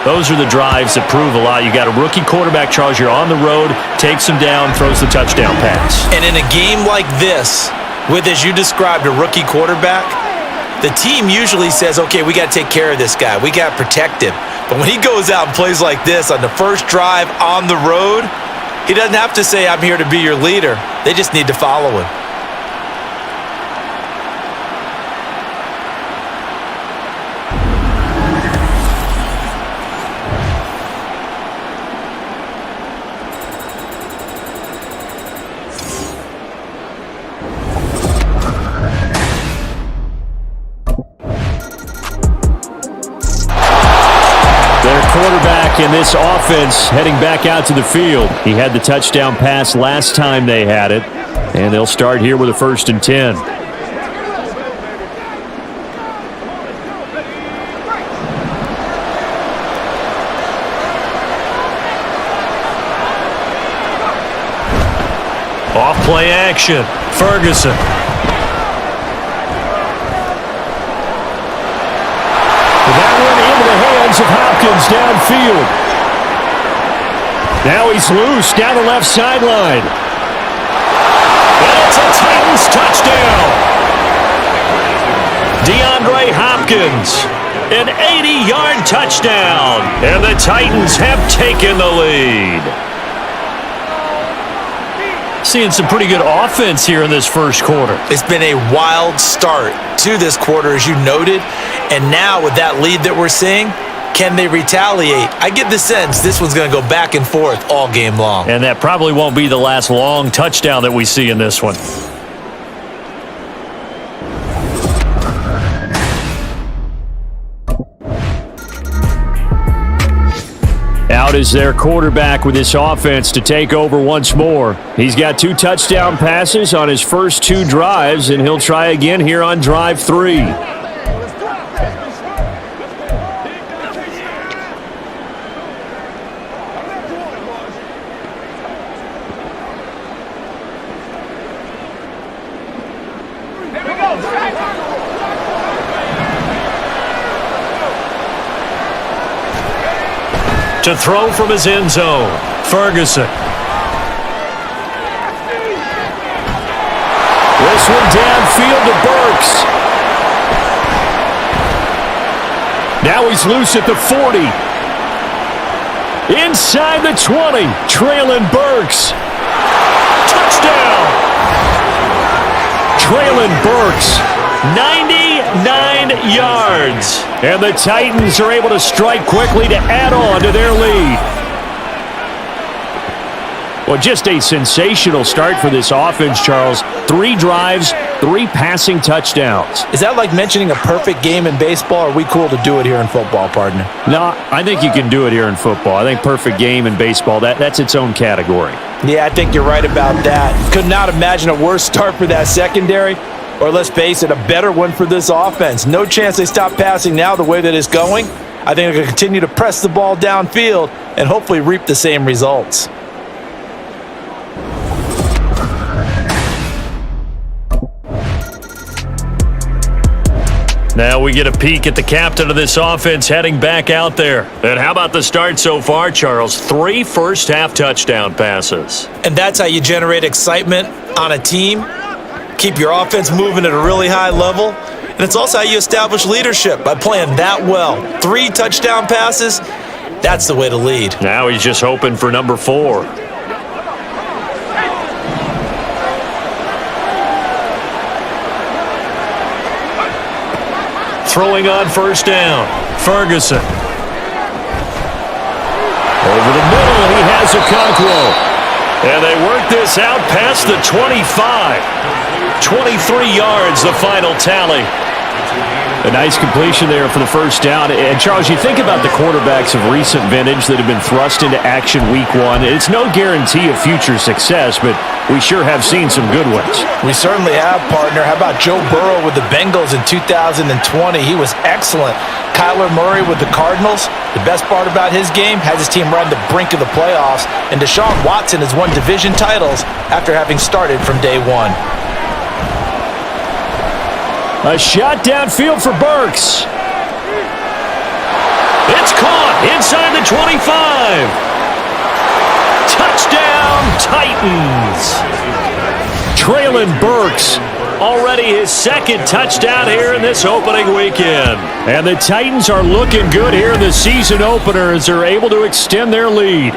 Those are the drives that prove a lot. You got a rookie quarterback, Charles. You're on the road, takes him down, throws the touchdown pass. And in a game like this, with, as you described, a rookie quarterback, the team usually says, okay, we got to take care of this guy. We got to protect him. But when he goes out and plays like this on the first drive on the road, he doesn't have to say, I'm here to be your leader. They just need to follow him. Quarterback in this offense heading back out to the field. He had the touchdown pass last time they had it, and they'll start here with a 1st and 10. Off play action, Ferguson. downfield. Now he's loose down the left sideline. And it's a Titans touchdown. DeAndre Hopkins, an 80-yard touchdown. And the Titans have taken the lead. Seeing some pretty good offense here in this first quarter. It's been a wild start to this quarter, as you noted. And now with that lead that we're seeing, can they retaliate? I get the sense this one's going to go back and forth all game long. And that probably won't be the last long touchdown that we see in this one. Out is their quarterback with this offense to take over once more. He's got 2 touchdown passes on his first 2 drives, and he'll try again here on drive 3. To throw from his end zone, Ferguson. This one downfield to Burks. Now he's loose at the 40. Inside the 20, Traylon Burks. Touchdown! Traylon Burks, 99 yards. And the Titans are able to strike quickly to add on to their lead. Well, just a sensational start for this offense, Charles. 3 drives, 3 passing touchdowns. Is that like mentioning a perfect game in baseball, or are we cool to do it here in football, partner? No, I think you can do it here in football. I think perfect game in baseball, that's its own category. Yeah, I think you're right about that. Could not imagine a worse start for that secondary. Or let's face it, a better one for this offense. No chance they stop passing now the way that it's going. I think they're going to continue to press the ball downfield and hopefully reap the same results. Now we get a peek at the captain of this offense heading back out there. And how about the start so far, Charles? 3 first-half touchdown passes. And that's how you generate excitement on a team. Keep your offense moving at a really high level. And it's also how you establish leadership, by playing that well. 3 touchdown passes, that's the way to lead. Now he's just hoping for number 4. Throwing on first down, Ferguson. Over the middle, he has Okonkwo. And they work this out past the 25. 23 yards, the final tally. A nice completion there for the first down. And, Charles, you think about the quarterbacks of recent vintage that have been thrust into action week 1. It's no guarantee of future success, but we sure have seen some good ones. We certainly have, partner. How about Joe Burrow with the Bengals in 2020? He was excellent. Kyler Murray with the Cardinals. The best part about his game, has his team right on the brink of the playoffs. And Deshaun Watson has won division titles after having started from day 1. A shot downfield for Burks. It's caught inside the 25. Touchdown, Titans. Traylon Burks, already his 2nd touchdown here in this opening weekend. And the Titans are looking good here in the season opener as they're able to extend their lead.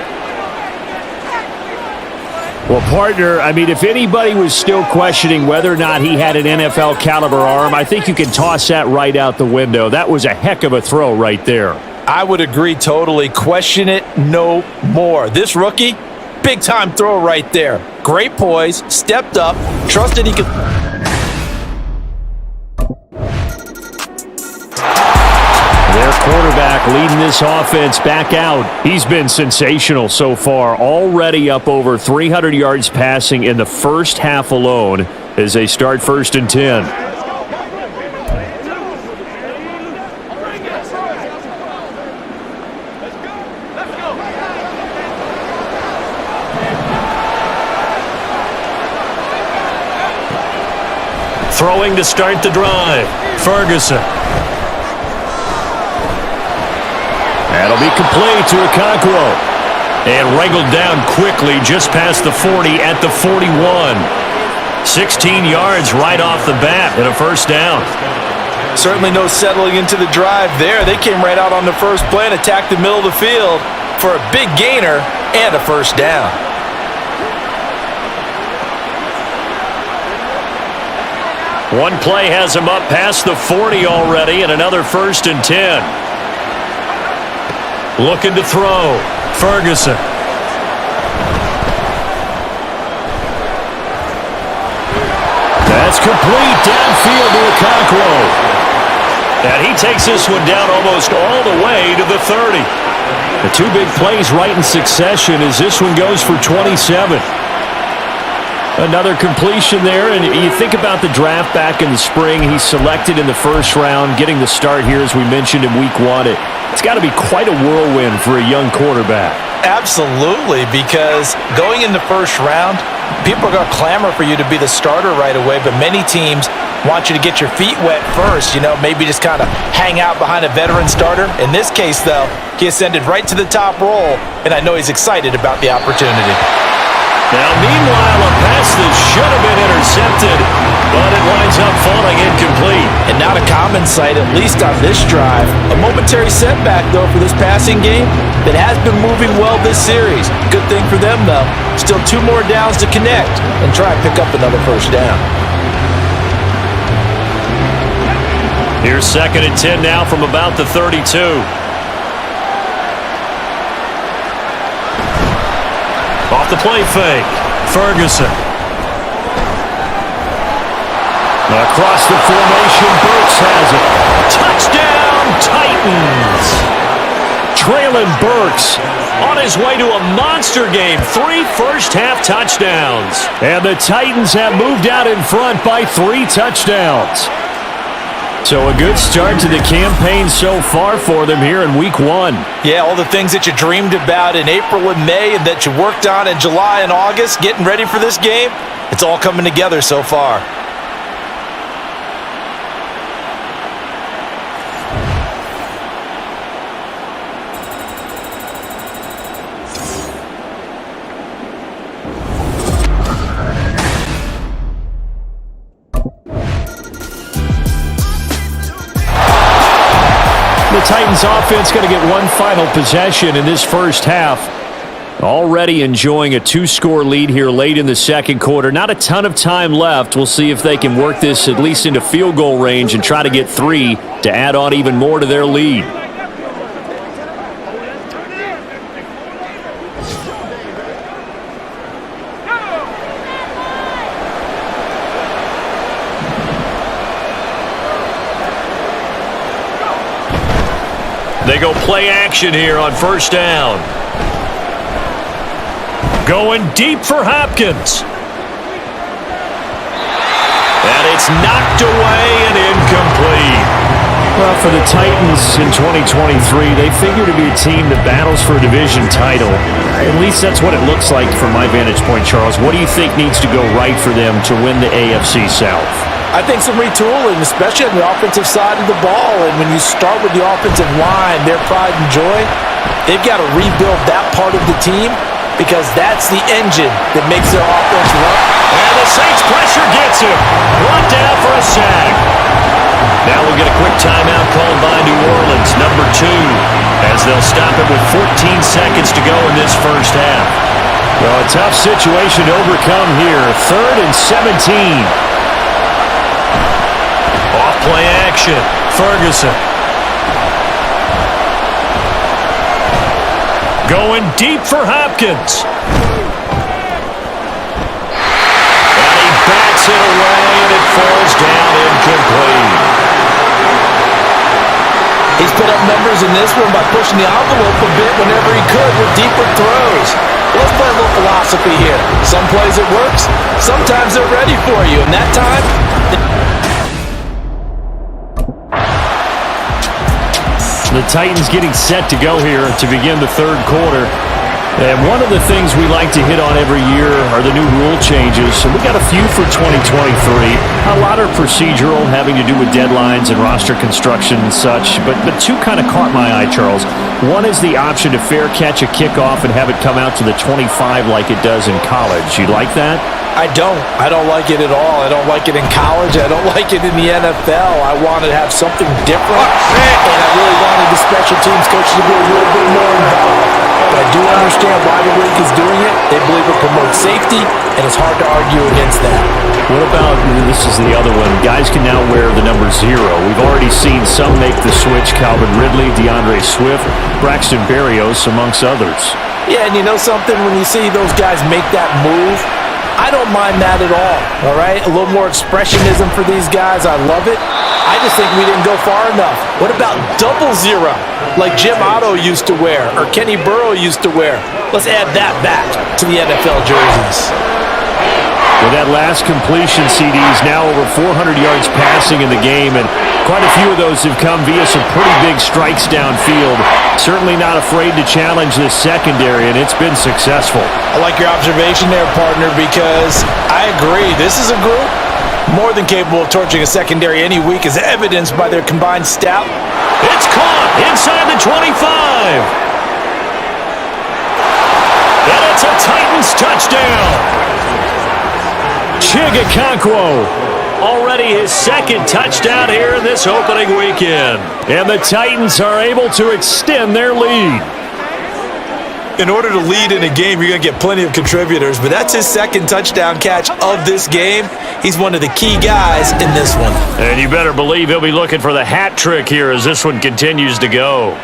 Well, partner, I mean, if anybody was still questioning whether or not he had an NFL caliber arm, I think you can toss that right out the window. That was a heck of a throw right there. I would agree totally. Question it no more. This rookie, big-time throw right there. Great poise, stepped up, trusted he could... Their quarterback leading this offense back out. He's been sensational so far, already up over 300 yards passing in the first half alone as they start 1st and 10. Throwing to start the drive, Ferguson. That'll be complete to Okonkwo. And wrangled down quickly just past the 40 at the 41. 16 yards right off the bat and a first down. Certainly no settling into the drive there. They came right out on the first play and attacked the middle of the field for a big gainer and a first down. One play has him up past the 40 already and another 1st and 10. Looking to throw. Ferguson. That's complete downfield to Okonkwo. And he takes this one down almost all the way to the 30. The two big plays right in succession as this one goes for 27. Another completion there, and you think about the draft back in the spring. He's selected in the first round, getting the start here, as we mentioned, in week 1. It's got to be quite a whirlwind for a young quarterback. Absolutely, because going in the first round, people are going to clamor for you to be the starter right away, but many teams want you to get your feet wet first, maybe just kind of hang out behind a veteran starter. In this case, though, he ascended right to the top role, and I know he's excited about the opportunity. Now, meanwhile, a pass that should have been intercepted, but it winds up falling incomplete. And not a common sight, at least on this drive. A momentary setback, though, for this passing game that has been moving well this series. Good thing for them, though. Still 2 more downs to connect and try and pick up another first down. Here's 2nd and 10 now from about the 32. Off the play fake. Ferguson. Across the formation, Burks has it. Touchdown, Titans! Traylon Burks on his way to a monster game. 3 first-half touchdowns. And the Titans have moved out in front by 3 touchdowns. So a good start to the campaign so far for them here in week 1. Yeah, all the things that you dreamed about in April and May and that you worked on in July and August, getting ready for this game, it's all coming together so far. The Titans offense going to get one final possession in this first half. Already enjoying a 2-score lead here late in the second quarter. Not a ton of time left. We'll see if they can work this at least into field goal range and try to get 3 to add on even more to their lead. They go play action here on first down. Going deep for Hopkins. And it's knocked away and incomplete. Well, for the Titans in 2023, they figure to be a team that battles for a division title. At least that's what it looks like from my vantage point, Charles. What do you think needs to go right for them to win the AFC South? I think some retooling, especially on the offensive side of the ball. And when you start with the offensive line, their pride and joy, they've got to rebuild that part of the team because that's the engine that makes their offense run. And the Saints pressure gets him. Brought down for a sack. Now we'll get a quick timeout called by New Orleans, number 2, as they'll stop it with 14 seconds to go in this first half. Well, a tough situation to overcome here. 3rd and 17. Off-play action. Ferguson. Going deep for Hopkins. And he bats it away, and it falls down incomplete. He's put up numbers in this one by pushing the envelope a bit whenever he could with deeper throws. Let's play a little philosophy here. Some plays it works, sometimes they're ready for you, and that time... The Titans getting set to go here to begin the third quarter. And one of the things we like to hit on every year are the new rule changes. And we got a few for 2023. A lot are procedural, having to do with deadlines and roster construction and such. But two kind of caught my eye, Charles. One is the option to fair catch a kickoff and have it come out to the 25 like it does in college. You like that? I don't like it at all. I don't like it in college. I don't like it in the NFL. I wanted to have something different. And I really wanted the special teams coaches to be a little bit more involved. But I do understand why the league is doing it. They believe it promotes safety, and it's hard to argue against that. What about, this is the other one, guys can now wear the number 0. We've already seen some make the switch, Calvin Ridley, DeAndre Swift, Braxton Berrios, amongst others. Yeah, and you know something? When you see those guys make that move, I don't mind that at all right? A little more expressionism for these guys. I love it. I just think we didn't go far enough. What about 00, like Jim Otto used to wear or Kenny Burrow used to wear? Let's add that back to the NFL jerseys. With that last completion, CD's now over 400 yards passing in the game, and quite a few of those have come via some pretty big strikes downfield. Certainly not afraid to challenge this secondary, and it's been successful. I like your observation there, partner, because I agree. This is a group more than capable of torching a secondary any week, as evidenced by their combined stout. It's caught inside the 25. And it's a Titans touchdown. Chigakonkwo, already his second touchdown here in this opening weekend. And the Titans are able to extend their lead. In order to lead in a game, you're going to get plenty of contributors, but that's his second touchdown catch of this game. He's one of the key guys in this one. And you better believe he'll be looking for the hat trick here as this one continues to go.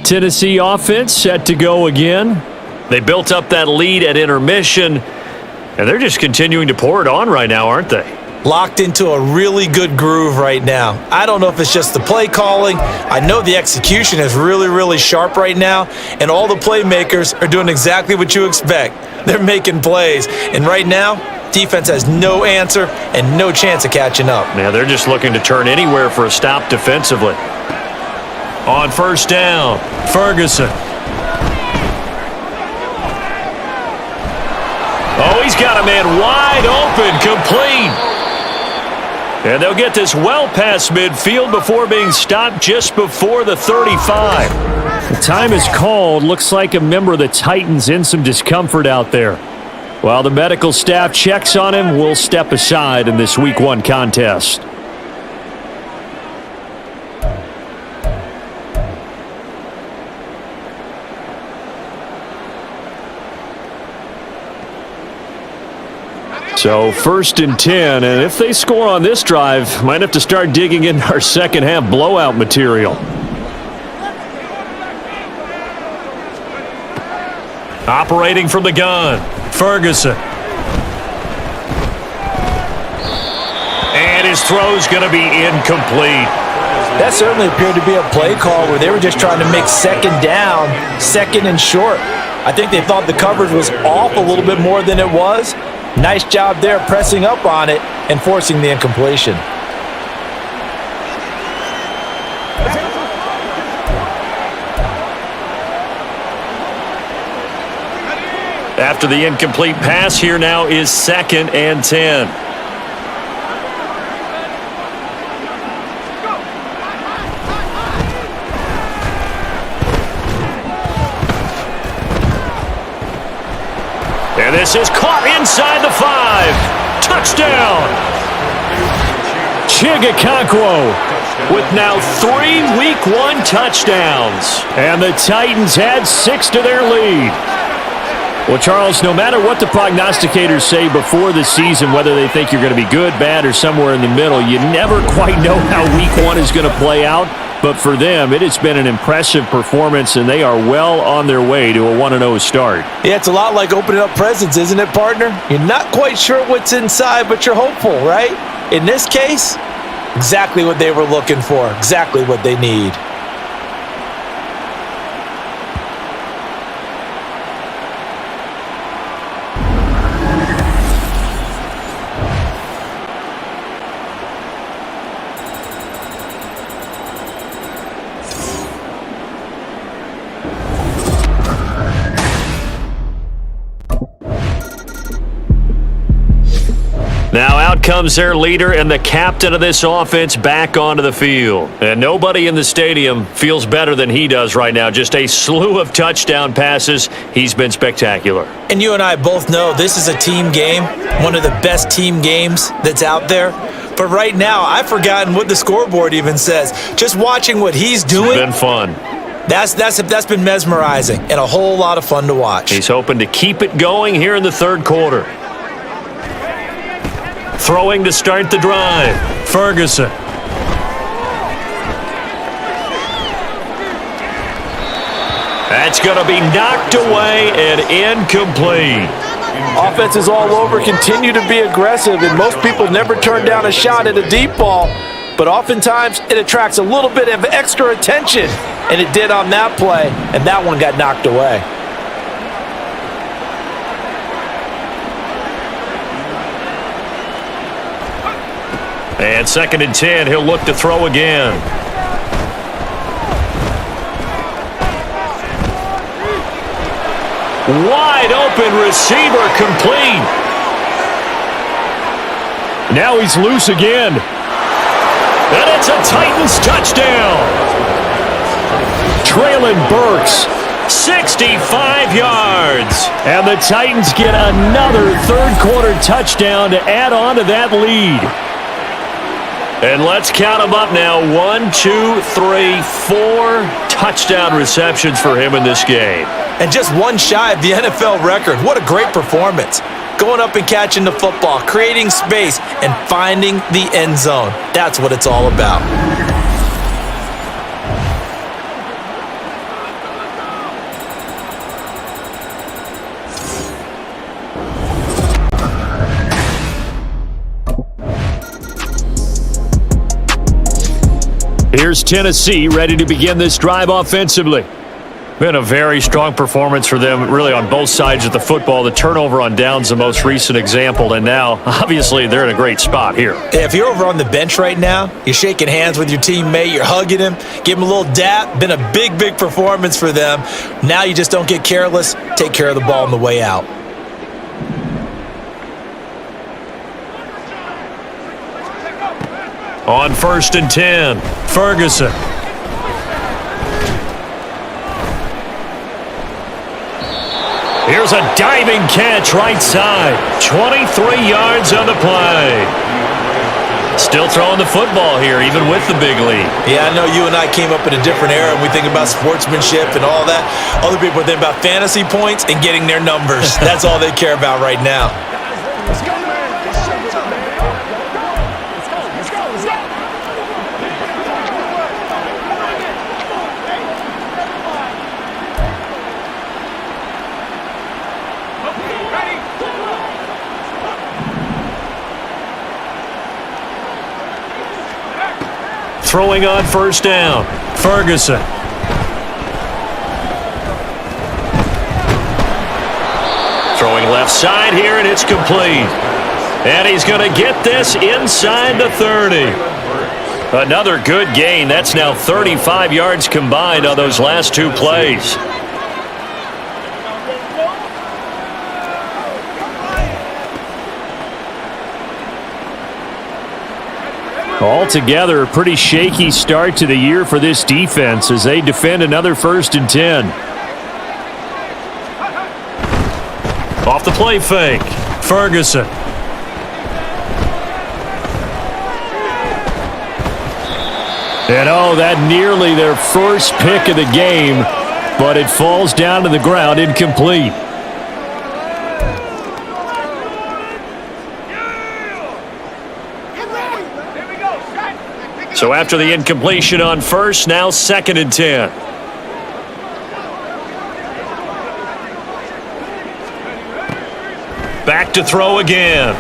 Tennessee offense set to go again. They built up that lead at intermission, and they're just continuing to pour it on right now, aren't they? Locked into a really good groove right now. I don't know if it's just the play calling. I know the execution is really, really sharp right now, and all the playmakers are doing exactly what you expect. They're making plays, and right now, defense has no answer and no chance of catching up. Yeah, they're just looking to turn anywhere for a stop defensively. On first down, Ferguson. Oh, he's got a man wide open, complete. And they'll get this well past midfield before being stopped just before the 35. The time is called. Looks like a member of the Titans in some discomfort out there. While the medical staff checks on him, we'll step aside in this Week 1 contest. So 1st and 10, and if they score on this drive, might have to start digging in our second half blowout material. Operating from the gun, Ferguson. And his throw's going to be incomplete. That certainly appeared to be a play call where they were just trying to make second down, second and short. I think they thought the coverage was off a little bit more than it was. Nice job there pressing up on it and forcing the incompletion. After the incomplete pass, here now is 2nd and 10. And this is caught inside the 5. Touchdown! Chigakonkwo with now 3 Week 1 touchdowns. And the Titans add 6 to their lead. Well, Charles, no matter what the prognosticators say before the season, whether they think you're going to be good, bad, or somewhere in the middle, you never quite know how Week 1 is going to play out. But for them, it has been an impressive performance, and they are well on their way to a 1-0 start. Yeah, it's a lot like opening up presents, isn't it, partner? You're not quite sure what's inside, but you're hopeful, right? In this case, Exactly what they were looking for. Exactly what they need. Now out comes their leader and the captain of this offense back onto the field. And nobody in the stadium feels better than he does right now. Just a slew of touchdown passes. He's been spectacular. And you and I both know this is a team game, one of the best team games that's out there. But right now, I've forgotten what the scoreboard even says. Just watching what he's doing. It's been fun. That's been mesmerizing and a whole lot of fun to watch. He's hoping to keep it going here in the third quarter. Throwing to start the drive. Ferguson. That's going to be knocked away and incomplete. Offenses all over continue to be aggressive, and most people never turn down a shot at a deep ball. But oftentimes, it attracts a little bit of extra attention, and it did on that play, and that one got knocked away. And 2nd and 10, he'll look to throw again. Wide open receiver, complete. Now he's loose again. And it's a Titans touchdown. Traylon Burks, 65 yards. And the Titans get another third quarter touchdown to add on to that lead. And let's count them up now. 1, 2, 3, 4 touchdown receptions for him in this game. And just one shy of the NFL record. What a great performance. Going up and catching the football, creating space, and finding the end zone. That's what it's all about. Here's Tennessee ready to begin this drive offensively. Been a very strong performance for them, really, on both sides of the football. The turnover on downs, the most recent example, and now, obviously, they're in a great spot here. If you're over on the bench right now, you're shaking hands with your teammate, you're hugging him, give him a little dap. Been a big, big performance for them. Now you just don't get careless. Take care of the ball on the way out. On 1st and 10, Ferguson. Here's a diving catch right side. 23 yards on the play. Still throwing the football here, even with the big lead. Yeah, I know you and I came up in a different era, and we think about sportsmanship and all that. Other people think about fantasy points and getting their numbers. That's all they care about right now. Let's go, man. Throwing on 1st down, Ferguson. Throwing left side here, and it's complete. And he's going to get this inside the 30. Another good gain. That's now 35 yards combined on those last two plays. Altogether, a pretty shaky start to the year for this defense as they defend another 1st and 10. Off the play fake, Ferguson. And that nearly their first pick of the game, but it falls down to the ground incomplete. So after the incompletion on 1st, now 2nd and 10. Back to throw again.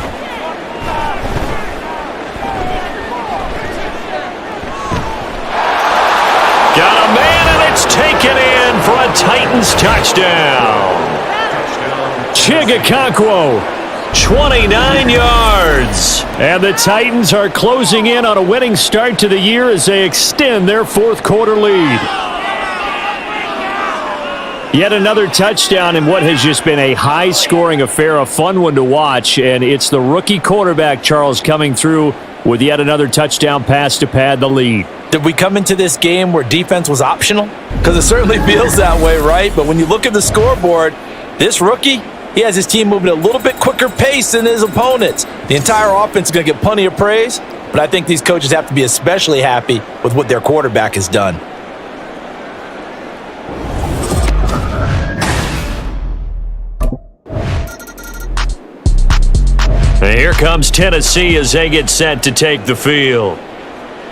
Titans touchdown. Chigakonkwo, 29 yards. And the Titans are closing in on a winning start to the year as they extend their fourth quarter lead. Yet another touchdown in what has just been a high-scoring affair, a fun one to watch, and it's the rookie quarterback, Charles, coming through with yet another touchdown pass to pad the lead. Did we come into this game where defense was optional? Because it certainly feels that way, right? But when you look at the scoreboard, this rookie, he has his team moving at a little bit quicker pace than his opponents. The entire offense is going to get plenty of praise, but I think these coaches have to be especially happy with what their quarterback has done. Here comes Tennessee as they get set to take the field.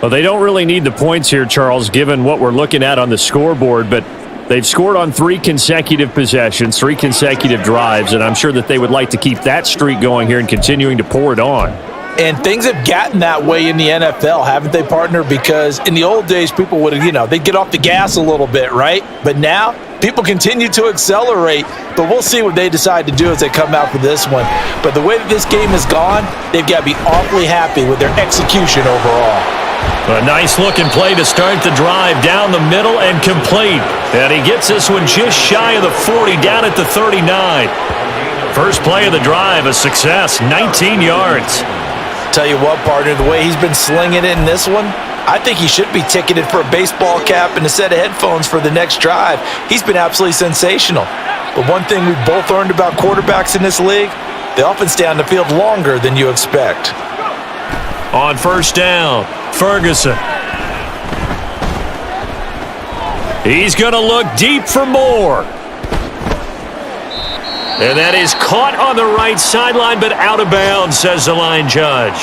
Well, they don't really need the points here, Charles, given what we're looking at on the scoreboard, but they've scored on 3 consecutive possessions, 3 consecutive drives, and I'm sure that they would like to keep that streak going here and continuing to pour it on. And things have gotten that way in the NFL, haven't they, partner? Because in the old days, people would have, they'd get off the gas a little bit, right? But now, people continue to accelerate, but we'll see what they decide to do as they come out for this one. But the way that this game has gone, they've got to be awfully happy with their execution overall. A nice-looking play to start the drive down the middle and complete. And he gets this one just shy of the 40, down at the 39. First play of the drive, a success, 19 yards. Tell you what, partner, the way he's been slinging it in this one, I think he should be ticketed for a baseball cap and a set of headphones for the next drive. He's been absolutely sensational. But one thing we've both learned about quarterbacks in this league, they often stay on the field longer than you expect. On first down, Ferguson. He's going to look deep for more. And that is caught on the right sideline, but out of bounds, says the line judge.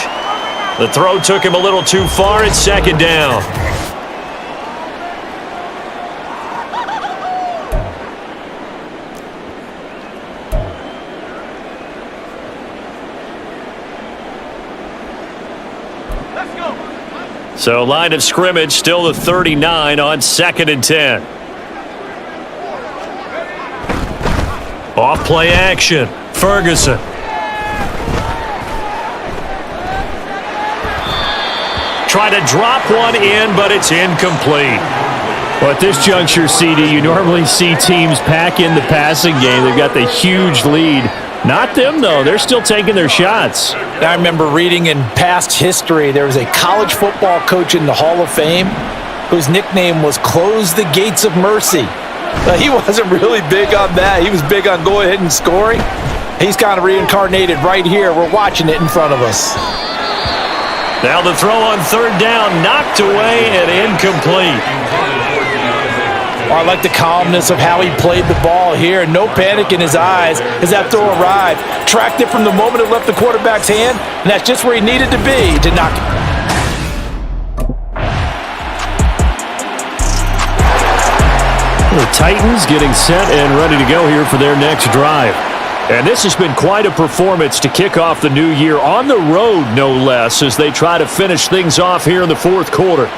The throw took him a little too far. It's second down. So line of scrimmage, still the 39 on 2nd and 10. Off play action, Ferguson. Try to drop one in, but it's incomplete. Well, at this juncture, CD, you normally see teams pack in the passing game. They've got the huge lead. Not them, though. They're still taking their shots. I remember reading in past history, there was a college football coach in the Hall of Fame whose nickname was Close the Gates of Mercy. He wasn't really big on that. He was big on going ahead and scoring. He's kind of reincarnated right here. We're watching it in front of us. Now the throw on third down, knocked away and incomplete. I like the calmness of how he played the ball here. No panic in his eyes as that throw arrived. Tracked it from the moment it left the quarterback's hand, and that's just where he needed to be to knock it. The Titans getting set and ready to go here for their next drive. And this has been quite a performance to kick off the new year on the road, no less, as they try to finish things off here in the fourth quarter.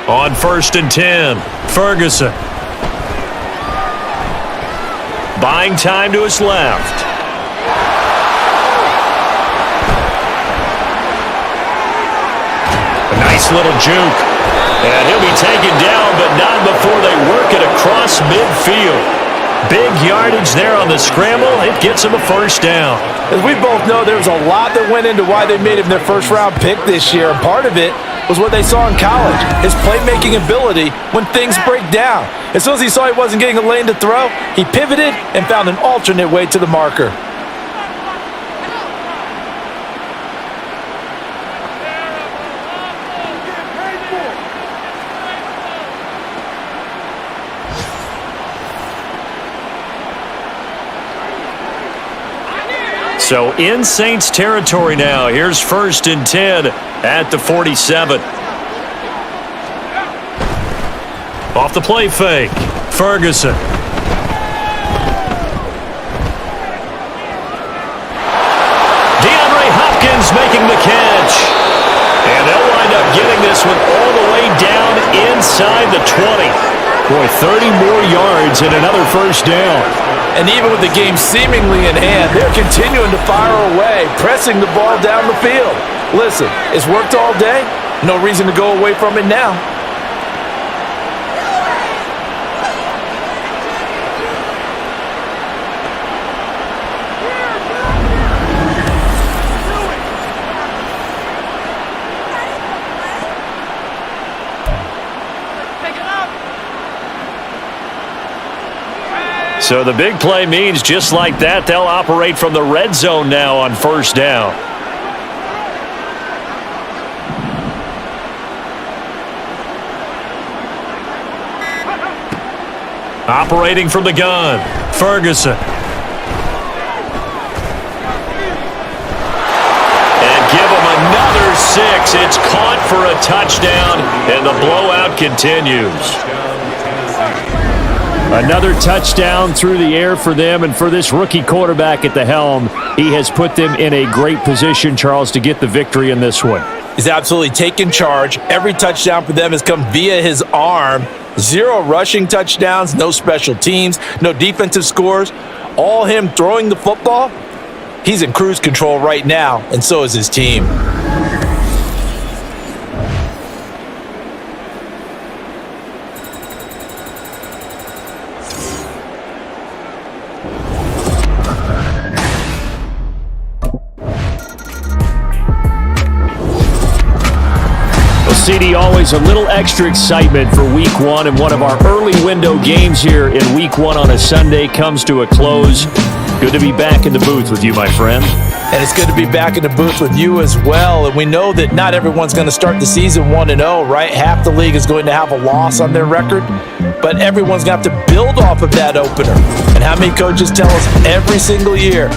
On 1st and 10, Ferguson. Buying time to his left. A nice little juke. And he'll be taken down, but not before they work it across midfield. Big yardage there on the scramble. It gets him a first down. As we both know, there was a lot that went into why they made him their first-round pick this year. And part of it was what they saw in college, his playmaking ability when things break down. As soon as he saw he wasn't getting a lane to throw, he pivoted and found an alternate way to the marker. So in Saints territory now. Here's 1st and 10 at the 47. Off the play fake. Ferguson. DeAndre Hopkins making the catch. And they'll wind up getting this one all the way down inside the 20. Boy, 30 more yards and another first down. And even with the game seemingly in hand, they're continuing to fire away, pressing the ball down the field. Listen, it's worked all day. No reason to go away from it now. So the big play means just like that, they'll operate from the red zone now on first down. Operating from the gun, Ferguson. And give him another 6. It's caught for a touchdown, and the blowout continues. Another touchdown through the air for them, and for this rookie quarterback at the helm, he has put them in a great position, Charles, to get the victory in this one. He's absolutely taken charge. Every touchdown for them has come via his arm. 0 rushing touchdowns, no special teams, no defensive scores. All him throwing the football. He's in cruise control right now, and so is his team. CD, always a little extra excitement for Week 1, and one of our early window games here in Week 1 on a Sunday comes to a close. Good to be back in the booth with you, my friend. And it's good to be back in the booth with you as well. And we know that not everyone's going to start the season 1-0, right? Half the league is going to have a loss on their record. But everyone's going to have to build off of that opener. And how many coaches tell us every single year,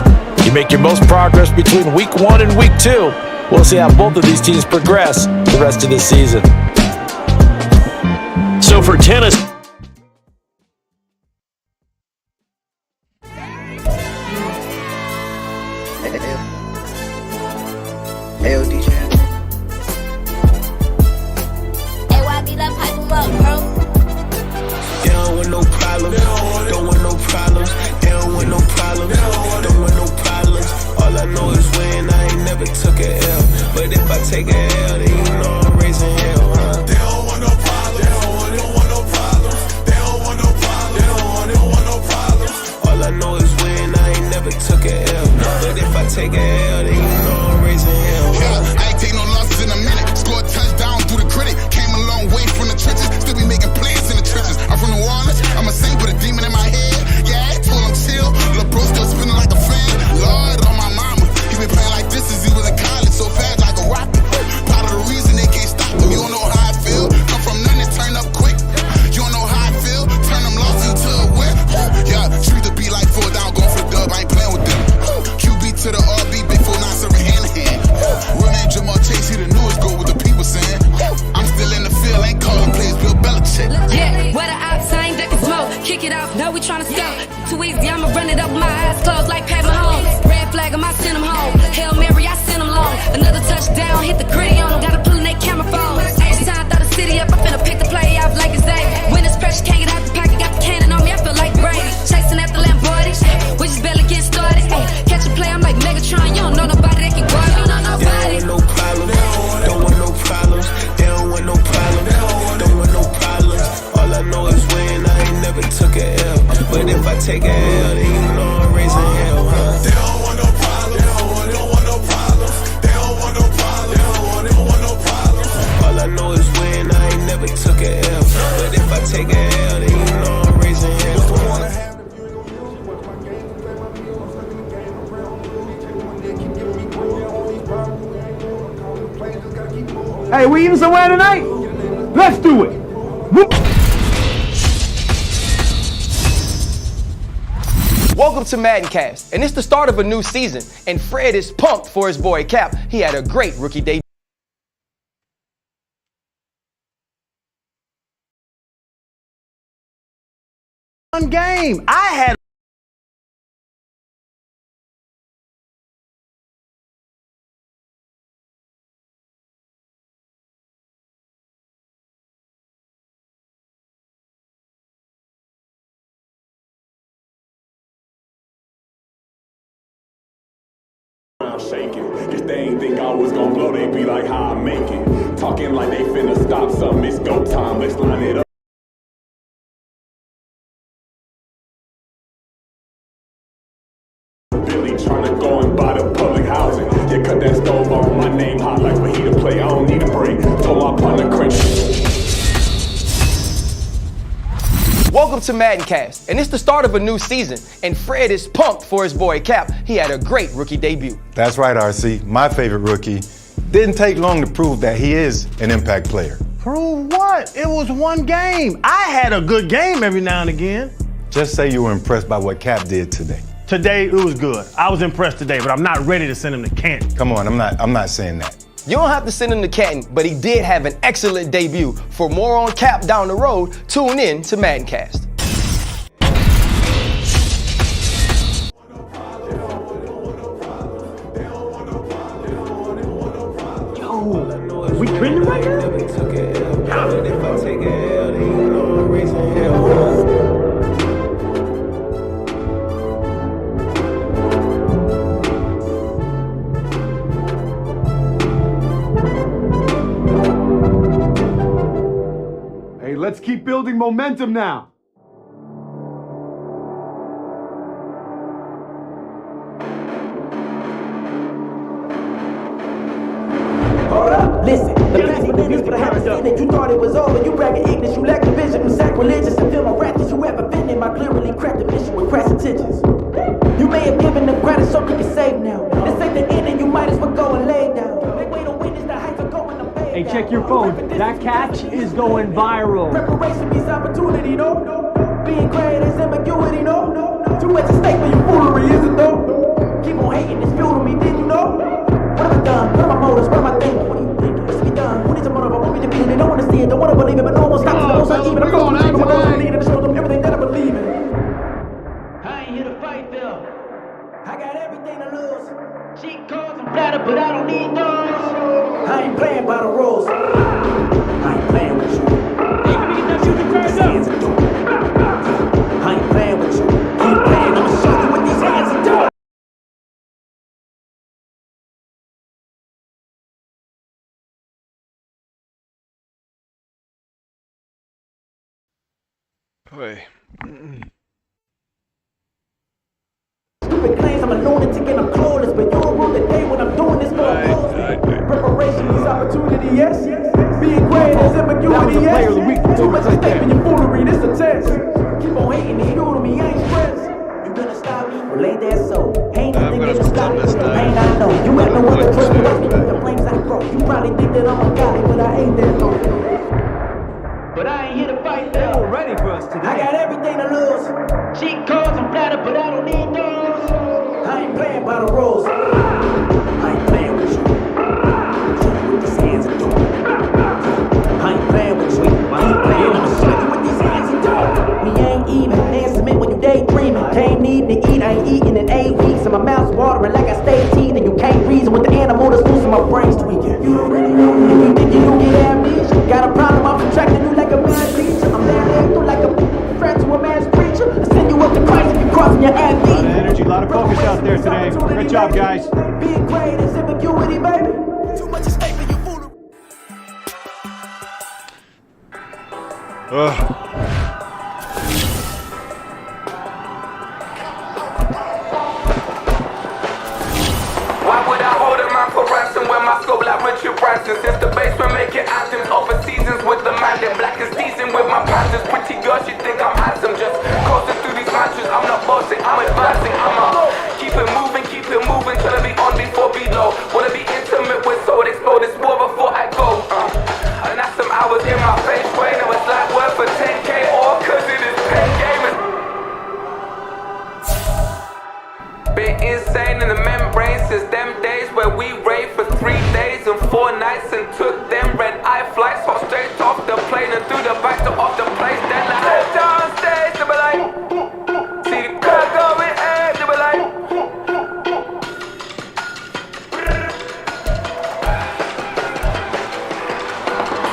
you make your most progress between Week 1 and Week 2. We'll see how both of these teams progress the rest of this season. So for tennis... Hey, DJ. Hey, why be that pipe him up, bro? They don't want no problems. Don't want no problems. They don't want no problems. Don't want no problems. All I know is when I ain't never took a L. But if I take a L, then you know I'm raising hell, huh? They don't want no problems. They don't want no problems. They don't want no problems. They don't want no problems. All I know is when I ain't never took a L. But if I take a L, then you know I'm raising hell, huh? Yeah, I ain't take no losses in a minute. Scored a touchdown through the critic. Came a long way from the trenches. Still be making plays in the trenches. I'm from New Orleans. I'm a saint with a demon in my head. Yeah, I told him chill. Lil' bro still spinning like a fan. Lord on my mama. He been playing like this since he was in college. So fast like a rocket. Part of the reason they can't stop him. You don't know how I feel. Come from nothing, turn up quick. You don't know how I feel. Turn them losses into a whip. Yeah, treat the beat like 4 down. Going for the dub. I ain't playing with them. QB to the RB. Big 4-9 serving hand to hand. Real name Jamal Chase. He the newest goal with the people saying. I'm still in the field. Ain't calling plays. Bill Belichick. Yeah, where the outside that can smoke. Kick it off. No, we tryna score. Too easy. I'ma run it up with my eyes closed like Pat Mahomes. Red flag him, I send him home. Hail Mary, I send him long. Another touchdown, hit the gritty on him. Gotta pull in that camera phone. H-time, throw the city up. I finna pick the play off like it's A. When it's pressure, can't get out the pocket. Got the cannon on me, I feel like Brady. Chasing after Lamborghini. We just barely get started. Ay, catch a play, I'm like Megatron. You don't know nobody that can guard. You don't know nobody. They don't want no problems. Don't want no problems. They don't want no problems. Don't want no problems. All I know is when I ain't never took a L. But if I take a L, then you know I'm raising hell, huh? They don't want no problems. They don't want no problems. They don't want no problems. They don't want no problems. All I know is when I ain't never took a L. But if I take a L, then you know I'm raising hell, huh? Hey, we eating somewhere tonight? Let's do it. Whoop. Welcome to Madden Cast, and it's the start of a new season, and Fred is pumped for his boy Cap. He had a great rookie debut. one game. I had shaking. If they ain't think I was gonna blow, they be like, how I make it. Talking like they finna stop something, it's go time, let's line it up. Billy tryna go and buy the public housing. Yeah, cut that stove on, my name hot like fajita play, I don't need a break. Told my partner crunch. Welcome to MaddenCast, and it's the start of a new season, and Fred is pumped for his boy Cap. He had a great rookie debut. That's right, RC. My favorite rookie. Didn't take long to prove that he is an impact player. Prove what? It was one game. I had a good game every now and again. Just say you were impressed by what Cap did today. Today, it was good. I was impressed today, but I'm not ready to send him to Canton. Come on, I'm not saying that. You don't have to send him to Canton, but he did have an excellent debut. For more on Cap down the road, tune in to MaddenCast. We trending right now? Hey, let's keep building momentum now. Listen, the past bananas, but I haven't seen it. You thought it was over, you bragging ignorance, you lack the vision, you sacrilegious, and feel my wrath that you ever been in my clearly crafted mission with crass intentions. You may have given them credit so we can save now. This ain't the end and you might as well go and lay down. Make way to witness the heights are going to pay. Hey, check your phone. That catch is going viral. Preparation means opportunity, no? Being great is ambiguity, no? Too much at stake for your foolery, is it though? Keep on hating, it's fuel to me, did you know? What have I done? What are my motives? What am I thinking? What do you think? What's to be done? Who needs a motive? I want me to be in it. Don't want to see it. Don't want to believe it. But no one stops. No one's uneven. I'm going to lead and show them everything that I believe in. I ain't here to fight, Phil. I got everything to lose. Cheat codes and flatter, but I don't need those. I ain't playing by the rules. I ain't playing with you. Hey, let me get that shooting turned up. I ain't playing with you. Keep playing. I'ma show you what these hands are doing. Hey. Stupid claims I'm a lunatic and I'm clueless, but you don't rule the day when I'm doing this for preparation is opportunity, yes. Being great is ambiguity, yes. Too much at stake in your foolery, this a test. Keep on hating and you to me, I ain't stressed. You gonna stop me? Well, ain't that so? Ain't nothing gonna stop me from the pain I know. You have no other choice to watch me through the flames I grow. You probably think that I'm a guy, but I ain't that low. But I ain't here to fight them. They were ready for us today. I got everything to lose. Cheat codes and flatter, but I don't need those. I ain't playing by the rules. I ain't playing with you. Show you what these hands are doing. I ain't playing with you. I ain't playing. I'ma show you what these hands are doing. We ain't even. Answer me when you daydreaming. Can't need to eat. I ain't eating in 8 weeks. And my mouth's watering like I stay teething. You can't reason with the animal that's loose and my brain's tweaking. You already know. If you think you get amnesia, got a problem, I'm subtracting you like a mad creature. I'm married through like a threat to a man's preacher. I send you up to Christ if you crossing your ass. A lot of energy, a lot of focus out there today. Great job, guys. Being great is ambiguity, baby. Too much at stake for you foolery. Why would I hold him out for ransom when my scope like Richard Branson? Since the basement making anthems over seasons with the man that black is seasoned with my panthers. Pretty girls, you think I'm handsome, just coasting through these mantras. I'm not bossing, I'm advancing. I'ma keep it moving till I be on before below. Wanna be intimate with soul, explode this war before I go. And that's some hours in my face, way now it's like work for 10K or cause it is pen gaming. Been insane in the membrane since them days where we raved for 3 days and 4 nights and took them red eye flights, hot straight off the plane and through the back to off the place. Then I head down stage to be like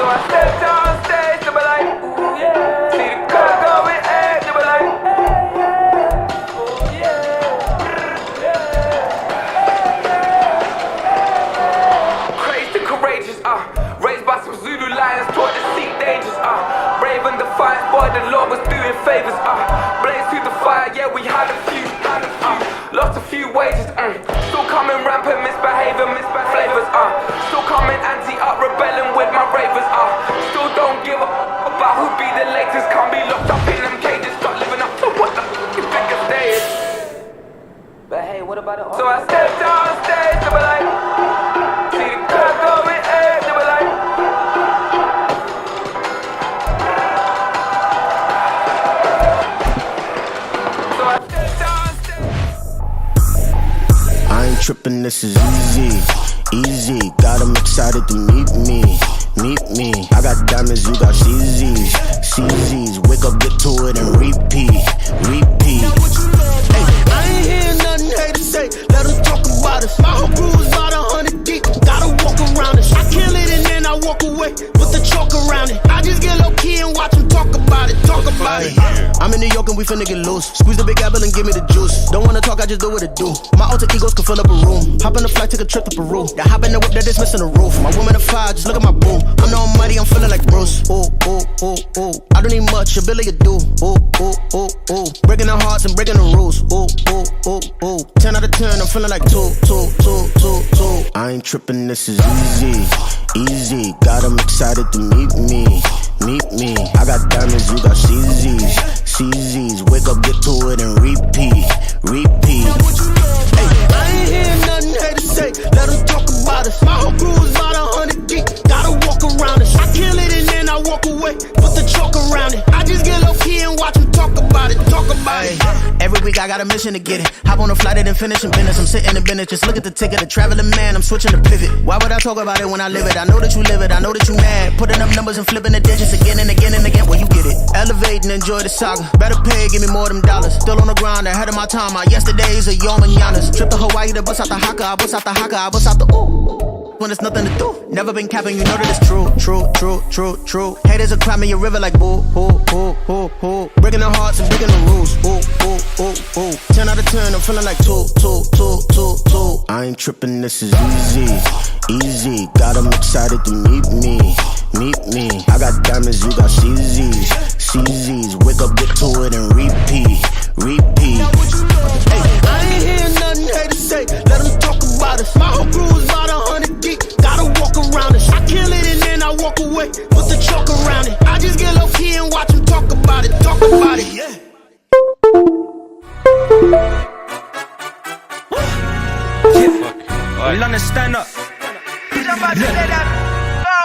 So I stepped on stage, they were like, ooh yeah. See the crowd going egg, they were like, ooh yeah. Crazed and courageous, raised by some Zulu lions, taught to seek dangers, brave and defiant, boy, the Lord was doing favors, blaze through the fire, yeah, we had a few, lost a few wages, still coming rampant, misbehaving, flavors, still coming anti-up, rebelling with my ravers, still don't give a about who be the latest, can't be locked up in them cages, start living up to what the you think a day is. But hey, what about it? So I stepped on stage, they were like, see the crowd going egg, they were like, so I stepped on stage. I ain't tripping, this is easy, got 'em excited to meet me. I got diamonds, you got CZs, wake up, get to it and repeat. Hey, I ain't hear nothing haters say, let them talk about us. My whole crew is about 100 deep, gotta walk around it. I kill it and then I walk away with the chalk around it. I just get low key and watch them talk about it. I'm in New York and we finna get loose. Squeeze the big apple and give me the juice. Don't wanna talk, I just do what it do. My alter egos can fill up a room. Hop on the flight, take a trip to Peru. That hop in the whip that is missing the roof. My woman a fire, just look at my boo. I'm the almighty, I'm feeling like Bruce. Ooh. I don't need much, ability to do. Ooh. Breaking the hearts and breaking the rules. Ooh. 10 out of 10, I'm feeling like two. I ain't tripping, this is easy. Got 'em excited to meet me. I got diamonds, you got CZs. Wake up, get to it and repeat. Hey, I ain't hear nothing haters say, let them talk about us. My whole crew is about 100 deep, gotta walk around us. I kill it and then I walk away, put the chalk around it. I just get low key and watch them talk about it. Every week I got a mission to get it. Hop on a flight and then finish in business. I'm sitting in business, just look at the ticket. A traveling man, I'm switching to pivot. Why would I talk about it when I live it? I know that you live it, I know that you mad. Putting up numbers and flipping the digits again and again. Well, you get it. Elevate and enjoy the saga. Better pay, give me more than dollars. Still on the grind, ahead of my time. My yesterdays are your mananas. Trip to Hawaii to bust out the haka. I bust out the ooh. When there's nothing to do. Never been capping, you know that it's true. Haters are climbing your river like boo. Breaking the hearts and breaking the rules. Ooh. 10 out of 10, I'm feeling like two. I ain't tripping, this is easy. Got 'em excited to meet me. I got diamonds, you got CZs. Wake up, get to it and repeat. Hey, I ain't hear nothing haters say, let them talk about us. My whole crew is about 100 deep, gotta walk around us. I kill it and then I walk away, put the chalk around it. I just get low key and watch them talk about it. Yeah. London, stand up.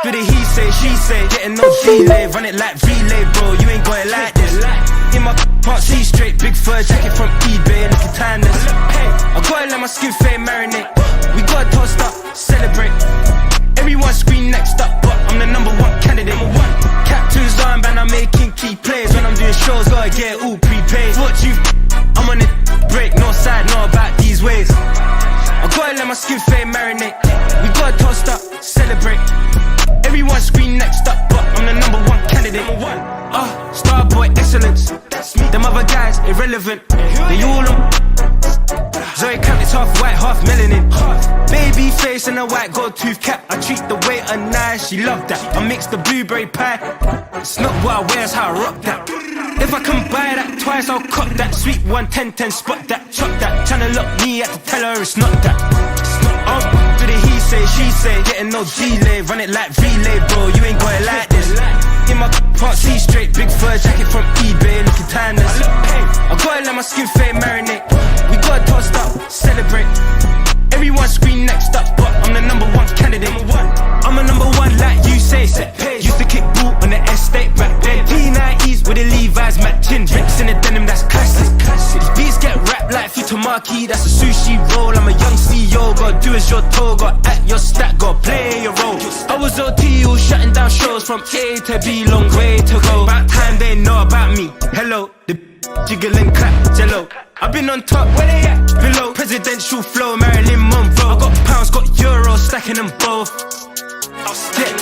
Do the he say, she say, getting no delay. Run it like relay, bro, you ain't got it like this. In my can't see straight, big fur jacket from eBay, look at timeless. I gotta let my skin fade marinate. We gotta toast up, celebrate. Everyone scream next up, but I'm the #1 candidate. Captain's armband, I'm making key plays. When I'm doing shows, gotta get it all prepaid. What you, I'm on it, break, no side, no about these ways. I gotta let my skin fade marinate. We gotta toast up, celebrate. Everyone scream next up, but I'm the #1 candidate. Starboy excellence. Them other guys irrelevant. They all on. Zoe Camp is half white, half melanin. Baby face and a white gold tooth cap. I treat the waiter nice, she love that. I mix the blueberry pie. It's not what I wear, it's how I rock that. If I can buy that twice, I'll cop that. Sweet 110, spot that, chop that. Tryna lock me at the teller, it's not that. Do the he say, she say, getting no delay. Run it like relay, bro, you ain't got it like this. In my can't see straight, big fur jacket from eBay, looking timeless. I gotta let my skin fade marinate. We gotta toast up, celebrate. Everyone scream next up, but I'm the #1 candidate. I'm a #1 like you say. Used to kick ball on the estate back then. P90s with the Levi's matching. Rips in the denim, that's classic. These beats get wrapped like Futamaki, that's a sushi roll. I'm a young CEO, gotta do as you're told. Gotta act your stat, gotta play your role. I was OT, all shutting down shows from A to B, long way to go. About time they know about me. Hello, the jiggle and clap, jello. I've been on top, where they at? Below. Presidential flow, Marilyn Monroe. I got pounds, got euros, stacking them both. I'll step.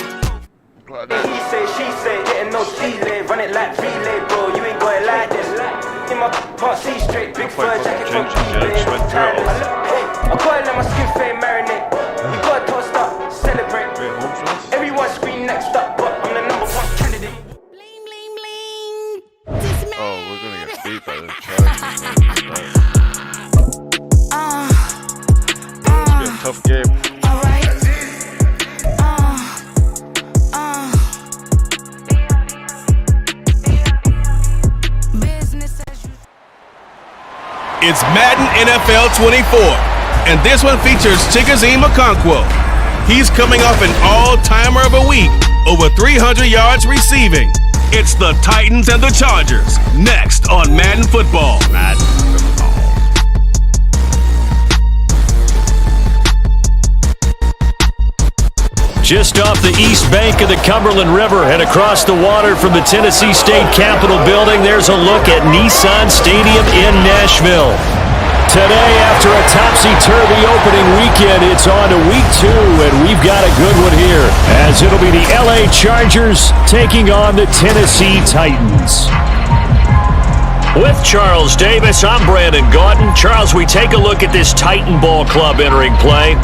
Part C straight, big fur jacket from just went through it all. Hey, I gotta let my skin fade marinate. You gotta toast up, celebrate. Everyone scream next up, but I'm the number one candidate. Oh, we're gonna get beat by the Chargers. It's a tough game. It's Madden NFL 24, and this one features Chickasee Okonkwo. He's coming off an all-timer of a week, over 300 yards receiving. It's the Titans and the Chargers, next on Madden Football. Madden Football. Just off the east bank of the Cumberland River and across the water from the Tennessee State Capitol building, there's a look at Nissan Stadium in Nashville. Today, after a topsy-turvy opening weekend, it's on to week 2, and we've got a good one here, as it'll be the LA Chargers taking on the Tennessee Titans. With Charles Davis, I'm Brandon Gaudin. Charles, we take a look at this Titan Ball Club entering play.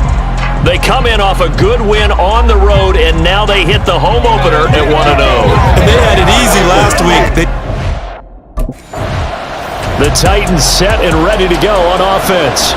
They come in off a good win on the road, and now they hit the home opener at 1-0. And they had it easy last week. The Titans set and ready to go on offense.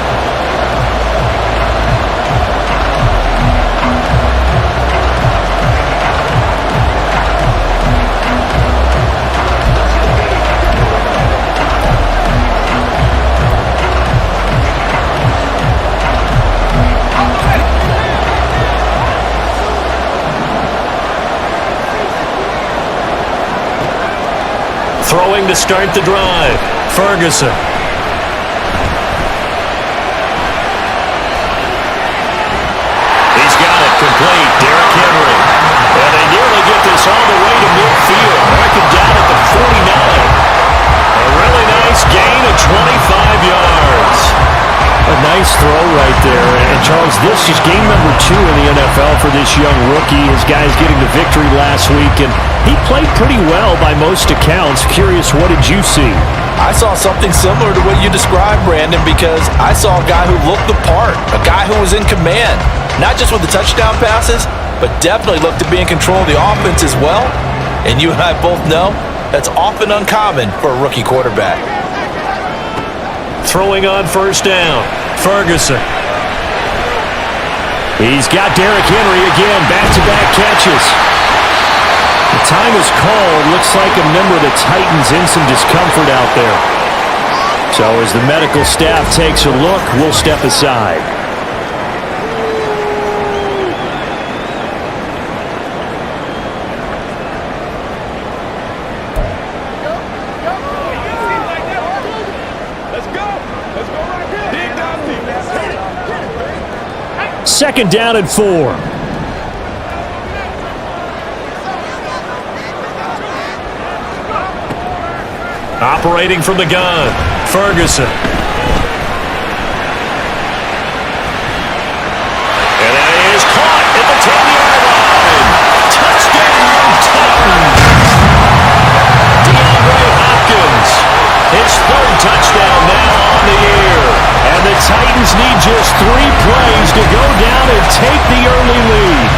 Throwing to start the drive. Ferguson. He's got it complete. Derrick Henry. And they nearly get this all the way to midfield. Marking down at the 49. A really nice gain of 25 yards. A nice throw right there. And Charles, this is game number 2 in the NFL for this young rookie. His guys getting the victory last week, and he played pretty well by most accounts. Curious, what did you see? I saw something similar to what you described, Brandon, because I saw a guy who looked the part, a guy who was in command, not just with the touchdown passes, but definitely looked to be in control of the offense as well. And you and I both know that's often uncommon for a rookie quarterback. Throwing on first down, Ferguson. He's got Derrick Henry again, back-to-back catches. The time is called. Looks like a member of the Titans in some discomfort out there. So as the medical staff takes a look, we'll step aside. Second down and 4. Operating from the gun, Ferguson. And that is caught at the 10-yard line. Touchdown, Titans. DeAndre Hopkins, his 3rd touchdown now on the year. And the Titans need just 3 plays to go down and take the early lead.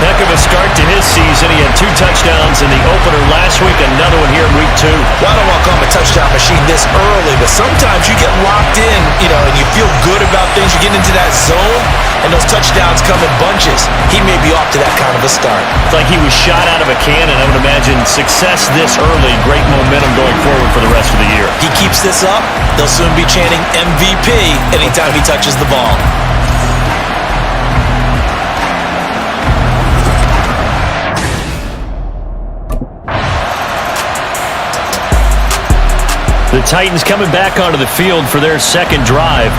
Heck of a start to his season. He had 2 touchdowns in the opener last week, another one here in week 2. Well, I don't want to call him a touchdown machine this early, but sometimes you get locked in, and you feel good about things. You get into that zone, and those touchdowns come in bunches. He may be off to that kind of a start. It's like he was shot out of a cannon. I would imagine success this early, great momentum going forward for the rest of the year. He keeps this up, they'll soon be chanting MVP anytime he touches the ball. The Titans coming back onto the field for their second drive.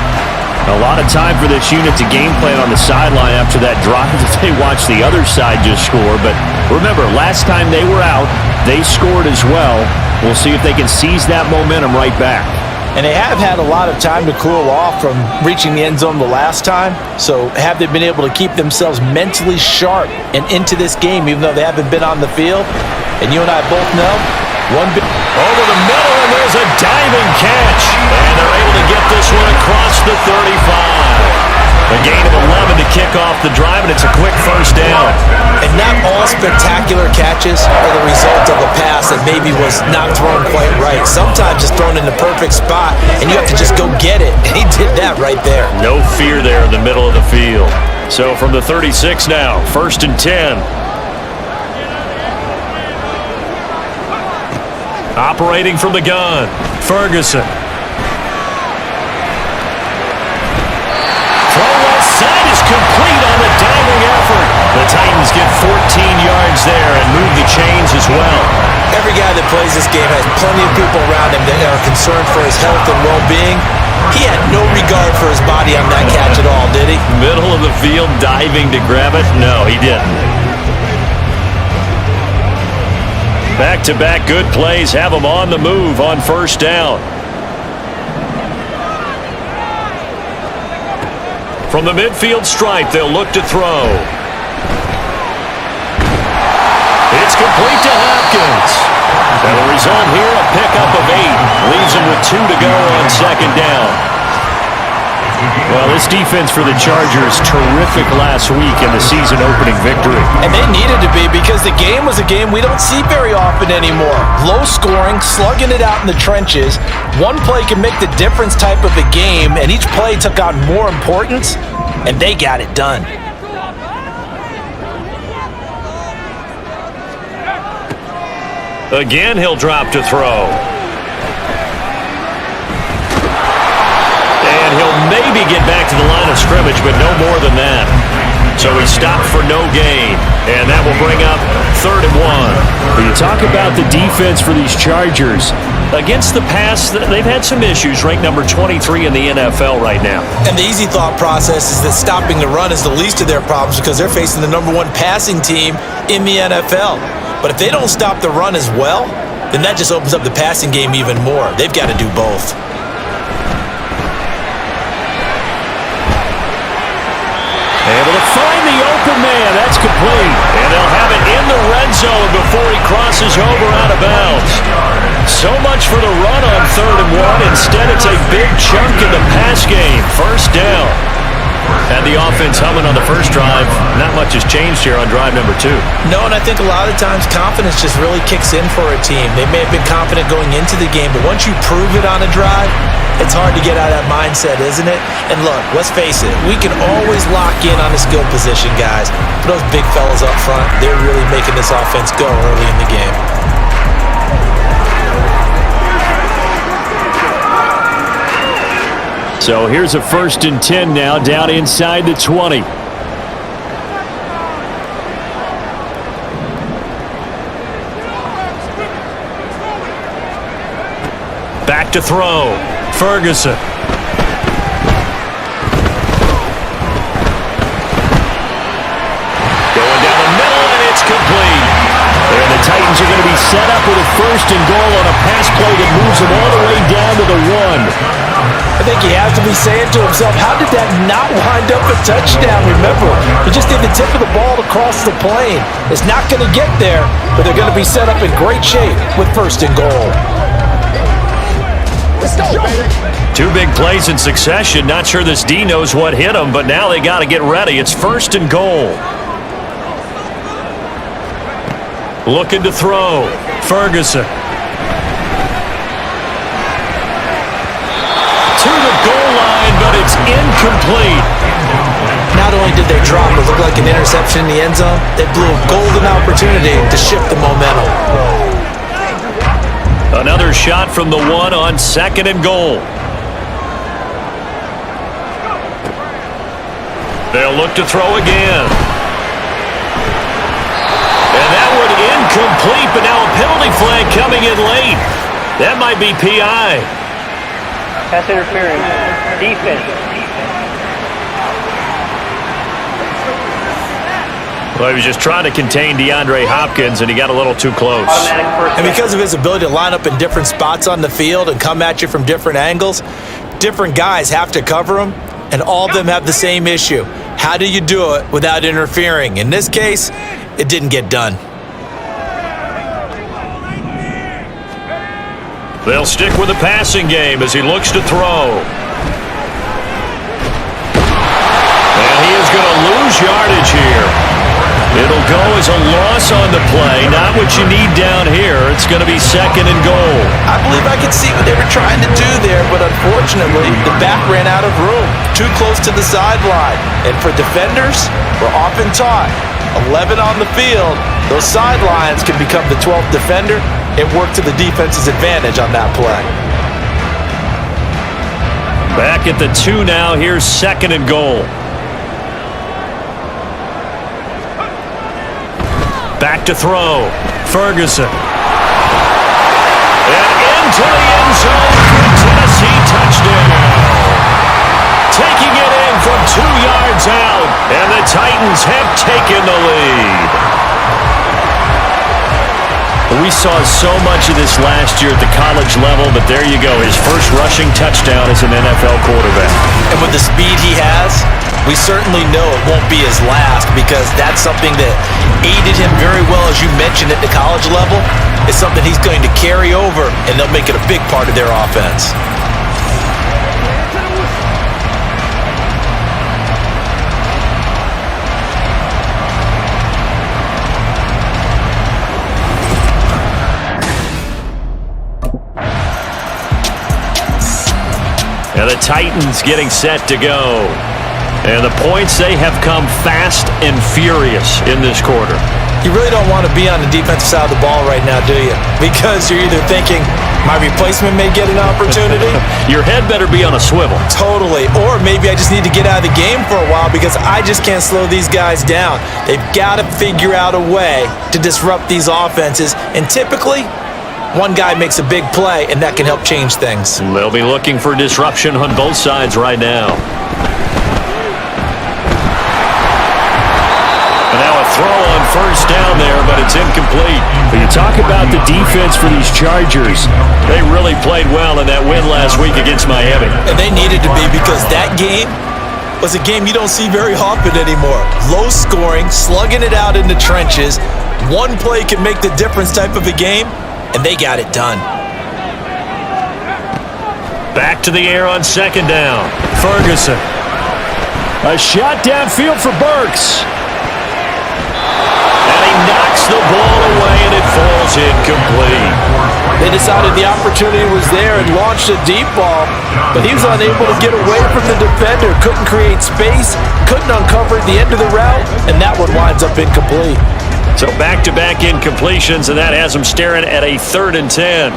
A lot of time for this unit to game plan on the sideline after that drive if they watch the other side just score. But remember, last time they were out, they scored as well. We'll see if they can seize that momentum right back. And they have had a lot of time to cool off from reaching the end zone the last time. So have they been able to keep themselves mentally sharp and into this game, even though they haven't been on the field? And you and I both know, one big over the middle, and there's is a diving catch, and they're able to get this one across the 35. A gain of 11 to kick off the drive, and it's a quick first down. And not all spectacular catches are the result of a pass that maybe was not thrown quite right. Sometimes it's thrown in the perfect spot, and you have to just go get it. And he did that right there. No fear there in the middle of the field. So from the 36 now, 1st and 10. Operating from the gun, Ferguson. Side is complete on the diving effort. The Titans get 14 yards there and move the chains as well. Every guy that plays this game has plenty of people around him that are concerned for his health and well-being. He had no regard for his body on that catch at all, did he? Middle of the field diving to grab it? No, he didn't. Back-to-back good plays have him on the move on first down. From the midfield stripe, they'll look to throw. It's complete to Hopkins. And the result here, a pickup of 8. Leaves him with 2 to go on second down. Well, this defense for the Chargers, terrific last week in the season-opening victory. And they needed to be because the game was a game we don't see very often anymore. Low scoring, slugging it out in the trenches. One play can make the difference type of a game, and each play took on more importance, and they got it done. Again, he'll drop to throw. And he'll maybe get back to the line of scrimmage, but no more than that. So he stopped for no gain, and that will bring up 3rd and 1. When you talk about the defense for these Chargers, against the pass, they've had some issues, ranked number 23 in the NFL right now. And the easy thought process is that stopping the run is the least of their problems because they're facing the number 1 passing team in the NFL. But if they don't stop the run as well, then that just opens up the passing game even more. They've got to do both. Able to find the open man. That's complete. And they'll have it in the red zone before he crosses over out of bounds. So much for the run on 3rd and 1. Instead, it's a big chunk in the pass game. First down. Had the offense humming on the first drive. Not much has changed here on drive number 2. No, and I think a lot of times confidence just really kicks in for a team. They may have been confident going into the game, but once you prove it on a drive, it's hard to get out of that mindset, isn't it? And look, let's face it, we can always lock in on the skill position, guys. But those big fellas up front, they're really making this offense go early in the game. So here's a 1st and 10 now, down inside the 20. Back to throw. Ferguson. Going down the middle, and it's complete. And the Titans are going to be set up with a 1st and goal on a pass play that moves them all the way down to the 1. I think he has to be saying to himself, how did that not wind up a touchdown? Remember, he just did the tip of the ball across the plane. It's not going to get there, but they're going to be set up in great shape with 1st and goal. Let's go, baby. 2 big plays in succession. Not sure this D knows what hit him, but now they got to get ready. It's 1st and goal. Looking to throw. Ferguson. To the goal line, but it's incomplete. Not only did they drop what looked like an interception in the end zone, they blew a golden opportunity to shift the momentum. Another shot from the 1 on 2nd and goal. They'll look to throw again. And that one incomplete, but now a penalty flag coming in late. That might be PI. Pass interference. Defense. Well, he was just trying to contain DeAndre Hopkins, and he got a little too close. And because of his ability to line up in different spots on the field and come at you from different angles, different guys have to cover him, and all of them have the same issue. How do you do it without interfering? In this case, it didn't get done. They'll stick with the passing game as he looks to throw. And he is going to lose yardage here. It'll go as a loss on the play. Not what you need down here. It's going to be 2nd and goal. I believe I could see what they were trying to do there, but unfortunately, the back ran out of room. Too close to the sideline. And for defenders, we're often taught, 11 on the field, those sidelines can become the 12th defender. It worked to the defense's advantage on that play. Back at the 2 now. Here's 2nd and goal. Back to throw. Ferguson. And into the end zone for Tennessee touchdown. Taking it in from 2 yards out. And the Titans have taken the lead. We saw so much of this last year at the college level, but there you go. His first rushing touchdown as an NFL quarterback. And with the speed he has, we certainly know it won't be his last, because that's something that aided him very well, as you mentioned, at the college level. It's something he's going to carry over, and they'll make it a big part of their offense. And the Titans getting set to go. And the points, they have come fast and furious in this quarter. You really don't want to be on the defensive side of the ball right now, do you? Because you're either thinking, my replacement may get an opportunity. Your head better be on a swivel. Totally. Or maybe I just need to get out of the game for a while because I just can't slow these guys down. They've got to figure out a way to disrupt these offenses. And typically, one guy makes a big play, and that can help change things. They'll be looking for disruption on both sides right now. And now a throw on first down there, but it's incomplete. But you talk about the defense for these Chargers. They really played well in that win last week against Miami. And they needed to be, because that game was a game you don't see very often anymore. Low scoring, slugging it out in the trenches. One play can make the difference type of a game. And they got it done. Back to the air on 2nd down. Ferguson. A shot downfield for Burks. And he knocks the ball away, and it falls incomplete. They decided the opportunity was there and launched a deep ball, but he was unable to get away from the defender. Couldn't create space, couldn't uncover the end of the route, and that one winds up incomplete. So back-to-back incompletions, and that has them staring at a 3rd and 10.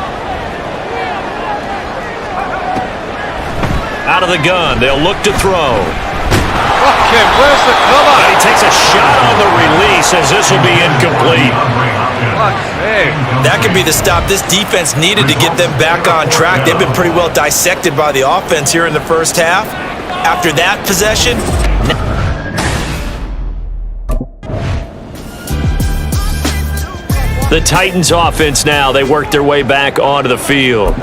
Out of the gun, they'll look to throw. Okay, where's the cover? And he takes a shot on the release as this will be incomplete. That could be the stop this defense needed to get them back on track. They've been pretty well dissected by the offense here in the first half. After that possession, the Titans offense now, they work their way back onto the field.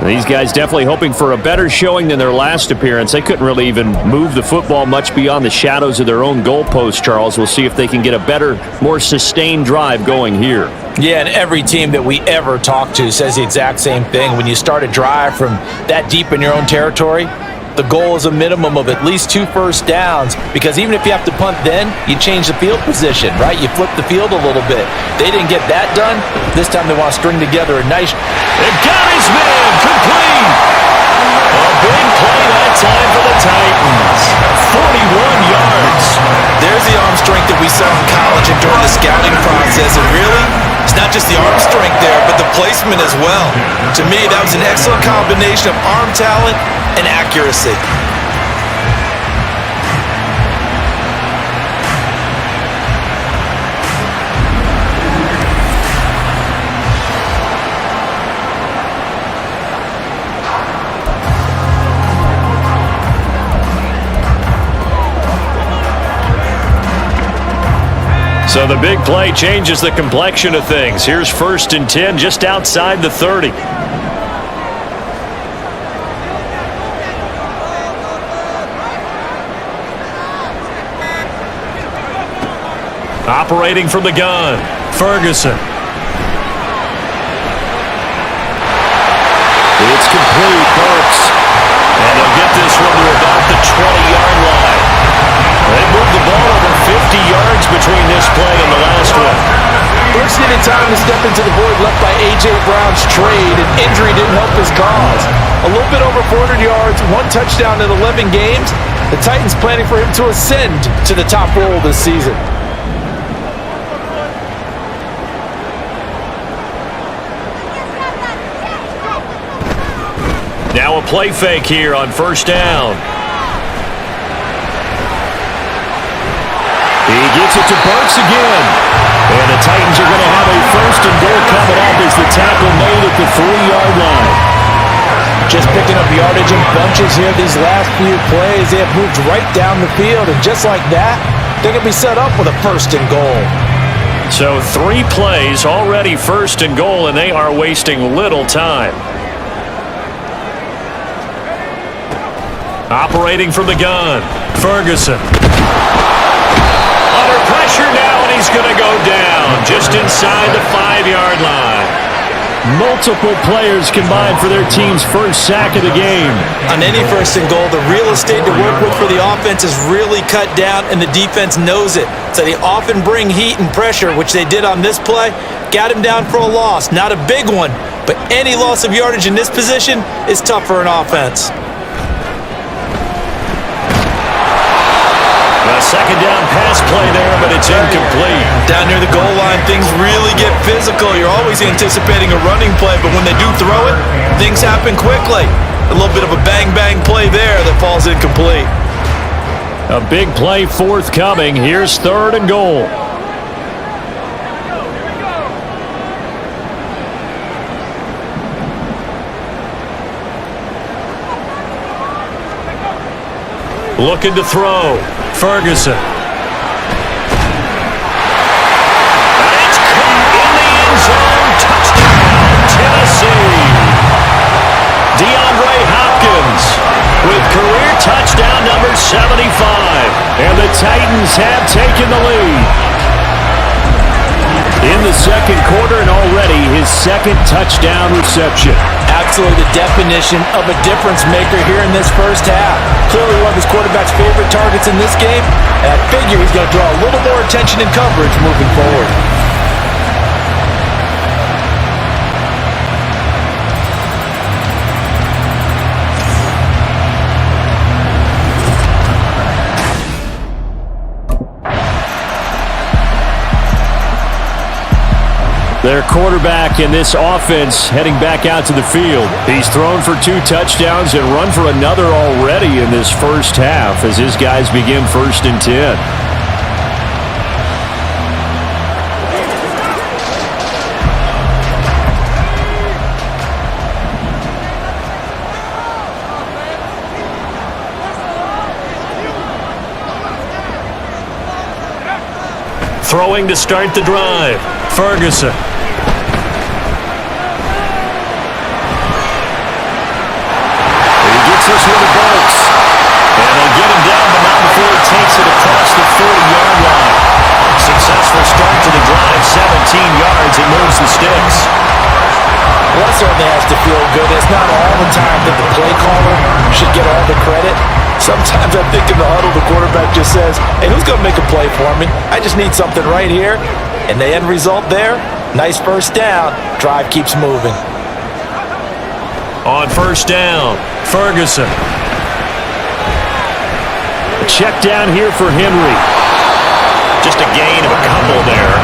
These guys definitely hoping for a better showing than their last appearance. They couldn't really even move the football much beyond the shadows of their own goalpost, Charles. We'll see if they can get a better, more sustained drive going here. yeah, and every team that we ever talk to says the exact same thing. When you start a drive from that deep in your own territory, the goal is a minimum of at least 2 first downs, because even if you have to punt then, you change the field position, right? You flip the field a little bit. They didn't get that done. This time they want to string together a nice... It got his man, complete! A big play that time for the Titans. 41 yards. There's the arm strength that we saw in college and during the scouting process, and really, it's not just the arm strength there, but the placement as well. To me, that was an excellent combination of arm talent and accuracy. So the big play changes the complexion of things. Here's 1st and 10 just outside the 30. Operating from the gun, Ferguson. It's complete. Burks. And they'll get this one to about the 20-yard line. They moved the ball over 50 yards between this play and the last one. Burks needed time to step into the void left by A.J. Brown's trade, and injury didn't help his cause. A little bit over 400 yards, 1 touchdown in 11 games. The Titans planning for him to ascend to the top role this season. Now a play fake here on first down. He gets it to Burks again. And the Titans are going to have a first and goal coming up as the tackle made at the 3-yard line. Just picking up yardage in bunches here these last few plays. They have moved right down the field, and just like that, they're going to be set up with a first and goal. So 3 plays already first and goal, and they are wasting little time. Operating from the gun, Ferguson. Under pressure now, and he's going to go down just inside the 5-yard line. Multiple players combined for their team's first sack of the game. On any first and goal, the real estate to work with for the offense is really cut down, and the defense knows it. So they often bring heat and pressure, which they did on this play. Got him down for a loss. Not a big one, but any loss of yardage in this position is tough for an offense. A second down pass play there, but it's incomplete. Down near the goal line, things really get physical. You're always anticipating a running play, but when they do throw it, things happen quickly. A little bit of a bang-bang play there that falls incomplete. A big play forthcoming. Here's third and goal. Looking to throw. Ferguson. And it's caught in the end zone. Touchdown, Tennessee. DeAndre Hopkins with career touchdown number 75. And the Titans have taken the lead. In the second quarter, and already his second touchdown reception. Absolutely the definition of a difference maker here in this first half. Clearly one of his quarterback's favorite targets in this game, and I figure he's going to draw a little more attention and coverage moving forward. Their quarterback in this offense heading back out to the field. He's thrown for 2 touchdowns and run for another already in this first half as his guys begin 1st and 10. Throwing to start the drive. Ferguson. This one to Burks. And they'll get him down, but not before he takes it across the 40-yard line. Successful start to the drive, 17 yards. It moves the sticks. Well, that certainly has to feel good. It's not all the time that the play caller should get all the credit. Sometimes I think in the huddle, the quarterback just says, hey, who's going to make a play for me? I just need something right here. And the end result there, nice first down. Drive keeps moving. On first down, Ferguson. A check down here for Henry. Just a gain of a couple there.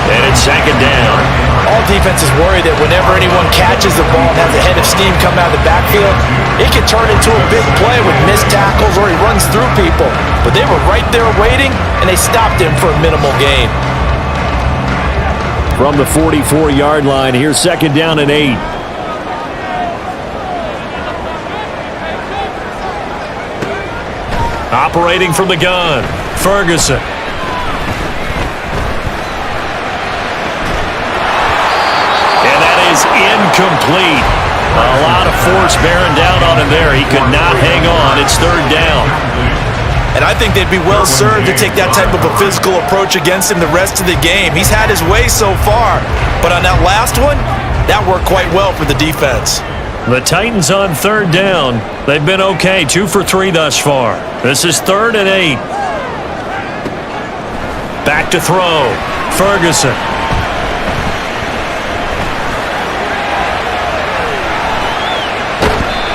And it's second down. All defenses worry that whenever anyone catches the ball and has a head of steam come out of the backfield, it can turn into a big play with missed tackles or he runs through people. But they were right there waiting, and they stopped him for a minimal gain. From the 44-yard line, here's second down and 8. Operating from the gun, Ferguson. And that is incomplete. A lot of force bearing down on him there. He could not hang on. It's third down. And I think they'd be well served to take that type of a physical approach against him the rest of the game. He's had his way so far, but on that last one, that worked quite well for the defense. The Titans on third down. They've been okay, 2 for 3 thus far. This is 3rd and 8. Back to throw. Ferguson.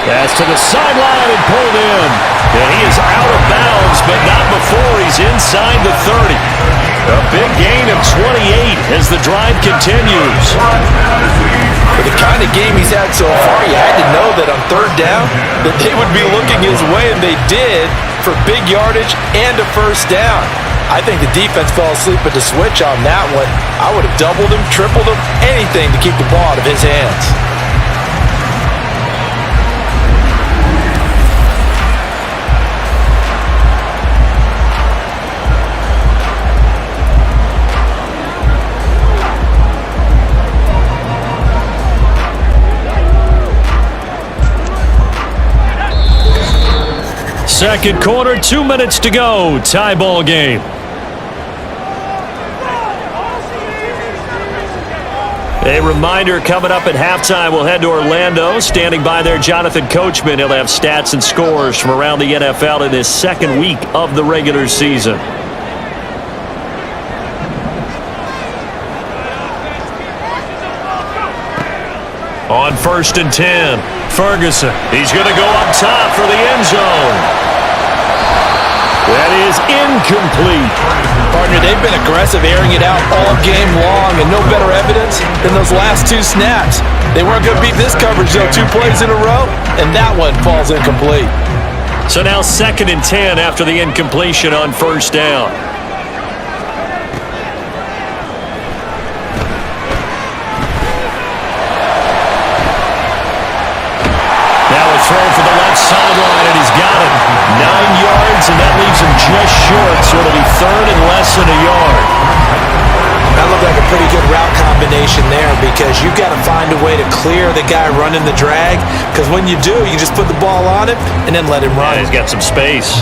Pass to the sideline and pulled in. And he is out of bounds, but not before he's inside the 30. A big gain of 28 as the drive continues. For the kind of game he's had so far, you had to know that on third down that they would be looking his way, and they did, for big yardage and a first down. I think the defense fell asleep at the switch on that one. I would have doubled him, tripled him, anything to keep the ball out of his hands. Second quarter, 2 minutes to go. Tie ball game. A reminder, coming up at halftime, we'll head to Orlando. Standing by there, Jonathan Coachman. He'll have stats and scores from around the NFL in his second week of the regular season. On 1st and 10, Ferguson. He's going to go up top for the end zone. That is incomplete. Partner, they've been aggressive, airing it out all game long, and no better evidence than those last 2 snaps. They weren't going to beat this coverage, though. 2 plays in a row, and that one falls incomplete. So now 2nd and 10 after the incompletion on 1st down. Throw for the left sideline, and he's got it. 9 yards, and that leaves him just short, so it'll be 3rd and less than a yard. That looked like a pretty good route combination there, because you've got to find a way to clear the guy running the drag, because when you do, you just put the ball on him and then let him run. Yeah, he's got some space.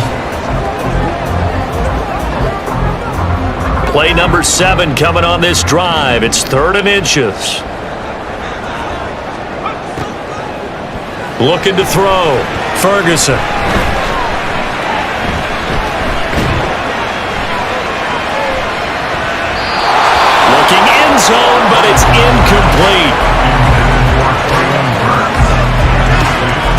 Play number 7 coming on this drive. It's 3rd and inches. Looking to throw. Ferguson. Looking end zone, but it's incomplete.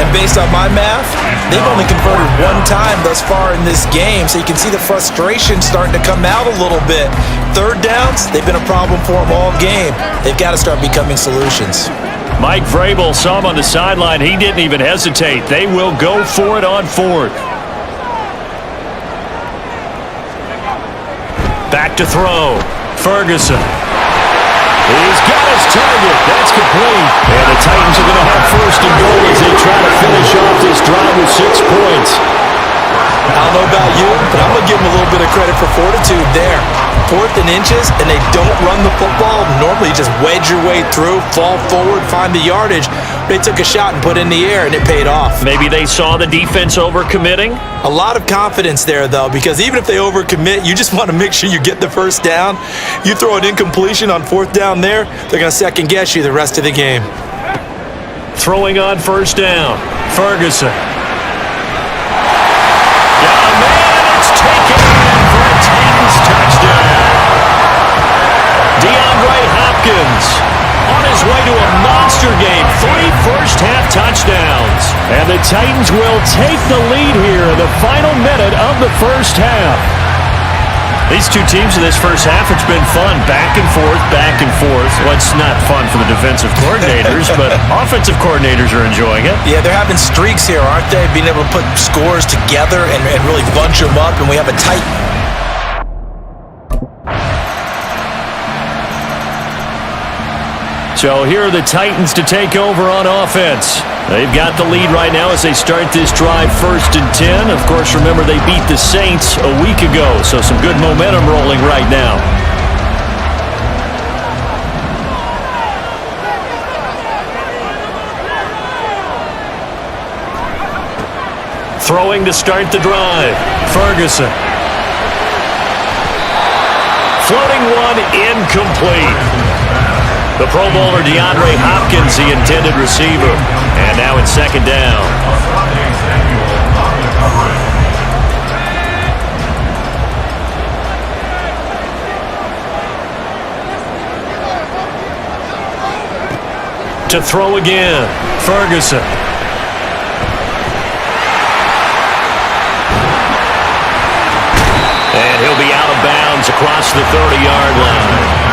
And based on my math, they've only converted 1 time thus far in this game, so you can see the frustration starting to come out a little bit. 3rd downs, they've been a problem for them all game. They've got to start becoming solutions. Mike Vrabel saw him on the sideline. He didn't even hesitate. They will go for it on 4th. Back to throw. Ferguson. He's got his target. That's complete. And the Titans are going to have 1st and goal as they try to finish off this drive with 6 points. I don't know about you, but I'm going to give them a little bit of credit for fortitude there. 4th and inches, and they don't run the football. Normally, you just wedge your way through, fall forward, find the yardage. They took a shot and put it in the air, and it paid off. Maybe they saw the defense overcommitting? A lot of confidence there, though, because even if they overcommit, you just want to make sure you get the 1st down. You throw an incompletion on 4th down there, they're going to second-guess you the rest of the game. Throwing on 1st down. Ferguson. Taken for a Titans touchdown. DeAndre Hopkins on his way to a monster game. 3 first-half touchdowns. And the Titans will take the lead here in the final minute of the first half. These 2 teams in this first half, it's been fun. Back and forth, back and forth. Well, it's not fun for the defensive coordinators, but offensive coordinators are enjoying it. Yeah, they're having streaks here, aren't they? Being able to put scores together and really bunch them up, and we have a tight... So here are the Titans to take over on offense. They've got the lead right now as they start this drive 1st and 10. Of course, remember they beat the Saints a week ago, so some good momentum rolling right now. Throwing to start the drive. Ferguson. Floating one incomplete. The Pro Bowler DeAndre Hopkins, the intended receiver. And now it's second down. To throw again, Ferguson. And he'll be out of bounds across the 30-yard line.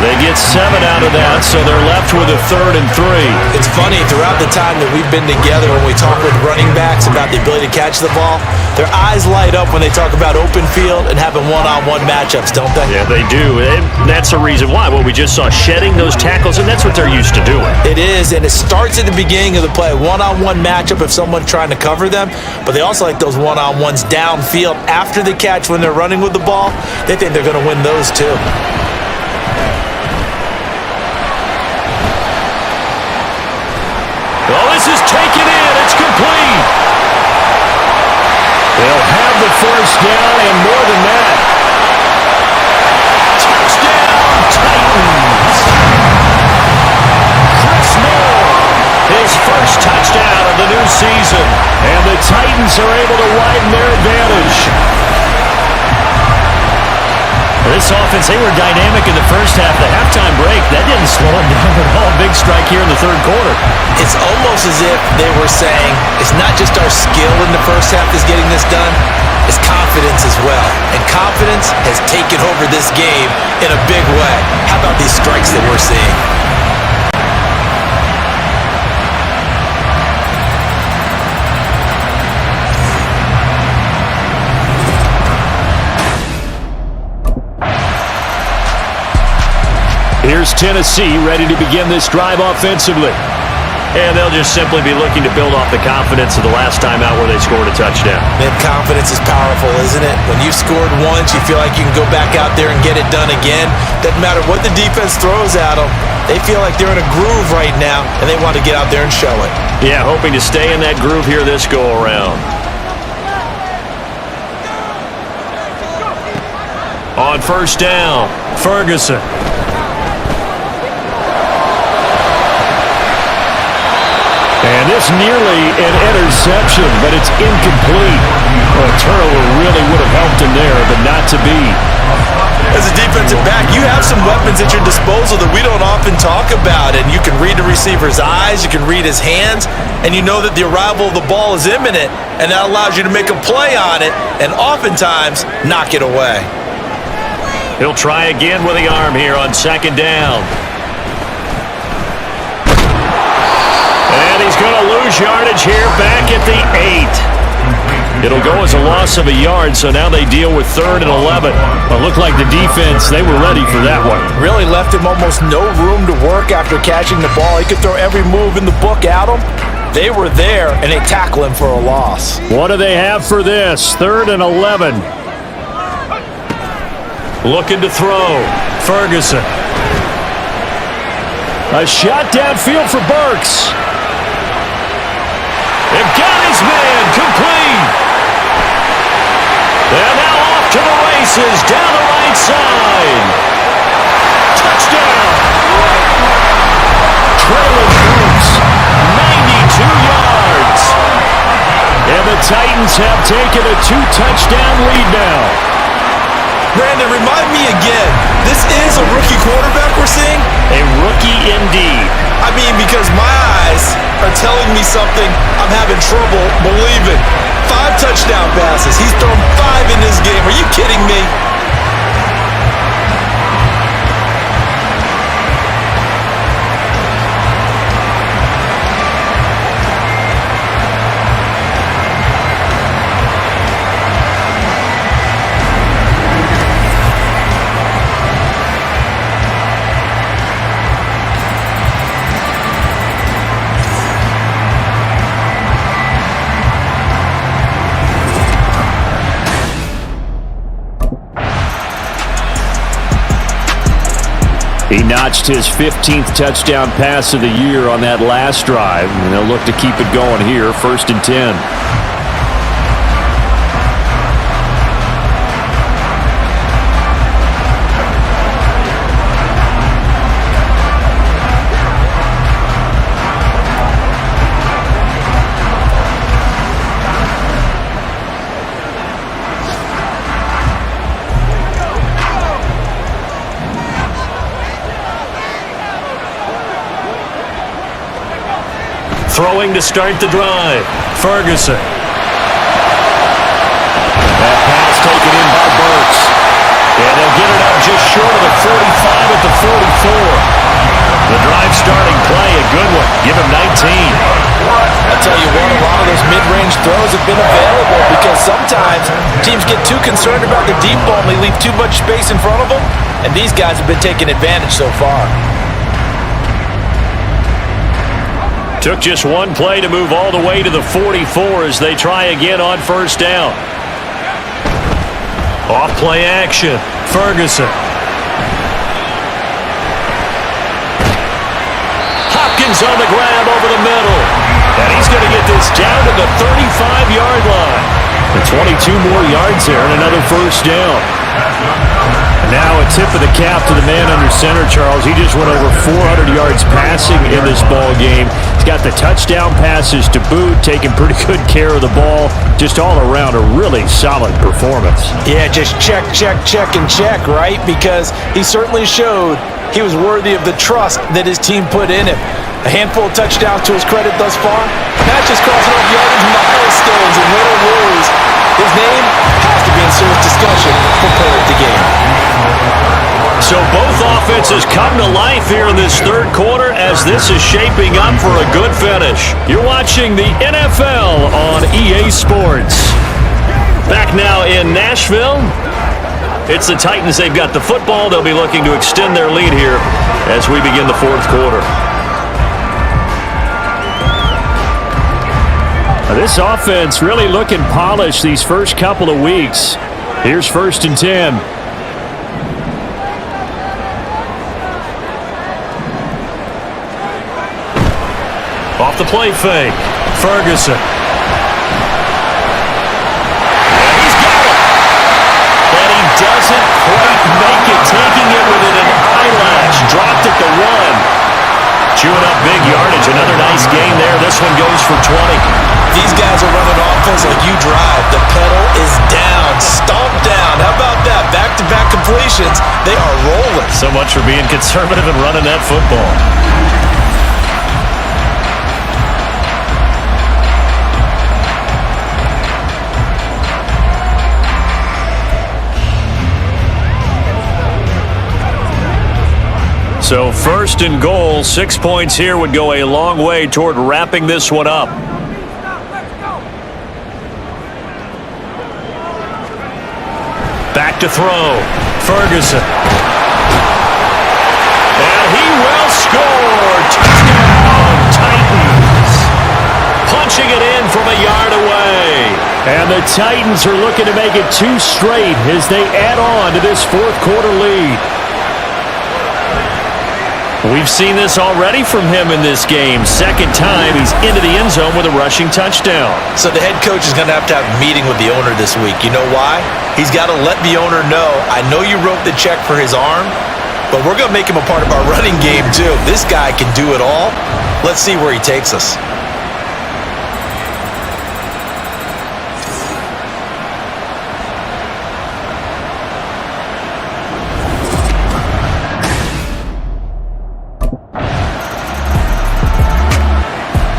They get 7 out of that, so they're left with a 3rd and 3. It's funny, throughout the time that we've been together, when we talk with running backs about the ability to catch the ball, their eyes light up when they talk about open field and having one-on-one matchups, don't they? Yeah, they do. And that's the reason why. Well, we just saw shedding those tackles, and that's what they're used to doing. It is, and it starts at the beginning of the play. One-on-one matchup if someone's trying to cover them, but they also like those one-on-ones downfield after the catch when they're running with the ball. They think they're going to win those too. Oh, this is taken in. It's complete. They'll have the first down and more than that. Touchdown, Titans. Chris Moore, his first touchdown of the new season. And the Titans are able to widen their advantage. This offense, they were dynamic in the first half. The halftime break, that didn't slow them down at all. Big strike here in the third quarter. It's almost as if they were saying, it's not just our skill in the first half that's getting this done, it's confidence as well. And confidence has taken over this game in a big way. How about these strikes that we're seeing? Here's Tennessee ready to begin this drive offensively. And they'll just simply be looking to build off the confidence of the last time out where they scored a touchdown. Man, confidence is powerful, isn't it? When you've scored once, you feel like you can go back out there and get it done again. Doesn't matter what the defense throws at them. They feel like they're in a groove right now, and they want to get out there and show it. Yeah, hoping to stay in that groove here this go-around. On first down, Ferguson. And this nearly an interception, but it's incomplete. Well, a turnover really would have helped him there, but not to be. As a defensive back, you have some weapons at your disposal that we don't often talk about. And you can read the receiver's eyes, you can read his hands, and you know that the arrival of the ball is imminent, and that allows you to make a play on it and oftentimes knock it away. He'll try again with the arm here on second down. And he's going to lose yardage here back at the 8. It'll go as a loss of a yard, so now they deal with 3rd and 11. But looked like the defense, they were ready for that one. Really left him almost no room to work after catching the ball. He could throw every move in the book at him. They were there, and they tackle him for a loss. What do they have for this? 3rd and 11. Looking to throw. Ferguson. A shot downfield for Burks. They've got his man complete. They're now off to the races down the right side. Touchdown. Traylon Burks, 92 yards. And the Titans have taken a 2-touchdown lead now. Brandon, remind me again, this is a rookie quarterback we're seeing? A rookie indeed. I mean, because my eyes are telling me something I'm having trouble believing. 5 touchdown passes. He's thrown 5 in this game. Are you kidding me? He notched his 15th touchdown pass of the year on that last drive, and they'll look to keep it going here, 1st and 10. Throwing to start the drive. Ferguson. That pass taken in by Burks. And they'll get it up just short of the 45 at the 44. The drive starting play, a good one. Give him 19. I'll tell you what, a lot of those mid-range throws have been available because sometimes teams get too concerned about the deep ball and they leave too much space in front of them, and these guys have been taking advantage so far. Took just one play to move all the way to the 44 as they try again on first down. Off play action. Ferguson. Hopkins on the grab over the middle. And he's going to get this down to the 35-yard line. And 22 more yards there and another first down. Now a tip of the cap to the man under center, Charles. He just went over 400 yards passing in this ball game. He's got the touchdown passes to boot, taking pretty good care of the ball. Just all around a really solid performance. Yeah, just check, and check, right? Because he certainly showed he was worthy of the trust that his team put in him. A handful of touchdowns to his credit thus far. Not just crossing off yardage milestones and win or lose. His name has to be in serious discussion for player of the game. So both offenses come to life here in this third quarter as this is shaping up for a good finish. You're watching the NFL on EA Sports. Back now in Nashville. It's the Titans. They've got the football. They'll be looking to extend their lead here as we begin the fourth quarter. This offense really looking polished these first couple of weeks. Here's 1st and 10. Off the play fake. Ferguson. And he's got it. And he doesn't quite make it. Taking it within an eyelash. Dropped at the 1. Chewing up big yardage. Another nice gain there. This one goes for 20. These guys are running offense like you drive. The pedal is down. Stomp down. How about that? Back-to-back completions. They are rolling. So much for being conservative and running that football. So 1st and goal, 6 points here would go a long way toward wrapping this one up. Back to throw. Ferguson. And he will score. Touchdown, Titans. Punching it in from a yard away. And the Titans are looking to make it 2 straight as they add on to this fourth quarter lead. We've seen this already from him in this game. Second time he's into the end zone with a rushing touchdown. So the head coach is going to have a meeting with the owner this week. You know why? He's got to let the owner know, I know you wrote the check for his arm, but we're going to make him a part of our running game too. This guy can do it all. Let's see where he takes us.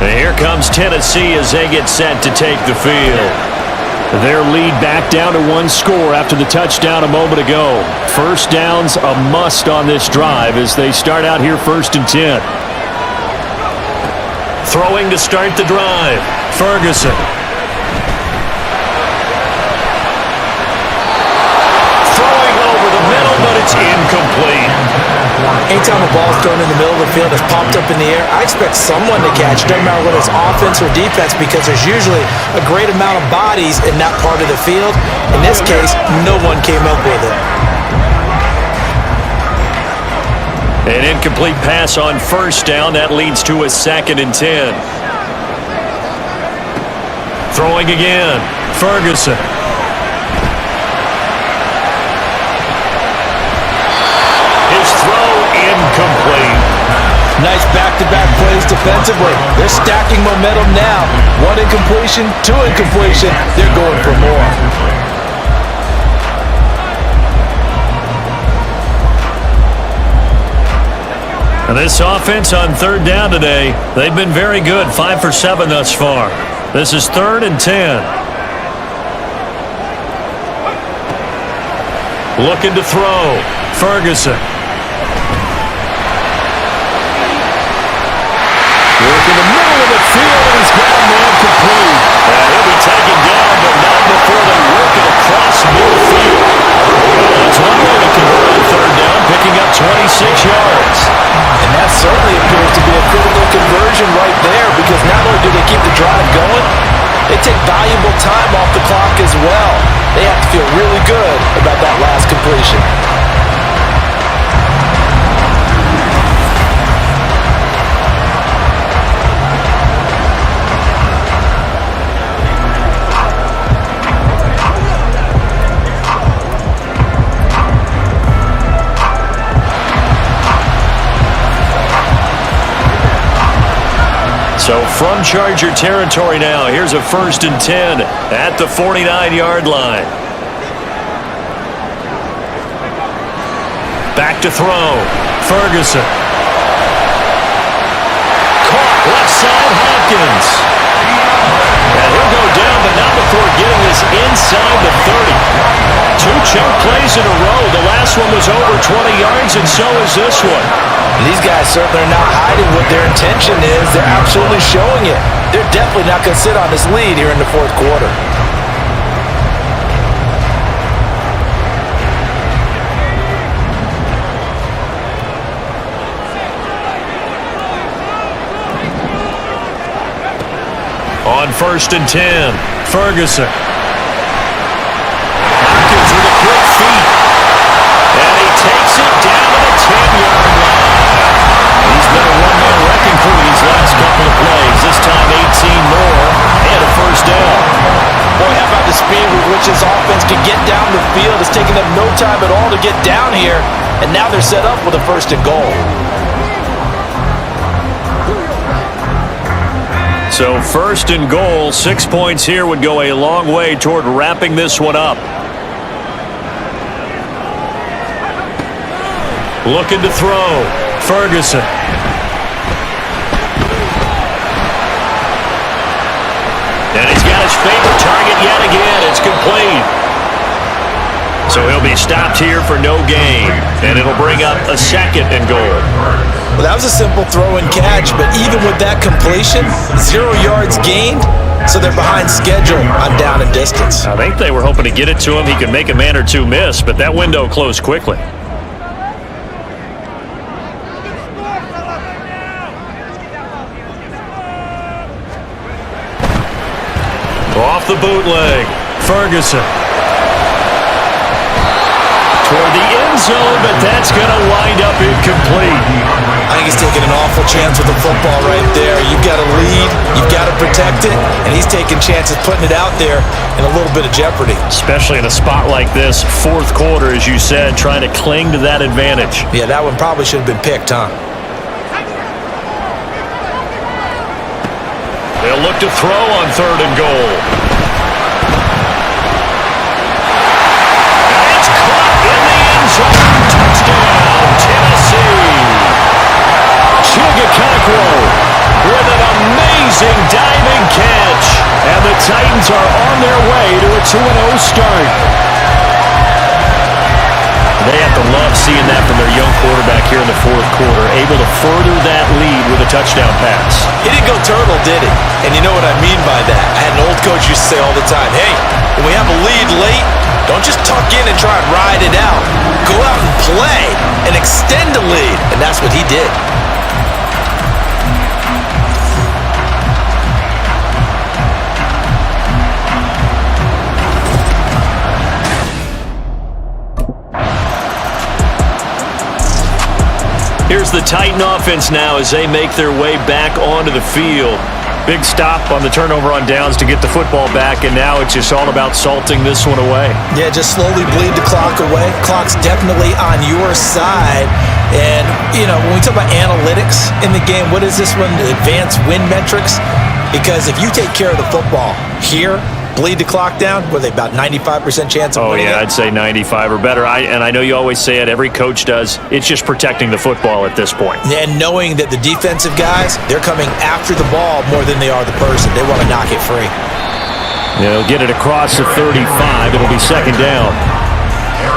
Here comes Tennessee as they get set to take the field. Their lead back down to 1 score after the touchdown a moment ago. First down's a must on this drive as they start out here 1st and 10. Throwing to start the drive. Ferguson. Throwing over the middle, but it's incomplete. Anytime a ball's thrown in the middle of the field, it's popped up in the air, I expect someone to catch. Doesn't matter whether it's offense or defense because there's usually a great amount of bodies in that part of the field. In this case, no one came up with it. An incomplete pass on first down. That leads to a 2nd and 10. Throwing again. Ferguson. His throw incomplete. Nice back-to-back plays defensively. They're stacking momentum now. 1 incompletion, 2 incompletion. They're going for more. And this offense on third down today, they've been very good, 5 for 7 thus far. This is 3rd and 10. Looking to throw. Ferguson. Work in the middle of the field, and he's got a man complete. And he'll be taken down, but not before they work it across midfield. That's one way to convert on third down, picking up 26 yards. And that certainly appears to be a critical conversion right there, because not only do they keep the drive going, they take valuable time off the clock as well. They have to feel really good about that last completion. So from Charger territory now, here's a 1st and 10 at the 49-yard line. Back to throw. Ferguson. Caught left side, Hopkins. And he'll go down, but not before getting this inside the 30. 2 chunk plays in a row. The last one was over 20 yards, and so is this one. These guys certainly are not hiding what their intention is. They're absolutely showing it. They're definitely not going to sit on this lead here in the 4th quarter. On 1st and 10, Ferguson. Hopkins with a quick feet. And he takes it down to the 10-yard line. He's been a one-man wrecking crew these last couple of plays. This time 18 more and a 1st down. Boy, how about the speed with which this offense can get down the field? It's taken them no time at all to get down here, and now they're set up with a 1st and goal. So 1st and goal, 6 points here would go a long way toward wrapping this one up. Looking to throw. Ferguson. And he's got his favorite target yet again. It's complete. So he'll be stopped here for no gain. And it'll bring up a 2nd and goal. Well, that was a simple throw and catch, but even with that completion, 0 yards gained, so they're behind schedule on down and distance. I think they were hoping to get it to him. He could make a man or two miss, but that window closed quickly. Off the bootleg, Ferguson. Toward the end zone, but that's going to wind up incomplete. I think he's taking an awful chance with the football right there. You've got to lead, you've got to protect it, and he's taking chances putting it out there in a little bit of jeopardy. Especially in a spot like this, 4th quarter, as you said, trying to cling to that advantage. Yeah, that one probably should have been picked, huh? They'll look to throw on 3rd and goal. And it's caught in the end zone. Touchdown, Tennessee. Chigakakwo with an amazing diving catch. And the Titans are on their way to a 2-0 start. They have to love seeing that from their young quarterback here in the 4th quarter, able to further that lead with a touchdown pass. He didn't go turtle, did he? And you know what I mean by that. I had an old coach used to say all the time, hey, when we have a lead late, don't just tuck in and try and ride it out. Go out and play and extend the lead. And that's what he did. Here's the Titan offense now as they make their way back onto the field. Big stop on the turnover on downs to get the football back, and now it's just all about salting this one away. Yeah, just slowly bleed the clock away. Clock's definitely on your side. And, you know, when we talk about analytics in the game, what is this one? Advanced win metrics? Because if you take care of the football here, bleed the clock down? Were they about 95% chance of winning yeah, it? I'd say 95 or better. And I know you always say it, every coach does. It's just protecting the football at this point. And knowing that the defensive guys, they're coming after the ball more than they are the person. They want to knock it free. They'll get it across the 35. It'll be second down.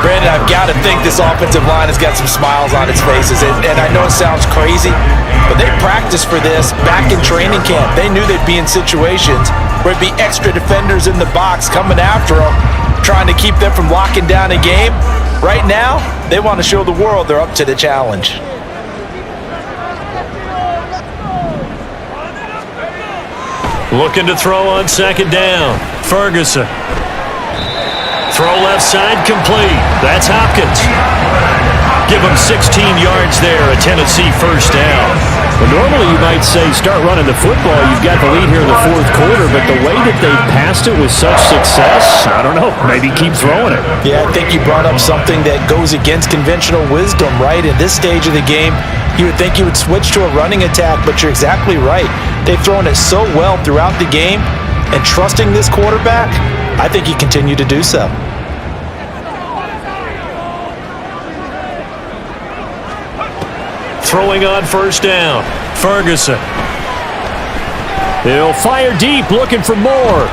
Brandon, I've got to think this offensive line has got some smiles on its faces. And I know it sounds crazy, but they practiced for this back in training camp. They knew they'd be in situations where it'd be extra defenders in the box coming after them, trying to keep them from locking down a game. Right now, they want to show the world they're up to the challenge. Looking to throw on second down. Ferguson. Throw left side, complete. That's Hopkins. Give him 16 yards there, a Tennessee first down. Well, normally you might say start running the football. You've got the lead here in the fourth quarter, but the way that they passed it with such success, I don't know, maybe keep throwing it. Yeah, I think you brought up something that goes against conventional wisdom, right? In this stage of the game, you would think you would switch to a running attack, but you're exactly right. They've thrown it so well throughout the game, and trusting this quarterback, I think he continued to do so. Throwing on first down. Ferguson. He'll fire deep, looking for more.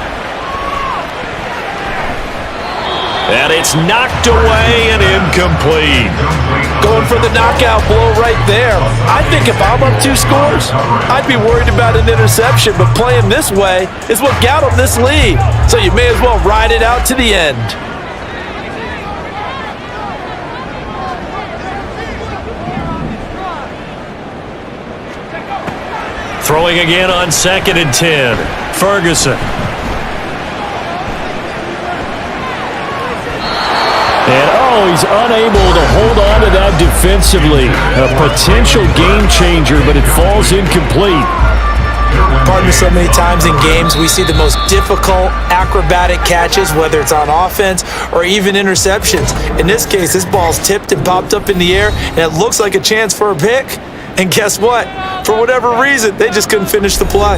And it's knocked away and incomplete. Going for the knockout blow right there. I think if I'm up 2 scores, I'd be worried about an interception, but playing this way is what got them this lead. So you may as well ride it out to the end. Throwing again on second and 10. Ferguson. And he's unable to hold on to that defensively. A potential game changer, but it falls incomplete. Pardon me, so many times in games we see the most difficult acrobatic catches, whether it's on offense or even interceptions. In this case, this ball's tipped and popped up in the air, and it looks like a chance for a pick. And guess what? For whatever reason, they just couldn't finish the play.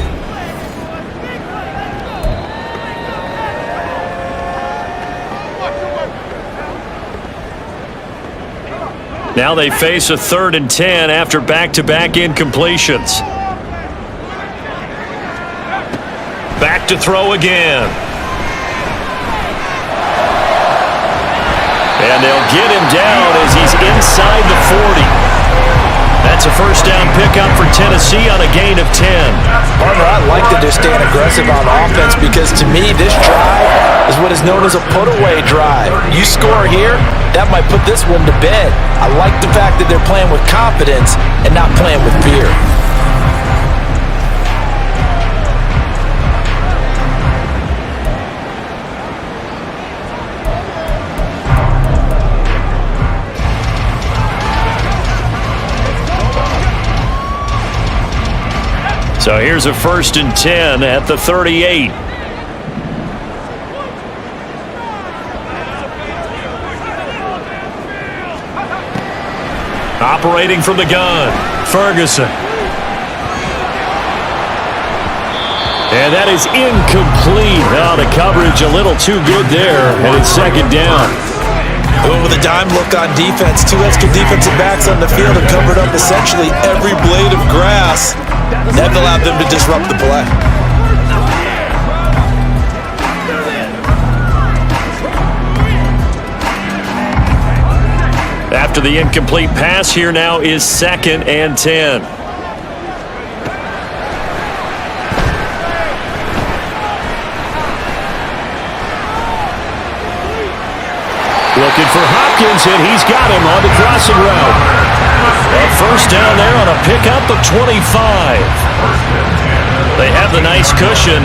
Now they face a 3rd and 10 after back-to-back incompletions. Back to throw again. And they'll get him down as he's inside the 40. That's a first down pickup for Tennessee on a gain of 10. Partner, I like that they're staying aggressive on offense because to me this drive is what is known as a put-away drive. You score here, that might put this one to bed. I like the fact that they're playing with confidence and not playing with fear. So here's a 1st and 10 at the 38. Operating from the gun, Ferguson. And that is incomplete. Oh, the coverage a little too good there, and it's second down. With a dime look on defense, 2 extra defensive backs on the field have covered up essentially every blade of grass. That allowed them to disrupt the play. After the incomplete pass, here now is 2nd and 10. Looking for Hopkins, and he's got him on the crossing route. A first down there on a pickup of 25. They have the nice cushion.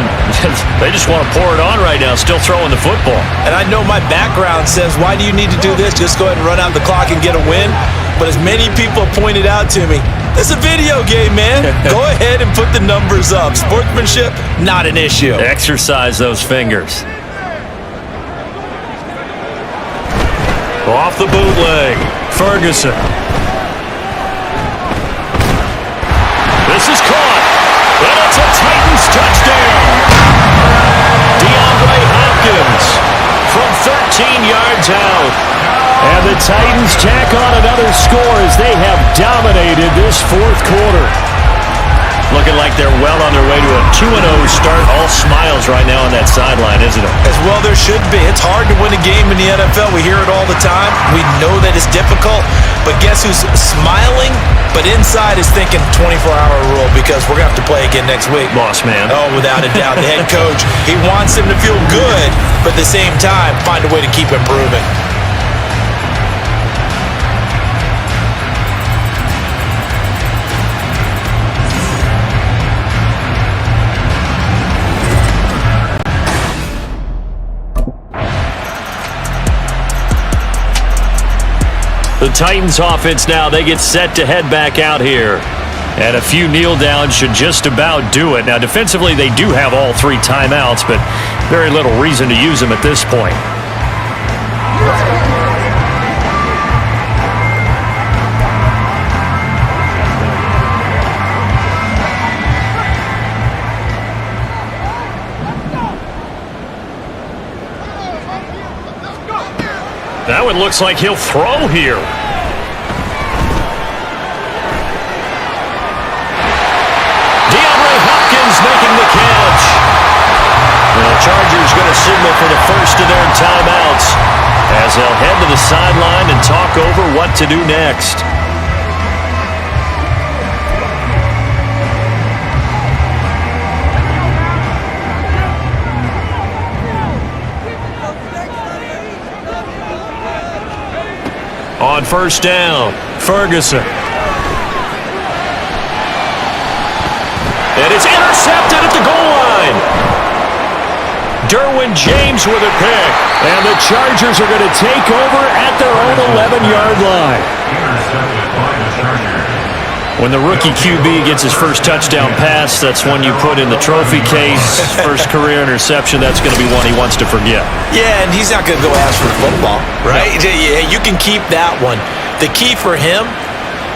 They just want to pour it on right now, still throwing the football. And I know my background says, why do you need to do this? Just go ahead and run out the clock and get a win. But as many people pointed out to me, this is a video game, man. Go ahead and put the numbers up. Sportsmanship, not an issue. Exercise those fingers. Off the bootleg, Ferguson. This is caught, and it's a Titans touchdown. DeAndre yards out. And the Titans tack on another score as they have dominated this fourth quarter. Looking like they're well on their way to a 2-0 start. All smiles right now on that sideline, isn't it? As well there should be. It's hard to win a game in the NFL. We hear it all the time. We know that it's difficult. But guess who's smiling, but inside is thinking 24-hour rule because we're going to have to play again next week. Boss man. Oh, without a doubt. The head coach, he wants him to feel good, but at the same time, find a way to keep improving. The Titans offense now, they get set to head back out here. And a few kneel downs should just about do it. Now, defensively, they do have all 3 timeouts, but very little reason to use them at this point. That one looks like he'll throw here. Making the catch. The Chargers going to signal for the first of their timeouts as they'll head to the sideline and talk over what to do next. On first down, Ferguson. And it's intercepted at the goal line. Derwin James with a pick. And the Chargers are going to take over at their own 11-yard line. When the rookie QB gets his first touchdown pass, that's one you put in the trophy case. First career interception, that's going to be one he wants to forget. Yeah, and he's not going to go ask for football, right? No. Yeah, you can keep that one. The key for him,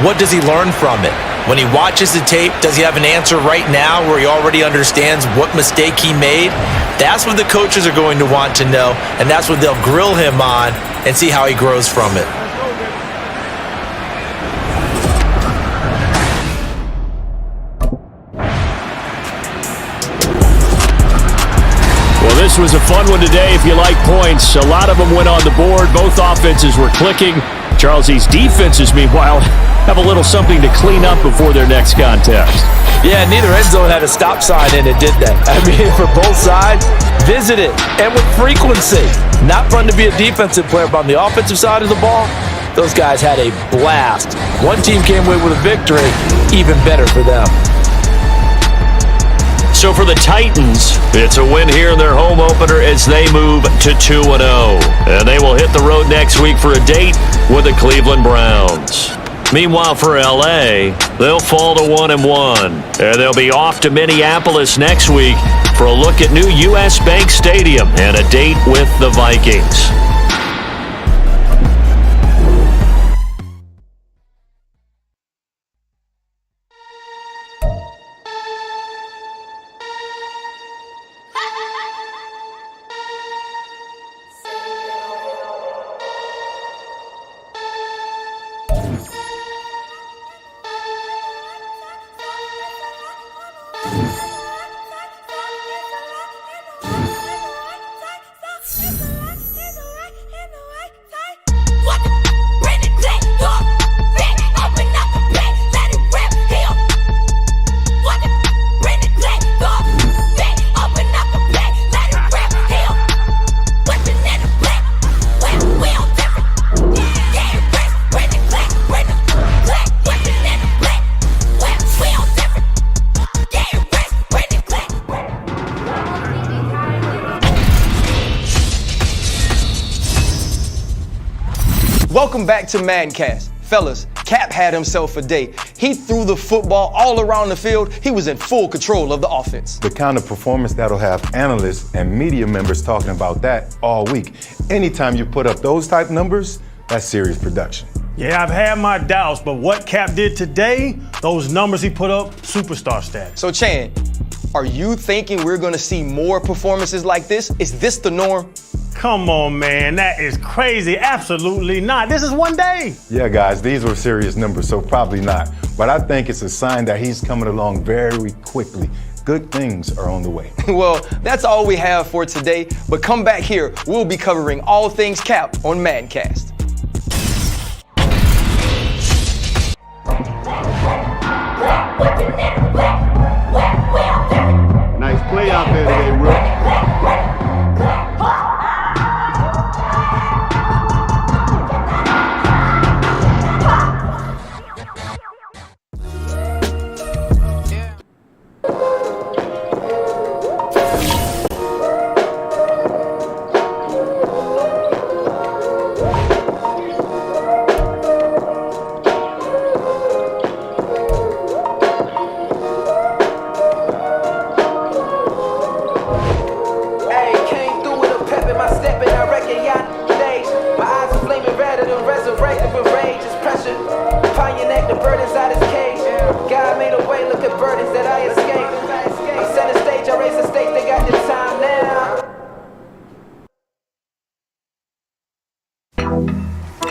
what does he learn from it? When he watches the tape, does he have an answer right now where he already understands what mistake he made? That's what the coaches are going to want to know, and that's what they'll grill him on and see how he grows from it. Well, this was a fun one today if you like points. A lot of them went on the board. Both offenses were clicking. Charles's defenses, meanwhile, have a little something to clean up before their next contest. Yeah, neither end zone had a stop sign in it, did they? I mean, for both sides, visit it, and with frequency. Not fun to be a defensive player, but on the offensive side of the ball, those guys had a blast. One team came away with a victory, even better for them. So for the Titans, it's a win here in their home opener as they move to 2-0. And they will hit the road next week for a date with the Cleveland Browns. Meanwhile, for LA, they'll fall to 1-1. And they'll be off to Minneapolis next week for a look at new U.S. Bank Stadium and a date with the Vikings. Welcome back to Maddencast. Fellas, Cap had himself a day. He threw the football all around the field. He was in full control of the offense. The kind of performance that'll have analysts and media members talking about that all week. Anytime you put up those type numbers, that's serious production. Yeah, I've had my doubts, but what Cap did today, those numbers he put up, superstar status. So, Chan, are you thinking we're going to see more performances like this? Is this the norm? Come on, man. That is crazy. Absolutely not. This is one day. Yeah, guys, these were serious numbers, so probably not. But I think it's a sign that he's coming along very quickly. Good things are on the way. Well, that's all we have for today, but come back here. We'll be covering all things Cap on Maddencast. Nice play out there today, Rook.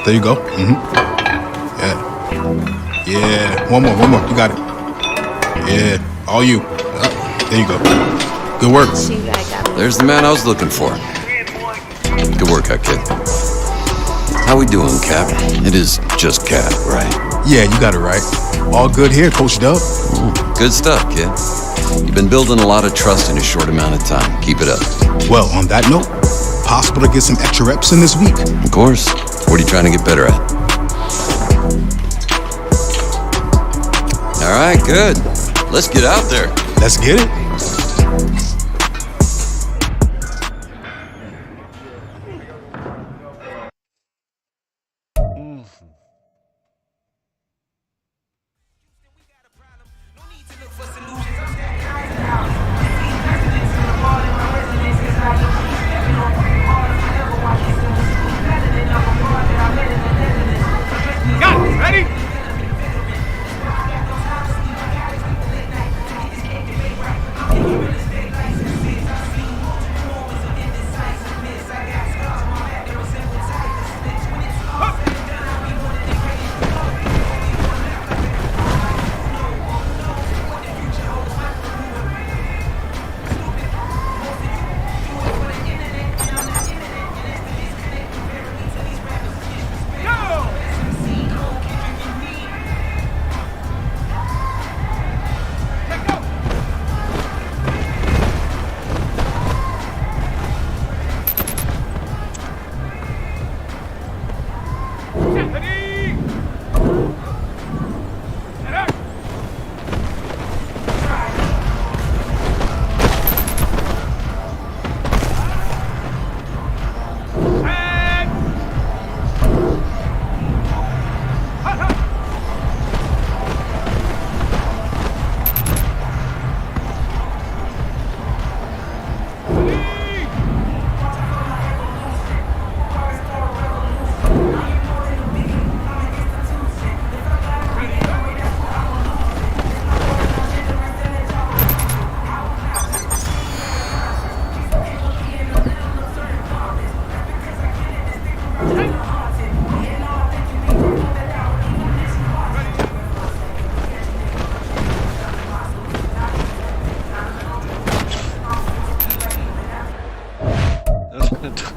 There you go. Yeah. Yeah. One more. You got it. Yeah. All you. There you go. Good work. There's the man I was looking for. Good workout, kid. How we doing, Cap? It is just Cap, right? Yeah, you got it right. All good here, Coach Dub. Good stuff, kid. You've been building a lot of trust in a short amount of time. Keep it up. Well, on that note, possible to get some extra reps in this week? Of course. What are you trying to get better at? All right, good. Let's get out there. Let's get it.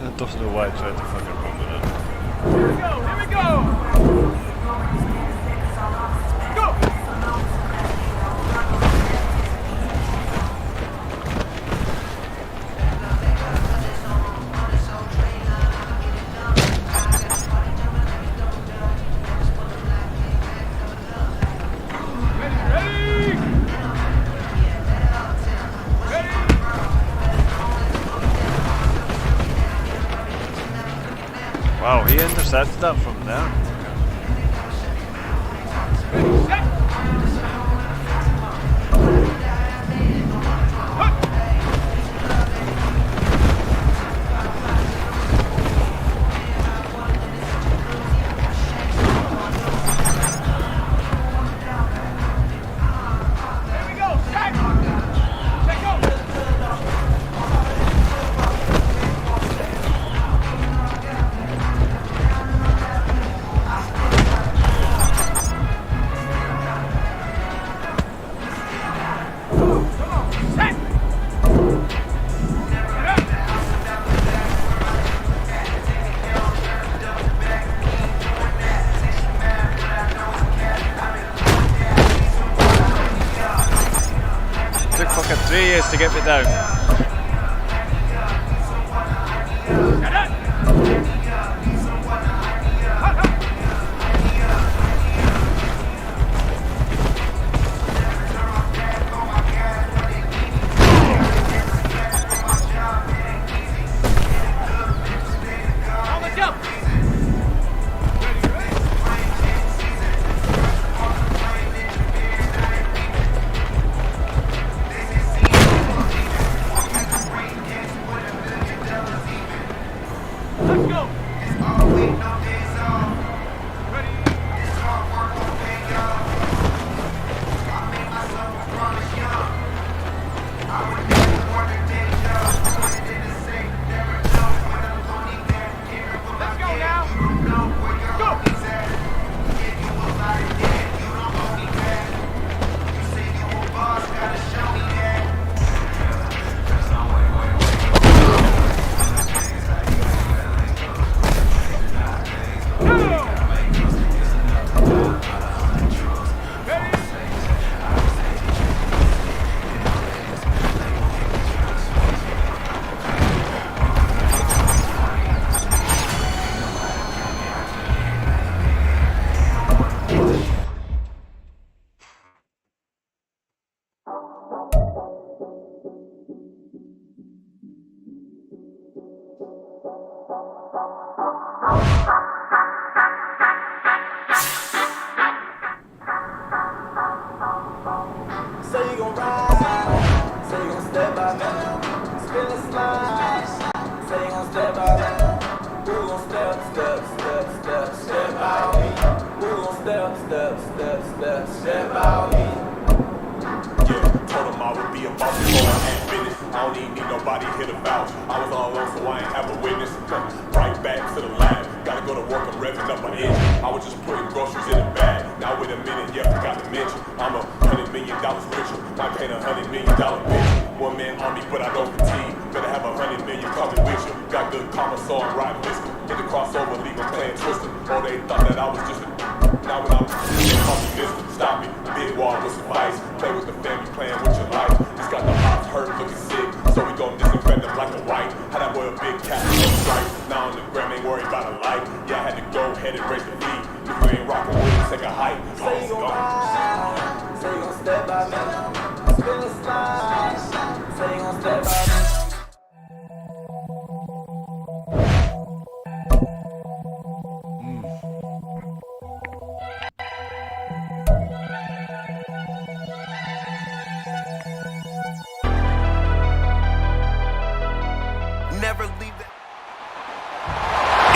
I don't know why I tried to fucking run with it. Here we go! Wow, he intercepts that from there. fucking 3 years to get me down.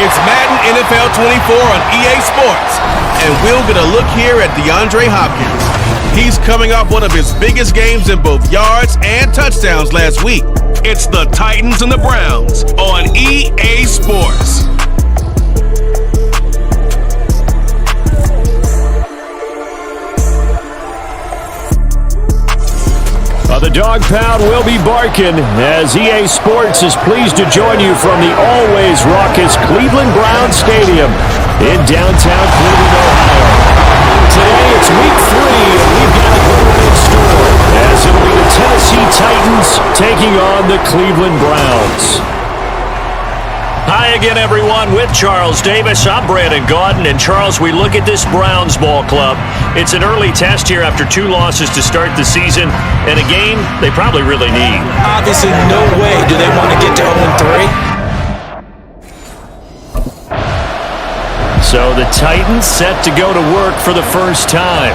It's Madden NFL 24 on EA Sports, and we'll get a look here at DeAndre Hopkins. He's coming off one of his biggest games in both yards and touchdowns last week. It's the Titans and the Browns on EA Sports. The dog pound will be barking as EA Sports is pleased to join you from the always raucous Cleveland Browns Stadium in downtown Cleveland, Ohio. Today it's week 3 and we've got a good in store as it'll be the Tennessee Titans taking on the Cleveland Browns. Hi again, everyone. With Charles Davis, I'm Brandon Gaudin. And Charles, we look at this Browns ball club. It's an early test here after 2 losses to start the season, and a game they probably really need. Obviously, no way do they want to get to 0-3. So the Titans set to go to work for the first time.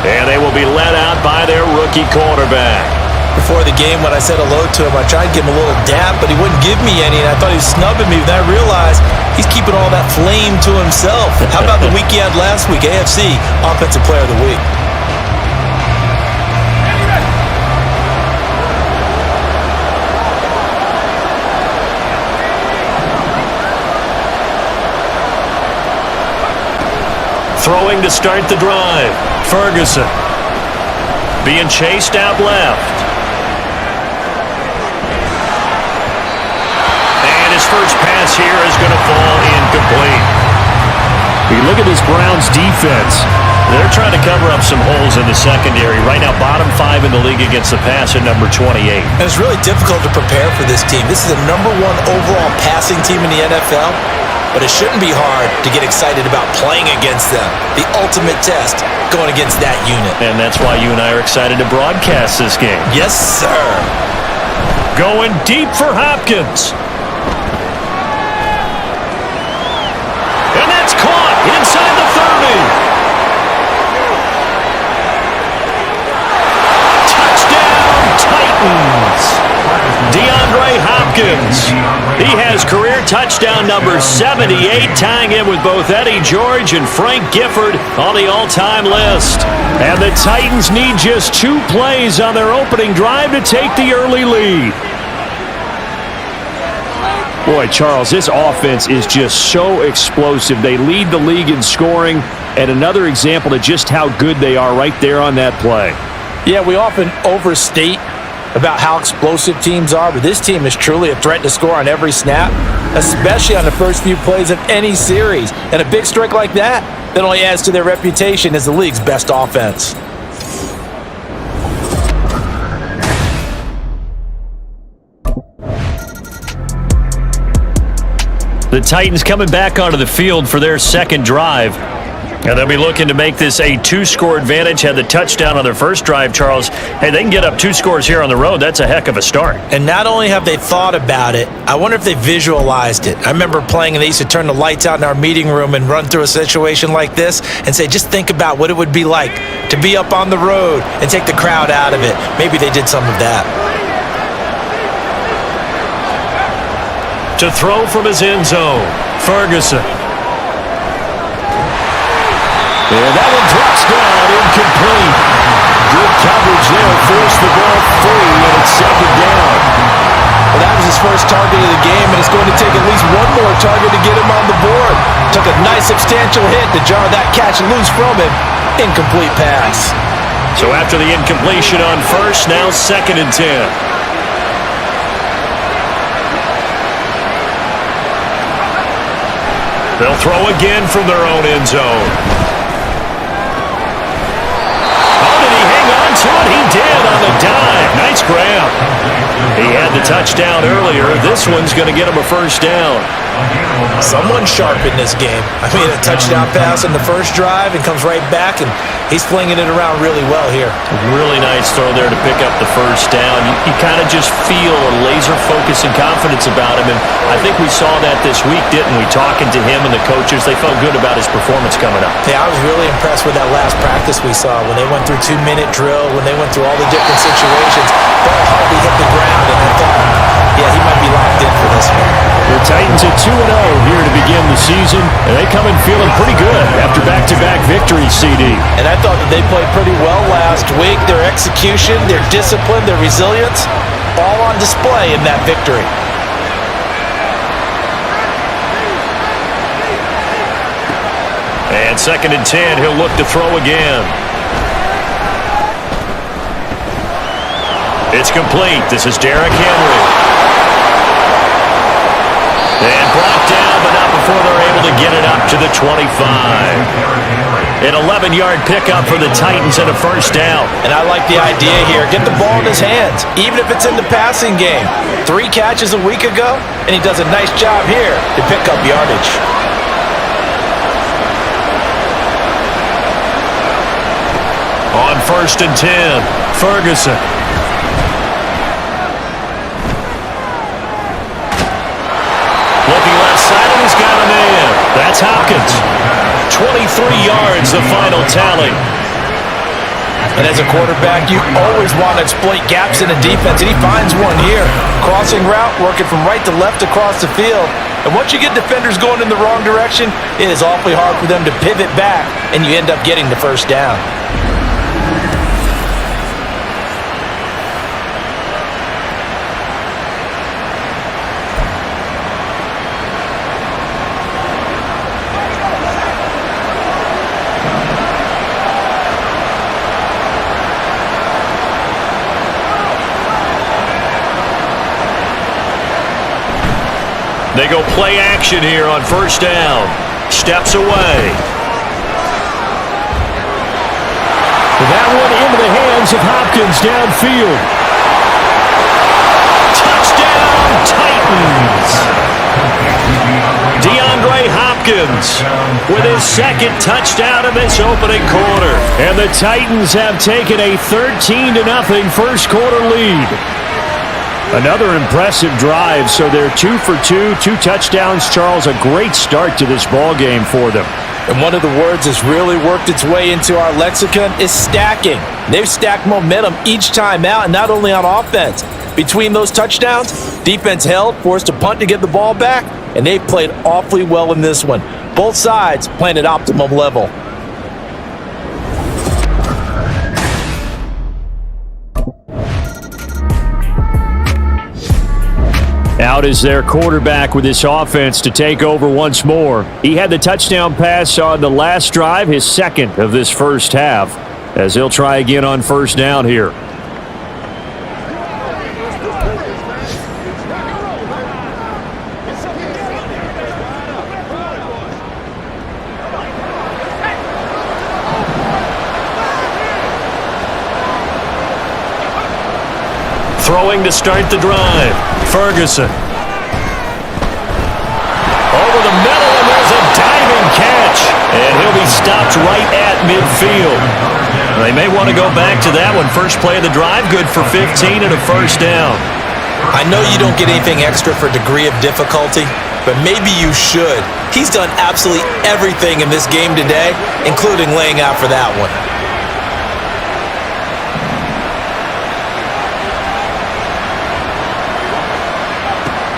And they will be led out by their rookie quarterback. Before the game, when I said hello to him, I tried to give him a little dap, but he wouldn't give me any, and I thought he was snubbing me. Then I realized he's keeping all that flame to himself. How about the week he had last week? AFC Offensive Player of the Week. Throwing to start the drive. Ferguson being chased out left. First pass here is going to fall incomplete. We look at this Browns defense. They're trying to cover up some holes in the secondary. Right now, bottom 5 in the league against the pass at number 28. And it's really difficult to prepare for this team. This is the #1 overall passing team in the NFL, but it shouldn't be hard to get excited about playing against them. The ultimate test going against that unit. And that's why you and I are excited to broadcast this game. Yes, sir. Going deep for Hopkins. And that's caught inside the 30. Titans. DeAndre Hopkins. He has career touchdown number 78, tying him with both Eddie George and Frank Gifford on the all-time list. And the Titans need just 2 plays on their opening drive to take the early lead. Boy, Charles, this offense is just so explosive. They lead the league in scoring, and another example of just how good they are right there on that play. Yeah, we often overstate about how explosive teams are, but this team is truly a threat to score on every snap, especially on the first few plays of any series. And a big strike like that only adds to their reputation as the league's best offense. The Titans coming back onto the field for their second drive. And they'll be looking to make this a 2-score advantage. Had the touchdown on their first drive, Charles. Hey, they can get up 2 scores here on the road. That's a heck of a start. And not only have they thought about it, I wonder if they visualized it. I remember playing, and they used to turn the lights out in our meeting room and run through a situation like this and say, just think about what it would be like to be up on the road and take the crowd out of it. Maybe they did some of that. To throw from his end zone, Ferguson. And that one drops down, incomplete. Good coverage there, forced the ball free, and it's 2nd down. Well, that was his first target of the game, and it's going to take at least one more target to get him on the board. Took a nice substantial hit to jar that catch loose from him. Incomplete pass. So after the incompletion on first, now 2nd and 10. They'll throw again from their own end zone. Oh, did he hang on to it? He did on the dive. Nice grab. He had the touchdown earlier. This one's going to get him a first down. Someone sharp in this game. I mean, a touchdown pass on the first drive and comes right back, and he's flinging it around really well here. Really nice throw there to pick up the first down. You kind of just feel a laser focus and confidence about him, and I think we saw that this week, didn't we? Talking to him and the coaches, they felt good about his performance coming up. Yeah, I was really impressed with that last practice we saw when they went through 2-minute drill, when they went through all the different situations. Ball hardly hit the ground, and I thought, yeah, he might be locked in for this one. The Titans at 2-0 here to begin the season, and they come in feeling pretty good after back-to-back victories, CD. And I thought that they played pretty well last week. Their execution, their discipline, their resilience, all on display in that victory. And 2nd and 10, he'll look to throw again. It's complete. This is Derrick Henry. And brought down, but not before they're able to get it up to the 25. An 11-yard pickup for the Titans and a first down. And I like the idea here. Get the ball in his hands, even if it's in the passing game. 3 catches a week ago, and he does a nice job here to pick up yardage. On 1st and 10, Ferguson. Looking left side, and he's got a man. That's Hopkins. 23 yards, the final tally. And as a quarterback, you always want to exploit gaps in the defense, and he finds one here. Crossing route, working from right to left across the field. And once you get defenders going in the wrong direction, it is awfully hard for them to pivot back, and you end up getting the first down. They go play action here on first down. Steps away. That one into the hands of Hopkins downfield. Touchdown, Titans! DeAndre Hopkins with his second touchdown in this opening quarter. And the Titans have taken a 13-0 first quarter lead. Another impressive drive, so they're 2 for 2, 2 touchdowns. Charles, a great start to this ball game for them. And one of the words that's really worked its way into our lexicon is stacking. They've stacked momentum each time out, and not only on offense. Between those touchdowns, defense held, forced a punt to get the ball back, and they've played awfully well in this one. Both sides playing at optimum level. Out is their quarterback with this offense to take over once more. He had the touchdown pass on the last drive, his second of this first half, as he'll try again on first down here. Throwing to start the drive. Ferguson. Over the middle, and there's a diving catch. And he'll be stopped right at midfield. They may want to go back to that one. First play of the drive, good for 15 and a first down. I know you don't get anything extra for degree of difficulty, but maybe you should. He's done absolutely everything in this game today, including laying out for that one.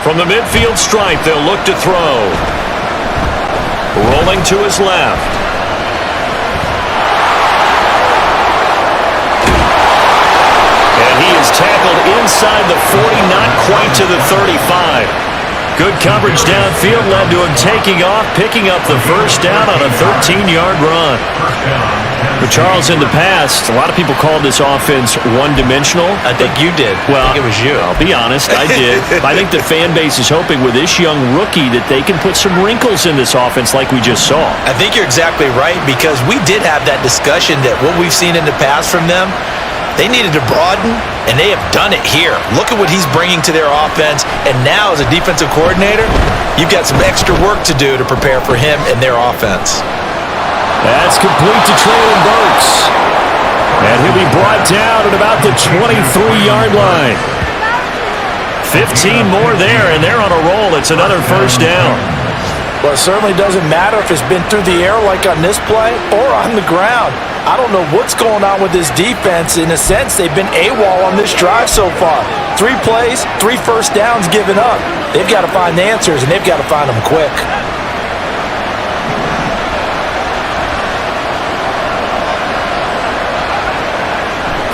From the midfield stripe, they'll look to throw. Rolling to his left. And he is tackled inside the 40, not quite to the 35. Good coverage downfield led to him taking off, picking up the first down on a 13-yard run. But Charles, in the past, a lot of people called this offense one-dimensional. I think you did. Well, I think it was you. I'll be honest, I did. I think the fan base is hoping with this young rookie that they can put some wrinkles in this offense like we just saw. I think you're exactly right, because we did have that discussion that what we've seen in the past from them, they needed to broaden, and they have done it here. Look at what he's bringing to their offense, and now as a defensive coordinator, you've got some extra work to do to prepare for him and their offense. That's complete to Traylon Burks. And he'll be brought down at about the 23-yard line. 15 more there, and they're on a roll. It's another first down. Well, it certainly doesn't matter if it's been through the air like on this play or on the ground. I don't know what's going on with this defense. In a sense, they've been AWOL on this drive so far. 3 plays, 3 first downs given up. They've got to find the answers, and they've got to find them quick.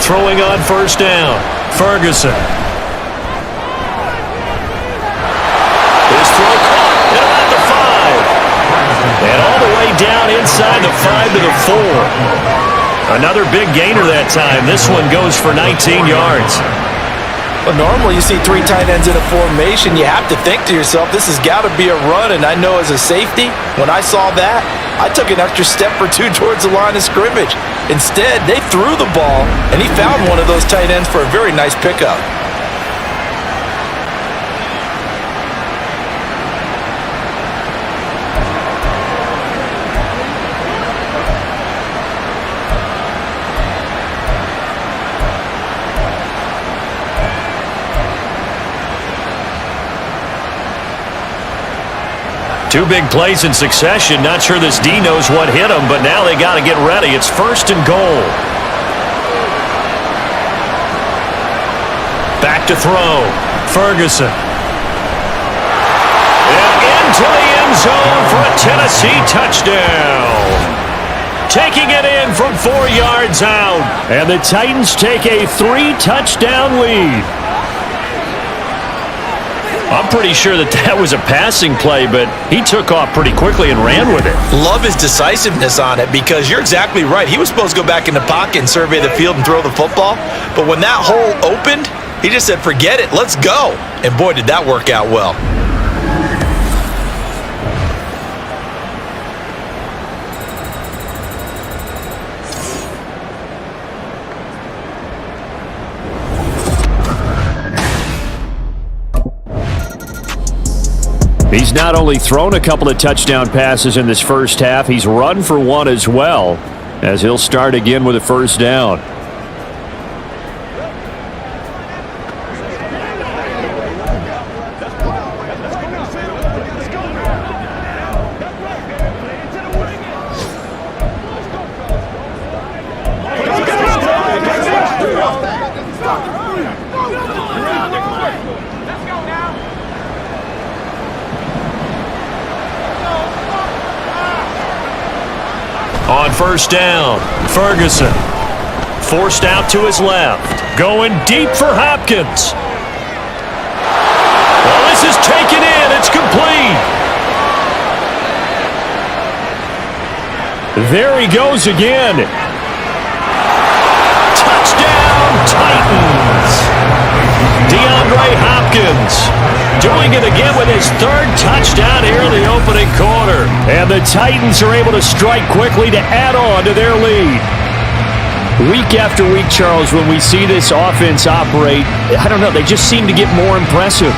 Throwing on first down, Ferguson. His throw caught at about the 5. And all the way down inside the 5 to the 4. Another big gainer that time. This one goes for 19 yards. Well, normally you see 3 tight ends in a formation. You have to think to yourself, this has got to be a run. And I know as a safety, when I saw that, I took an extra step or 2 towards the line of scrimmage. Instead, they threw the ball, and he found one of those tight ends for a very nice pickup. Two big plays in succession. Not sure this D knows what hit him, but now they got to get ready. It's first and goal. Back to throw. Ferguson. And into the end zone for a Tennessee touchdown. Taking it in from 4 yards out. And the Titans take a 3-touchdown lead. I'm pretty sure that was a passing play, but he took off pretty quickly and ran with it. Love his decisiveness on it, because you're exactly right. He was supposed to go back in the pocket and survey the field and throw the football, but when that hole opened, he just said, forget it, let's go. And boy, did that work out well. He's not only thrown a couple of touchdown passes in this first half, he's run for one as well, as he'll start again with a first down. On first down, Ferguson forced out to his left, going deep for Hopkins. Well, this is taken in. It's complete. There he goes again. Touchdown, Titans. DeAndre Hopkins doing it again with his third touchdown here in the opening quarter. And the Titans are able to strike quickly to add on to their lead. Week after week, Charles, when we see this offense operate, I don't know, they just seem to get more impressive.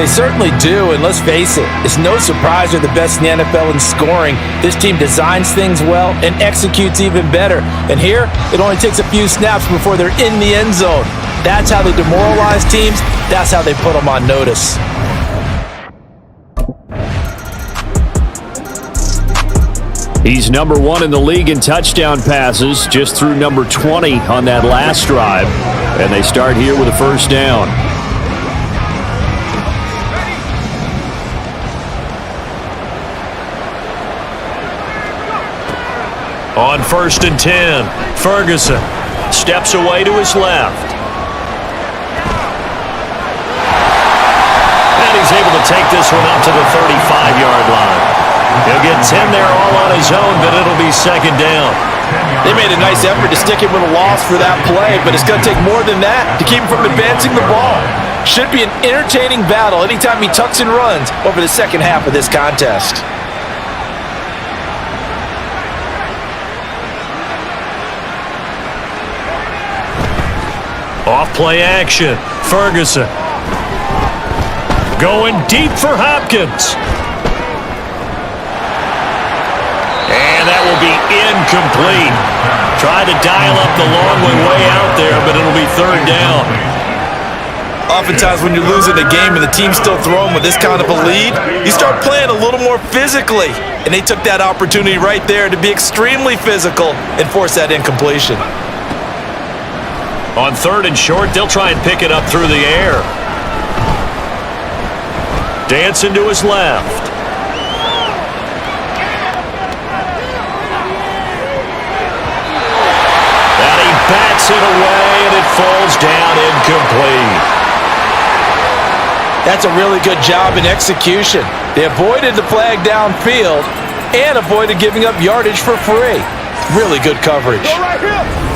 They certainly do, and let's face it, it's no surprise they're the best in the NFL in scoring. This team designs things well and executes even better. And here, it only takes a few snaps before they're in the end zone. That's how they demoralize teams. That's how they put them on notice. He's number 1 in the league in touchdown passes, just threw number 20 on that last drive. And they start here with a first down. On first and 10, Ferguson steps away to his left. And he's able to take this one up to the 35-yard line. He'll get 10 there all on his own, but it'll be second down. They made a nice effort to stick him with a loss for that play, but it's going to take more than that to keep him from advancing the ball. Should be an entertaining battle anytime he tucks and runs over the second half of this contest. Off play action. Ferguson going deep for Hopkins. And that will be incomplete. Tried to dial up the long way out there, but it'll be third down. Oftentimes when you're losing a game and the team's still throwing with this kind of a lead, you start playing a little more physically. And they took that opportunity right there to be extremely physical and force that incompletion. On third and short, they'll try and pick it up through the air. Dancing to his left. And he bats it away, and it falls down incomplete. That's a really good job in execution. They avoided the flag downfield and avoided giving up yardage for free. Really good coverage. Go right here.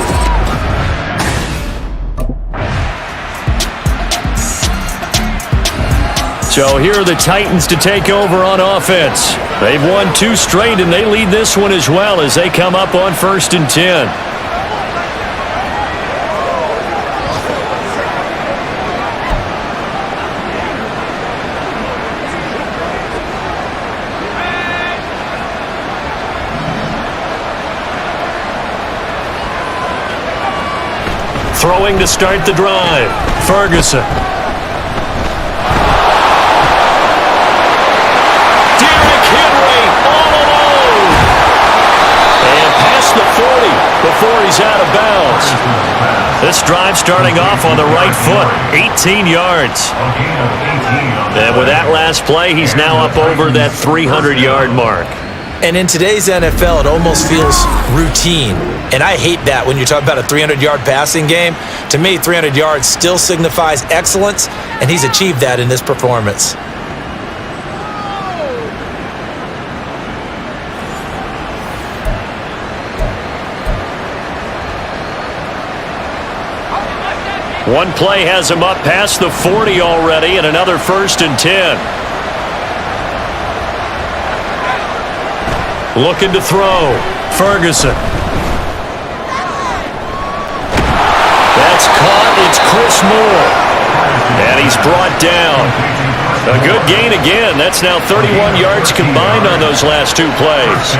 So here are the Titans to take over on offense. They've won 2 straight, and they lead this one as well as they come up on first and 10. Throwing to start the drive. Ferguson. The 40 before he's out of bounds. This drive starting off on the right foot, 18 yards. And with that last play, he's now up over that 300-yard mark. And in today's NFL, it almost feels routine. And I hate that when you're talking about a 300-yard passing game. To me, 300 yards still signifies excellence, and he's achieved that in this performance. One play has him up past the 40 already, and another first and 10. Looking to throw. Ferguson. That's caught. It's Chris Moore. And he's brought down. A good gain again. That's now 31 yards combined on those last 2 plays.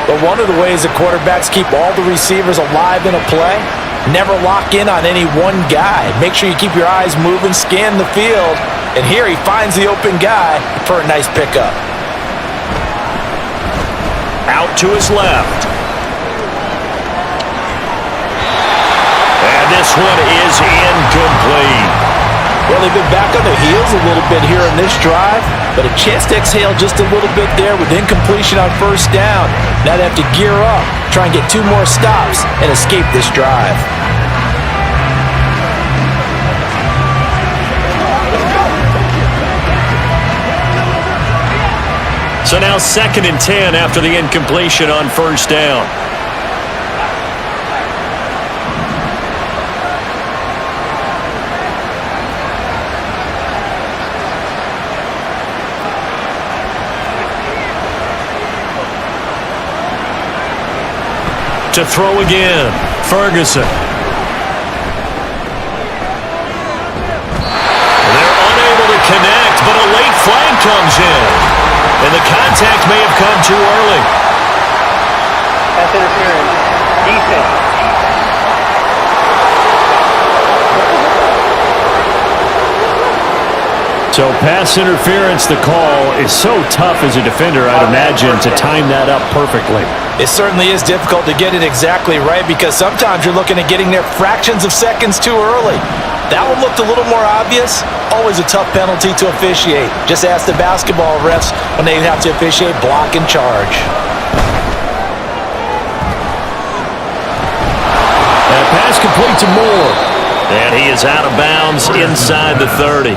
But one of the ways the quarterbacks keep all the receivers alive in a play, never lock in on any one guy. Make sure you keep your eyes moving, scan the field, and here he finds the open guy for a nice pickup. Out to his left. And this one is incomplete. Well, they've been back on their heels a little bit here in this drive, but a chance to exhale just a little bit there with incompletion on first down. Now they have to gear up, try and get 2 more stops, and escape this drive. So now 2nd and 10 after the incompletion on first down. To throw again, Ferguson. They're unable to connect, but a late flag comes in. And the contact may have come too early. Pass interference. Defense. So pass interference, the call is so tough as a defender, I'd imagine, to time that up perfectly. It certainly is difficult to get it exactly right because sometimes you're looking at getting there fractions of seconds too early. That one looked a little more obvious. Always a tough penalty to officiate. Just ask the basketball refs when they have to officiate block and charge. That pass complete to Moore. And he is out of bounds inside the 30.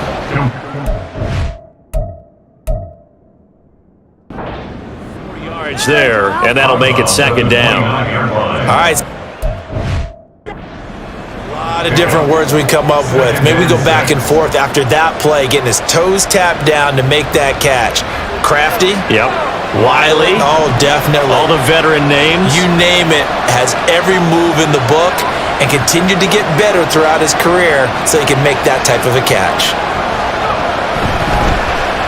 There, and that'll make it 2nd down. All right. A lot of different words we can come up with. Maybe we go back and forth after that play, getting his toes tapped down to make that catch. Crafty. Yep. Wiley. Oh, definitely. All the veteran names. You name it. Has every move in the book and continued to get better throughout his career so he can make that type of a catch.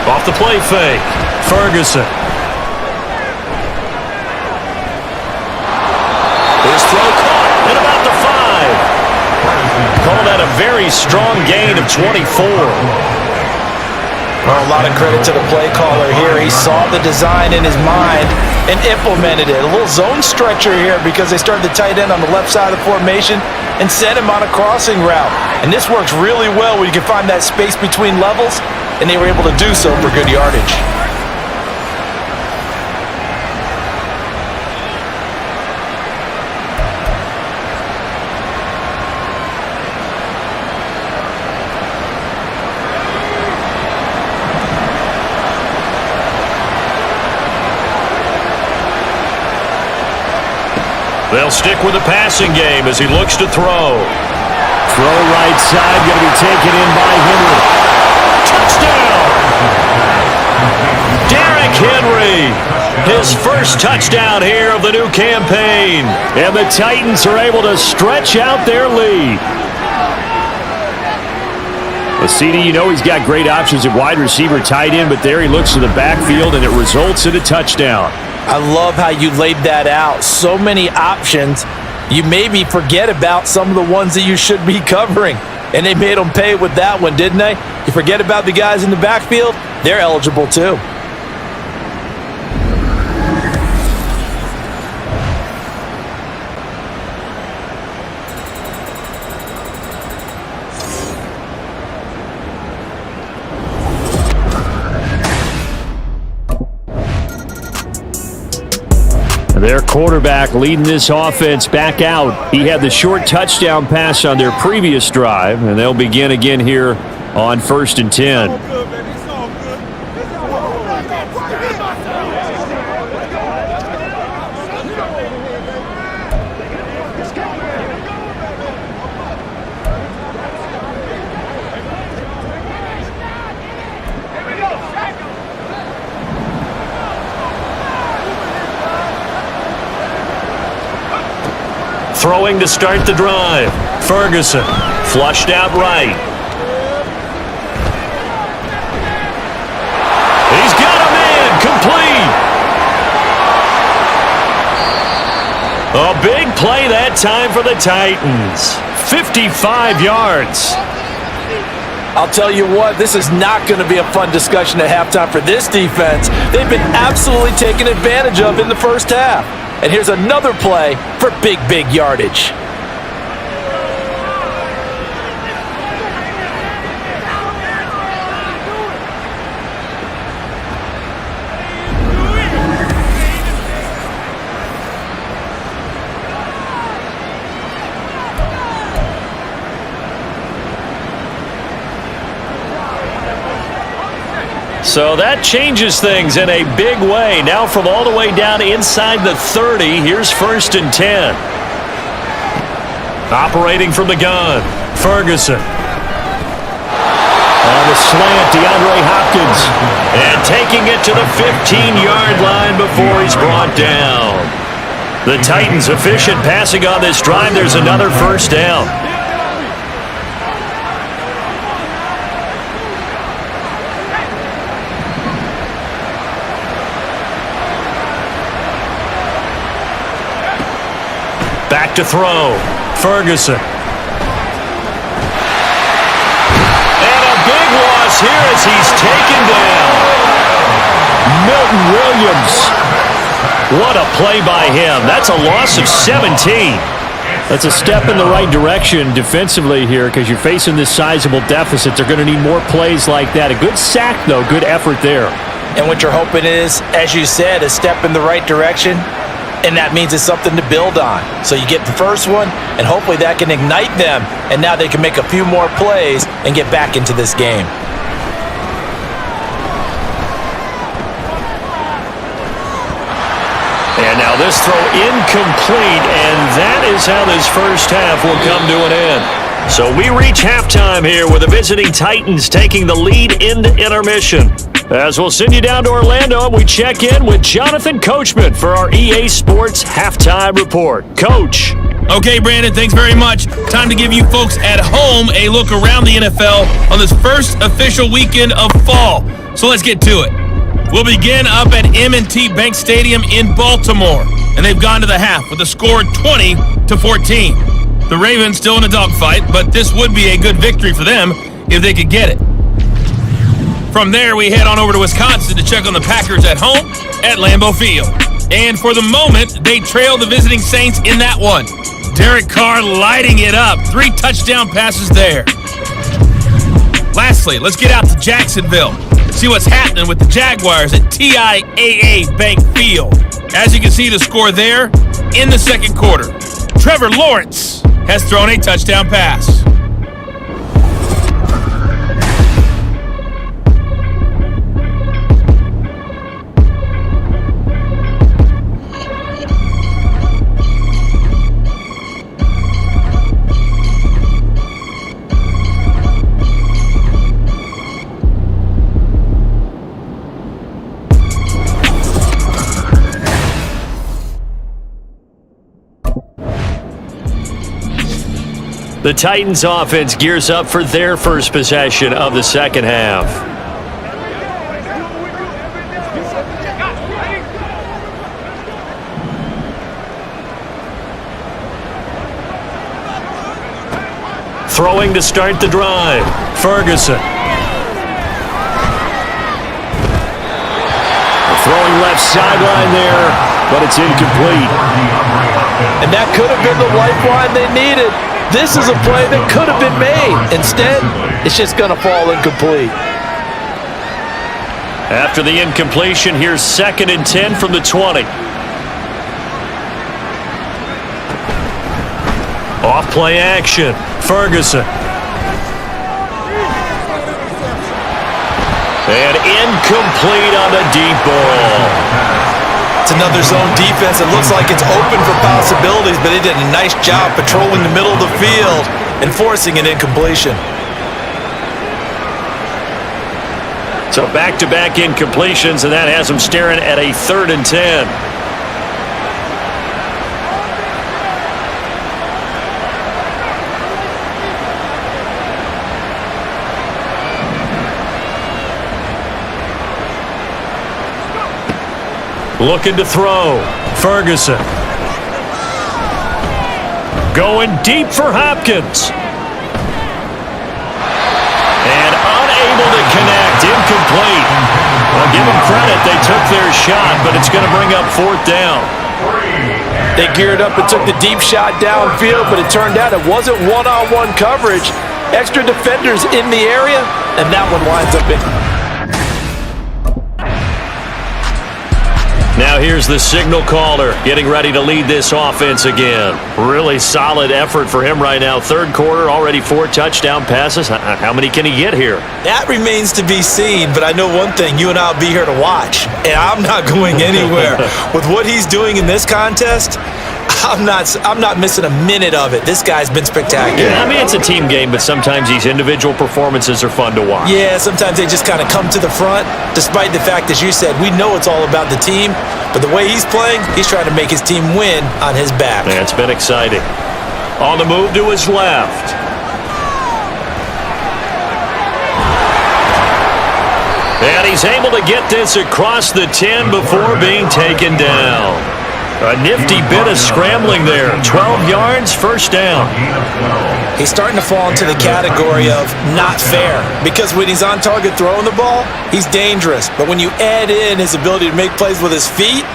Off the play fake. Ferguson. His throw caught at about the 5. Call that a very strong gain of 24. Well, a lot of credit to the play caller here. He saw the design in his mind and implemented it. A little zone stretcher here because they started the tight end on the left side of the formation and sent him on a crossing route. And this works really well when you can find that space between levels, and they were able to do so for good yardage. They'll stick with the passing game as he looks to throw. Throw right side, going to be taken in by Henry. Touchdown! Derrick Henry, his first touchdown here of the new campaign. And the Titans are able to stretch out their lead. Well, CD, you know he's got great options at wide receiver, tight end, but there he looks to the backfield, and it results in a touchdown. I love how you laid that out. So many options. You maybe forget about some of the ones that you should be covering. And they made them pay with that one, didn't they? You forget about the guys in the backfield, they're eligible too. Their quarterback leading this offense back out. He had the short touchdown pass on their previous drive, and they'll begin again here on 1st and 10. Throwing to start the drive. Ferguson flushed out right. A big play that time for the Titans. 55 yards. I'll tell you what, this is not going to be a fun discussion at halftime for this defense. They've been absolutely taken advantage of in the first half. And here's another play for big yardage. So that changes things in a big way. Now from all the way down inside the 30, here's 1st and 10. Operating from the gun, Ferguson. On the slant, DeAndre Hopkins. And taking it to the 15-yard line before he's brought down. The Titans efficient passing on this drive. There's another first down. Back to throw. Ferguson. And a big loss here as he's taken down. Milton Williams. What a play by him. That's a loss of 17. That's a step in the right direction defensively here because you're facing this sizable deficit. They're going to need more plays like that. A good sack, though. Good effort there. And what you're hoping is, as you said, a step in the right direction. And that means it's something to build on. So you get the first one, and hopefully that can ignite them, and now they can make a few more plays and get back into this game. And now this throw incomplete, and that is how this first half will come to an end. So we reach halftime here with the visiting Titans taking the lead into intermission. As we'll send you down to Orlando, we check in with Jonathan Coachman for our EA Sports Halftime Report. Coach. Okay, Brandon, thanks very much. Time to give you folks at home a look around the NFL on this first official weekend of fall. So let's get to it. We'll begin up at M&T Bank Stadium in Baltimore, and they've gone to the half with a score 20-14. The Ravens still in a dogfight, but this would be a good victory for them if they could get it. From there, we head on over to Wisconsin to check on the Packers at home at Lambeau Field. And for the moment, they trail the visiting Saints in that one. Derek Carr lighting it up. 3 touchdown passes there. Lastly, let's get out to Jacksonville. See what's happening with the Jaguars at TIAA Bank Field. As you can see, the score there in the second quarter. Trevor Lawrence has thrown a touchdown pass. The Titans offense gears up for their first possession of the second half. Throwing to start the drive, Ferguson. Throwing left sideline there, but it's incomplete. And that could have been the lifeline they needed. This is a play that could have been made. Instead, it's just going to fall incomplete. After the incompletion, here's 2nd and 10 from the 20. Off play action, Ferguson. And incomplete on the deep ball. It's another zone defense. It looks like it's open for possibilities, but they did a nice job patrolling the middle of the field and forcing an incompletion. So back-to-back incompletions, and that has them staring at a 3rd and 10. Looking to throw. Ferguson. Going deep for Hopkins. And unable to connect. Incomplete. Well, give them credit. They took their shot, but it's going to bring up 4th down. They geared up and took the deep shot downfield, but it turned out it wasn't one-on-one coverage. Extra defenders in the area, and that one winds up in. Now here's the signal caller getting ready to lead this offense again. Really solid effort for him right now. 3rd quarter, already 4 touchdown passes. How many can he get here? That remains to be seen, but I know one thing. You and I will be here to watch, and I'm not going anywhere. With what he's doing in this contest, I'm not missing a minute of it. This guy's been spectacular. Yeah, I mean, it's a team game, but sometimes these individual performances are fun to watch. Yeah, sometimes they just kind of come to the front, despite the fact, as you said, we know it's all about the team, but the way he's playing, he's trying to make his team win on his back. Yeah, it's been exciting. On the move to his left. And he's able to get this across the 10 before being taken down. A nifty bit of scrambling there. 12 yards, 1st down. He's starting to fall into the category of not fair, because when he's on target throwing the ball, he's dangerous. But when you add in his ability to make plays with his feet,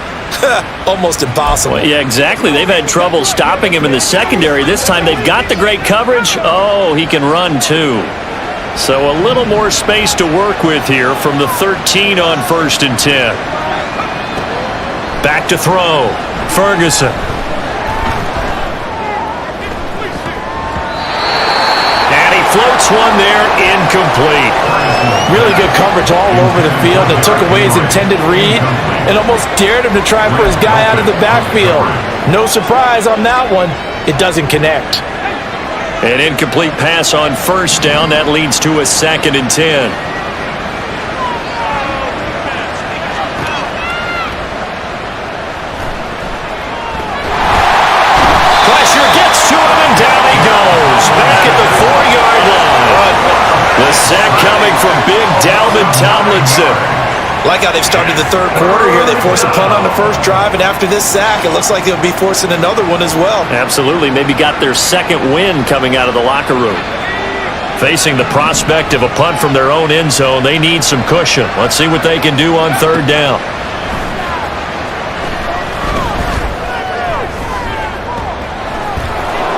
almost impossible. Well, yeah, exactly. They've had trouble stopping him in the secondary. This time they've got the great coverage. Oh, he can run too. So a little more space to work with here from the 13 on 1st and 10. Back to throw. Ferguson. And he floats one there, incomplete. Really good coverage all over the field. It took away his intended read and almost dared him to try for his guy out of the backfield. No surprise on that one. It doesn't connect. An incomplete pass on 1st down. That leads to a 2nd and 10. Back at the 4-yard line. The sack coming from big Dalvin Tomlinson. Like how they've started the 3rd quarter here. They force a punt on the 1st drive, and after this sack, it looks like they'll be forcing another one as well. Absolutely. Maybe got their 2nd win coming out of the locker room. Facing the prospect of a punt from their own end zone, they need some cushion. Let's see what they can do on 3rd down.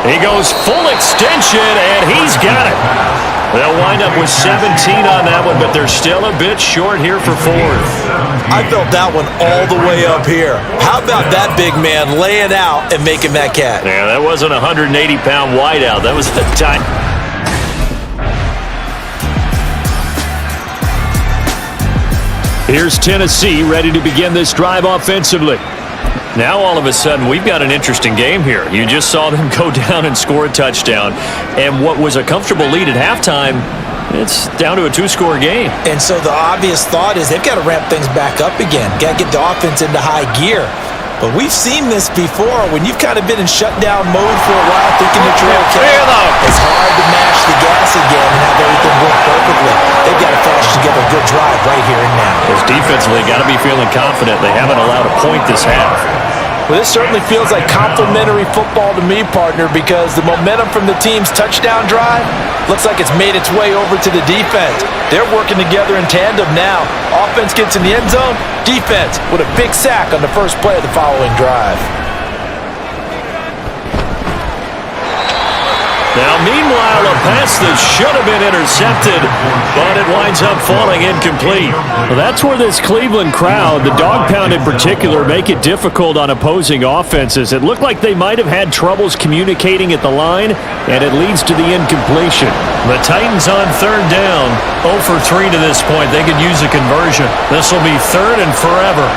He goes full extension, and he's got it. They'll wind up with 17 on that one, but they're still a bit short here for 4th. I felt that one all the way up here. How about that big man laying out and making that catch? Yeah, that wasn't a 180-pound wideout. That was a tight. Here's Tennessee ready to begin this drive offensively. Now, all of a sudden, we've got an interesting game here. You just saw them go down and score a touchdown. And what was a comfortable lead at halftime, it's down to a 2-score game. And so the obvious thought is they've got to ramp things back up again. Got to get the offense into high gear. But we've seen this before when you've kind of been in shutdown mode for a while thinking that you're okay. It's hard to mash the gas again and have everything work perfectly. They've got to flash together a good drive right here and now. Because defensively, got to be feeling confident. They haven't allowed a point this half. Well, this certainly feels like complimentary football to me, partner, because the momentum from the team's touchdown drive looks like it's made its way over to the defense. They're working together in tandem now. Offense gets in the end zone, defense with a big sack on the first play of the following drive. Now, meanwhile, a pass that should have been intercepted, but it winds up falling incomplete. Well, that's where this Cleveland crowd, the dog pound in particular, make it difficult on opposing offenses. It looked like they might have had troubles communicating at the line, and it leads to the incompletion. The Titans on 3rd down, 0 for 3 to this point. They could use a conversion. This will be 3rd and forever.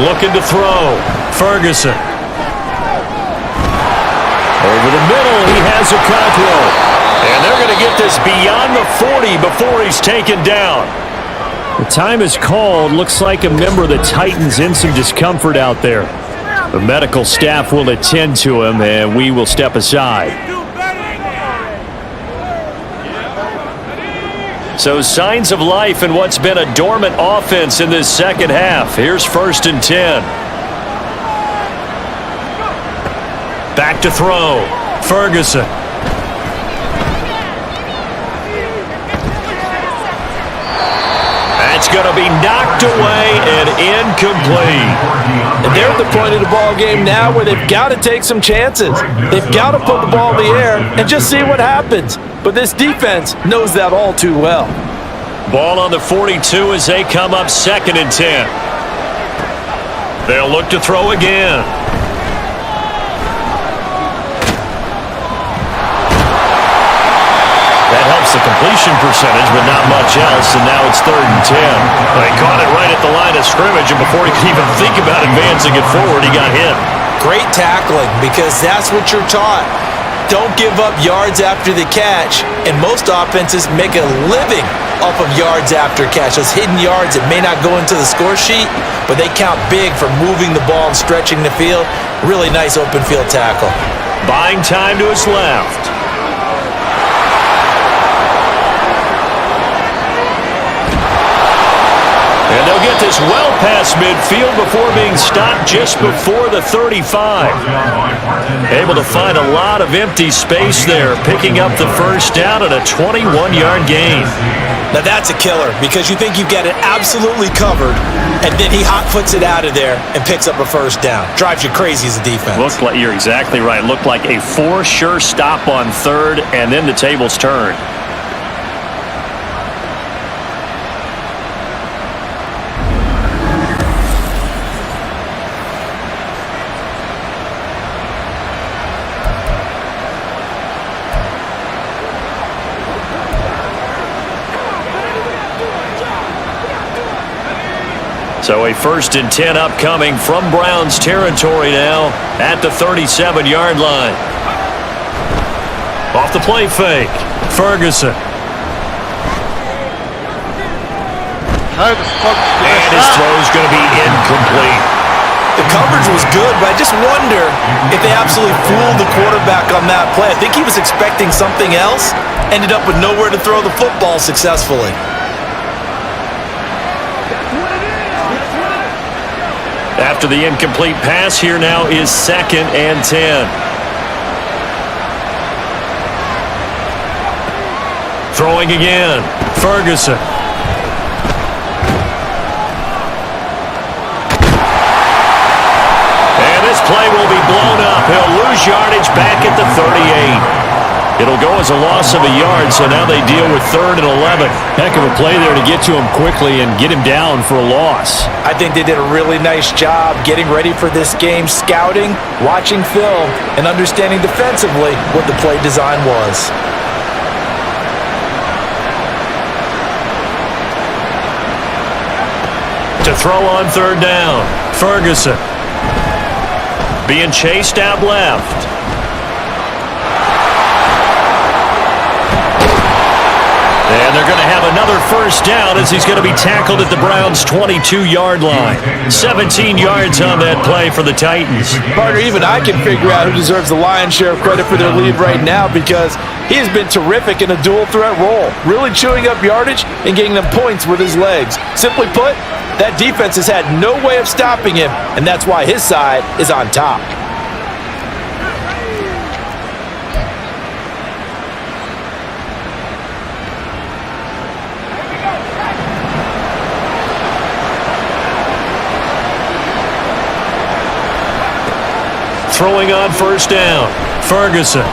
Looking to throw. Ferguson. Over the middle, he has a Cockrell. And they're going to get this beyond the 40 before he's taken down. The time is called. Looks like a member of the Titans in some discomfort out there. The medical staff will attend to him, and we will step aside. So signs of life in what's been a dormant offense in this second half. Here's 1st and 10. Back to throw. Ferguson. That's going to be knocked away and incomplete. And they're at the point of the ball game now where they've got to take some chances. They've got to put the ball in the air and just see what happens. But this defense knows that all too well. Ball on the 42 as they come up 2nd and 10. They'll look to throw again. That helps the completion percentage, but not much else, and now it's 3rd and 10. They caught it right at the line of scrimmage, and before he could even think about advancing it forward, he got hit. Great tackling, because that's what you're taught. Don't give up yards after the catch, and most offenses make a living off of yards after catch. Those hidden yards that may not go into the score sheet, but they count big for moving the ball and stretching the field. Really nice open field tackle. Buying time to his left. And they'll get this well past midfield before being stopped just before the 35. Able to find a lot of empty space there, picking up the first down and a 21-yard gain. Now that's a killer because you think you've got it absolutely covered, and then he hot-foots it out of there and picks up a first down. Drives you crazy as a defense. Looked like, you're exactly right. Looked like a for-sure stop on 3rd, and then the tables turned. So a 1st and 10 upcoming from Browns territory now at the 37-yard line. Off the play fake, Ferguson. And his throw's going to be incomplete. The coverage was good, but I just wonder if they absolutely fooled the quarterback on that play. I think he was expecting something else, ended up with nowhere to throw the football successfully. After the incomplete pass, here now is 2nd and 10. Throwing again, Ferguson. And this play will be blown up. He'll lose yardage back at the 38. It'll go as a loss of a yard, so now they deal with 3rd and 11. Heck of a play there to get to him quickly and get him down for a loss. I think they did a really nice job getting ready for this game, scouting, watching film, and understanding defensively what the play design was. To throw on 3rd down, Ferguson. Being chased out left. And they're going to have another first down as he's going to be tackled at the Browns' 22-yard line. 17 yards on that play for the Titans. Partner, even I can figure out who deserves the lion's share of credit for their lead right now because he has been terrific in a dual-threat role, really chewing up yardage and getting them points with his legs. Simply put, that defense has had no way of stopping him, and that's why his side is on top. Throwing on first down, Ferguson.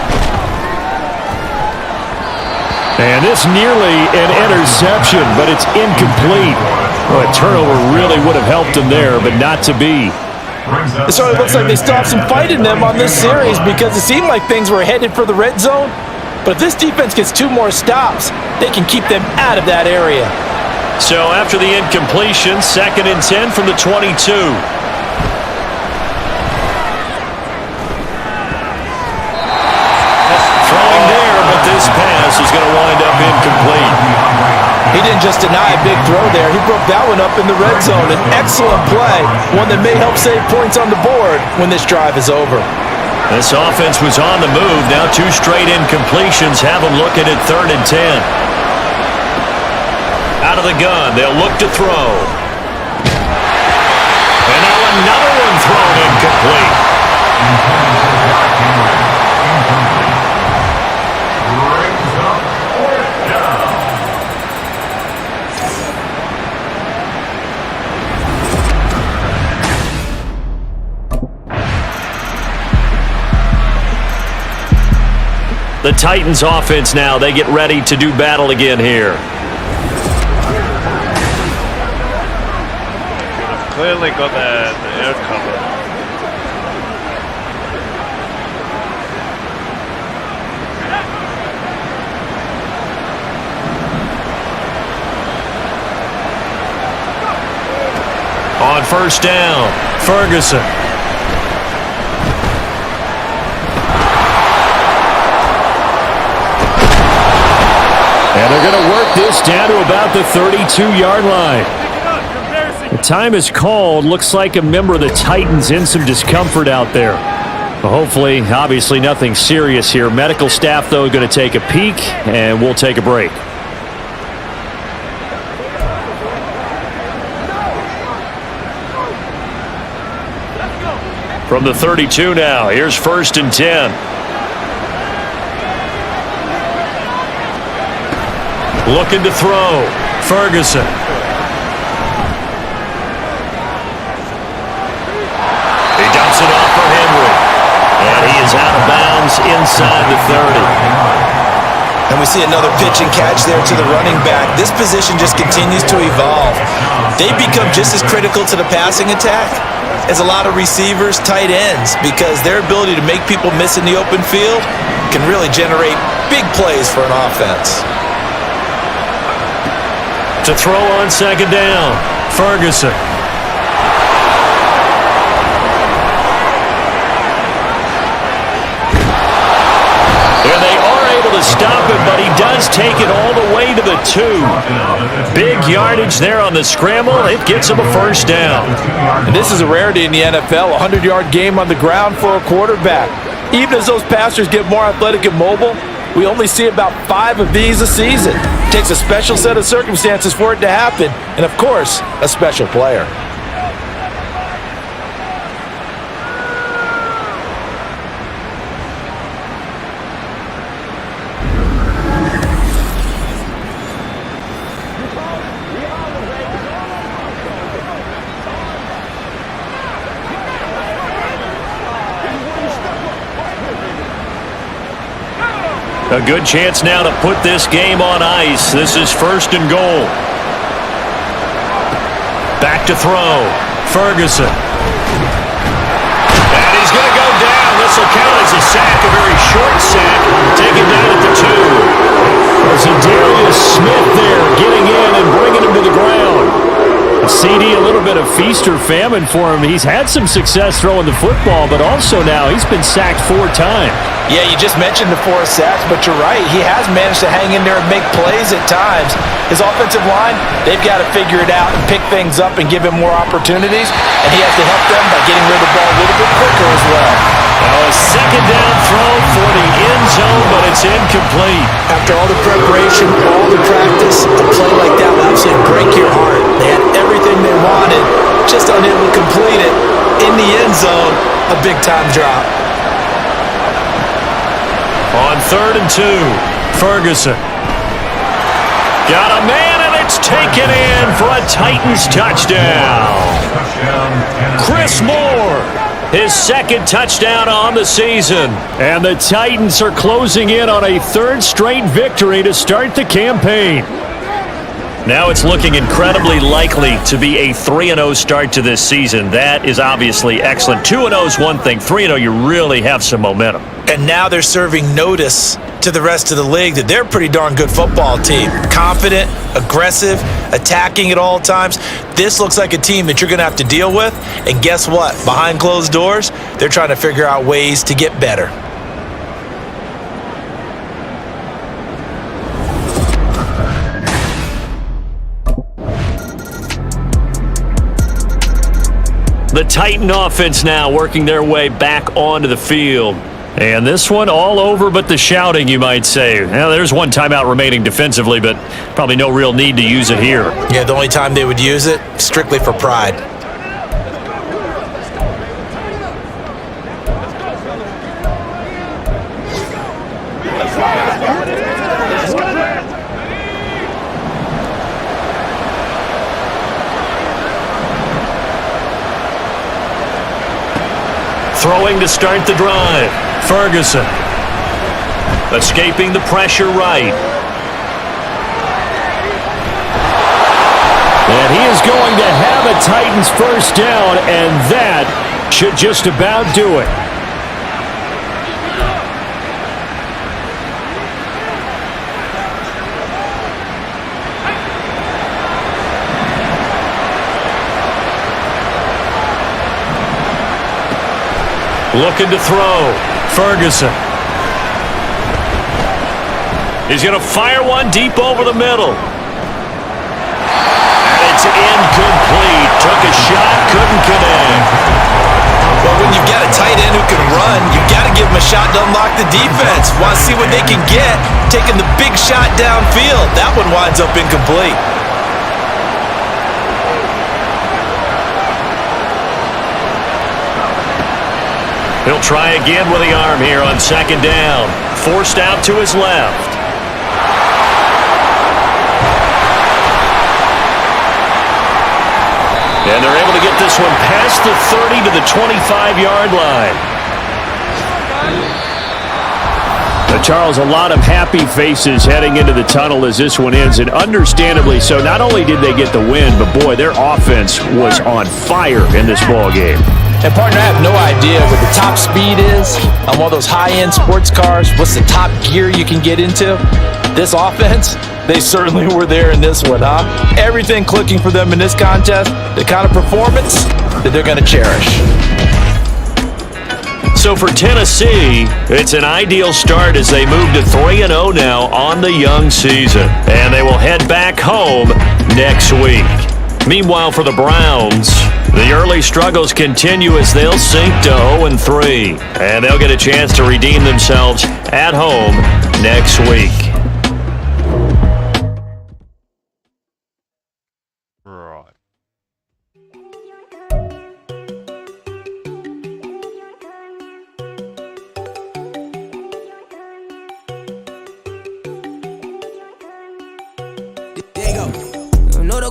And this nearly an interception, but it's incomplete. Well, a turnover really would have helped him there, but not to be. So it looks like they still have some fight in them on this series because it seemed like things were headed for the red zone. But if this defense gets 2 more stops, they can keep them out of that area. So after the incompletion, 2nd and 10 from the 22. This pass is going to wind up incomplete. He didn't just deny a big throw there. He broke that one up in the red zone. An excellent play, one that may help save points on the board when this drive is over. This offense was on the move. Now 2 straight incompletions have them looking at 3rd and 10. Out of the gun, they'll look to throw. And now another one thrown incomplete. The Titans offense now, they get ready to do battle again here. I've clearly got the air cover. On first down, Ferguson. And they're going to work this down to about the 32-yard line. The time is called. Looks like a member of the Titans in some discomfort out there. Hopefully, obviously nothing serious here. Medical staff, though, going to take a peek, and we'll take a break. From the 32 now, here's 1st and 10. Looking to throw. Ferguson. He dumps it off for Henry. And he is out of bounds inside the 30. And we see another pitch and catch there to the running back. This position just continues to evolve. They become just as critical to the passing attack as a lot of receivers, tight ends, because their ability to make people miss in the open field can really generate big plays for an offense. To throw on 2nd down, Ferguson. And they are able to stop him, but he does take it all the way to the 2. Big yardage there on the scramble. It gets him a 1st down. And this is a rarity in the NFL, a 100-yard game on the ground for a quarterback. Even as those passers get more athletic and mobile, we only see about 5 of these a season. It takes a special set of circumstances for it to happen, and of course, a special player. A good chance now to put this game on ice. This is 1st and goal. Back to throw. Ferguson. And he's going to go down. This will count as a sack, a very short sack. Taken down at the 2. There's Darius Smith there getting in and bringing him to the ground. CD, a little bit of feast or famine for him. He's had some success throwing the football, but also now he's been sacked 4 times. Yeah, you just mentioned the 4 sacks, but you're right. He has managed to hang in there and make plays at times. His offensive line, they've got to figure it out and pick things up and give him more opportunities, and he has to help them by getting rid of the ball a little bit quicker as well. Now a 2nd down throw for the end zone, but it's incomplete. After all the preparation, all the practice, a play like that will absolutely break your heart. They had everything they wanted, just unable to complete it. In the end zone, a big-time drop. On 3rd and 2, Ferguson. Got a man, and it's taken in for a Titans touchdown. Chris Moore, his 2nd touchdown on the season. And the Titans are closing in on a 3rd straight victory to start the campaign. Now it's looking incredibly likely to be a 3-0 start to this season. That is obviously excellent. 2-0 is one thing. 3-0, you really have some momentum. And now they're serving notice to the rest of the league that they're a pretty darn good football team. Confident, aggressive, attacking at all times. This looks like a team that you're going to have to deal with. And guess what? Behind closed doors, they're trying to figure out ways to get better. The Titan offense now working their way back onto the field. And this one all over but the shouting, you might say. Now, there's one timeout remaining defensively, but probably no real need to use it here. Yeah, the only time they would use it, strictly for pride. Throwing to start the drive. Ferguson. Escaping the pressure right. And he is going to have a Titans first down, and that should just about do it. Looking to throw. Ferguson. He's going to fire one deep over the middle. It's incomplete. Took a shot, couldn't connect. Well, when you've got a tight end who can run, you've got to give him a shot to unlock the defense. Want to see what they can get. Taking the big shot downfield. That one winds up incomplete. He'll try again with the arm here on second down. Forced out to his left. And they're able to get this one past the 30 to the 25-yard line. Charles, a lot of happy faces heading into the tunnel as this one ends, and understandably so. Not only did they get the win, but boy, their offense was on fire in this ball game. And partner, I have no idea what the top speed is on one of those high-end sports cars. What's the top gear you can get into? This offense, they certainly were there in this one, huh? Everything clicking for them in this contest, the kind of performance that they're going to cherish. So for Tennessee, it's an ideal start as they move to 3-0 now on the young season. And they will head back home next week. Meanwhile, for the Browns, the early struggles continue as they'll sink to 0-3. And they'll get a chance to redeem themselves at home next week. Right.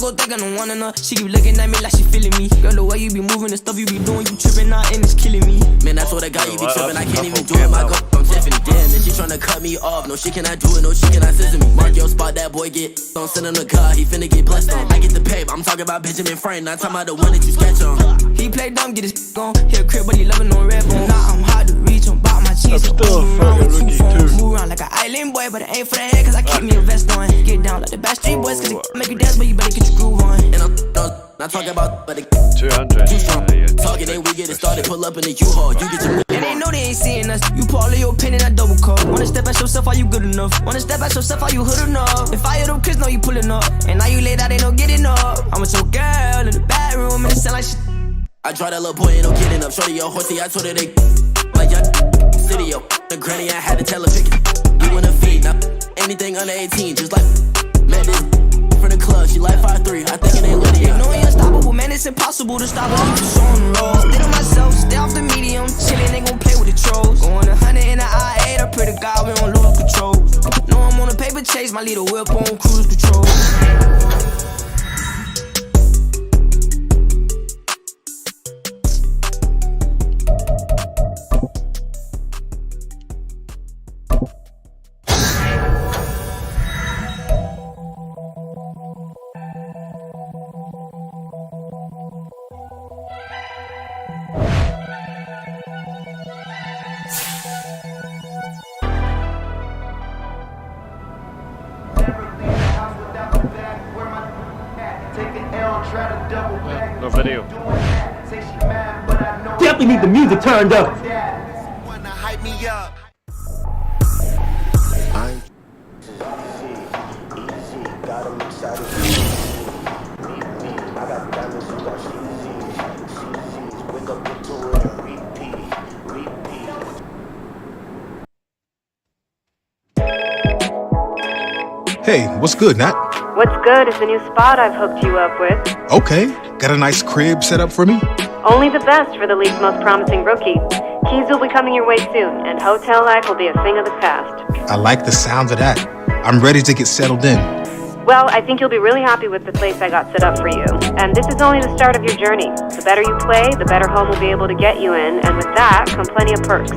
Go think I don't wanna know. She keep looking at me like she feeling me. Girl, the way you be moving, the stuff you be doing, you tripping out and it's killing me. Man, that's what I got, you be tripping. I can't even do it. My girl, I'm Tiffany. Damn, and she tryna cut me off. No, she cannot do it. No, she cannot scissor me. Mark your spot, that boy get. Don't send him the car. He finna get blessed on. I get the paper. I'm talking about Benjamin Franklin. Not talking about the one that you sketch on. He play dumb, get his gone. Hit a crib, but he loving on red bone. Nah, I'm hard to reach. I'm about my cheese. I'm still a fucking rookie, too. Move around like an island boy, but it ain't for the head, cause I keep me a vest on. Get down like the Backstreet Boys, cause it make you dance, but you better get your groove on. And I'm not talking about, but it 200. Talking, then we get it started, pull up in the U-Haul. You get your and they know they ain't seeing us. You pull all your opinion, I double call. Wanna step at yourself, are you good enough? Wanna step at yourself, are you hood enough? If I hear them kids, know you pulling up. And now you laid out, they don't get enough. I'm with your girl in the bedroom, and it sound like shit. I draw that little boy, ain't no kidding up. Shorty, your horsey, I told her they like y'all city, yo. The granny, I had to tell her pick it. You in a feed, now anything under 18, just like met this from the club. She like 5'3", I think it ain't lit. You know we unstoppable, man, it's impossible to stop us. So on the road, stay to myself, stay off the medium. Chillin', ain't gon' play with the trolls. Going 100 in the I-8, I pray to God we don't lose control. Know I'm on a paper chase, my little whip on cruise control. No video. Definitely need the music turned up. Wanna hype me up. Hey, what's good, Nat? What's good is the new spot I've hooked you up with. Okay, got a nice crib set up for me? Only the best for the league's most promising rookie. Keys will be coming your way soon, and hotel life will be a thing of the past. I like the sound of that. I'm ready to get settled in. Well, I think you'll be really happy with the place I got set up for you. And this is only the start of your journey. The better you play, the better home will be able to get you in, and with that come plenty of perks,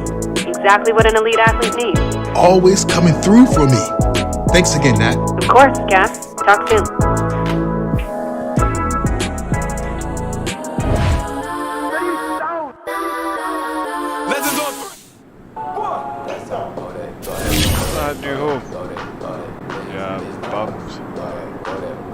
exactly what an elite athlete needs. Always coming through for me. Thanks again, Nat. Of course, Cap. Talk soon. New Hope. Yeah, bums.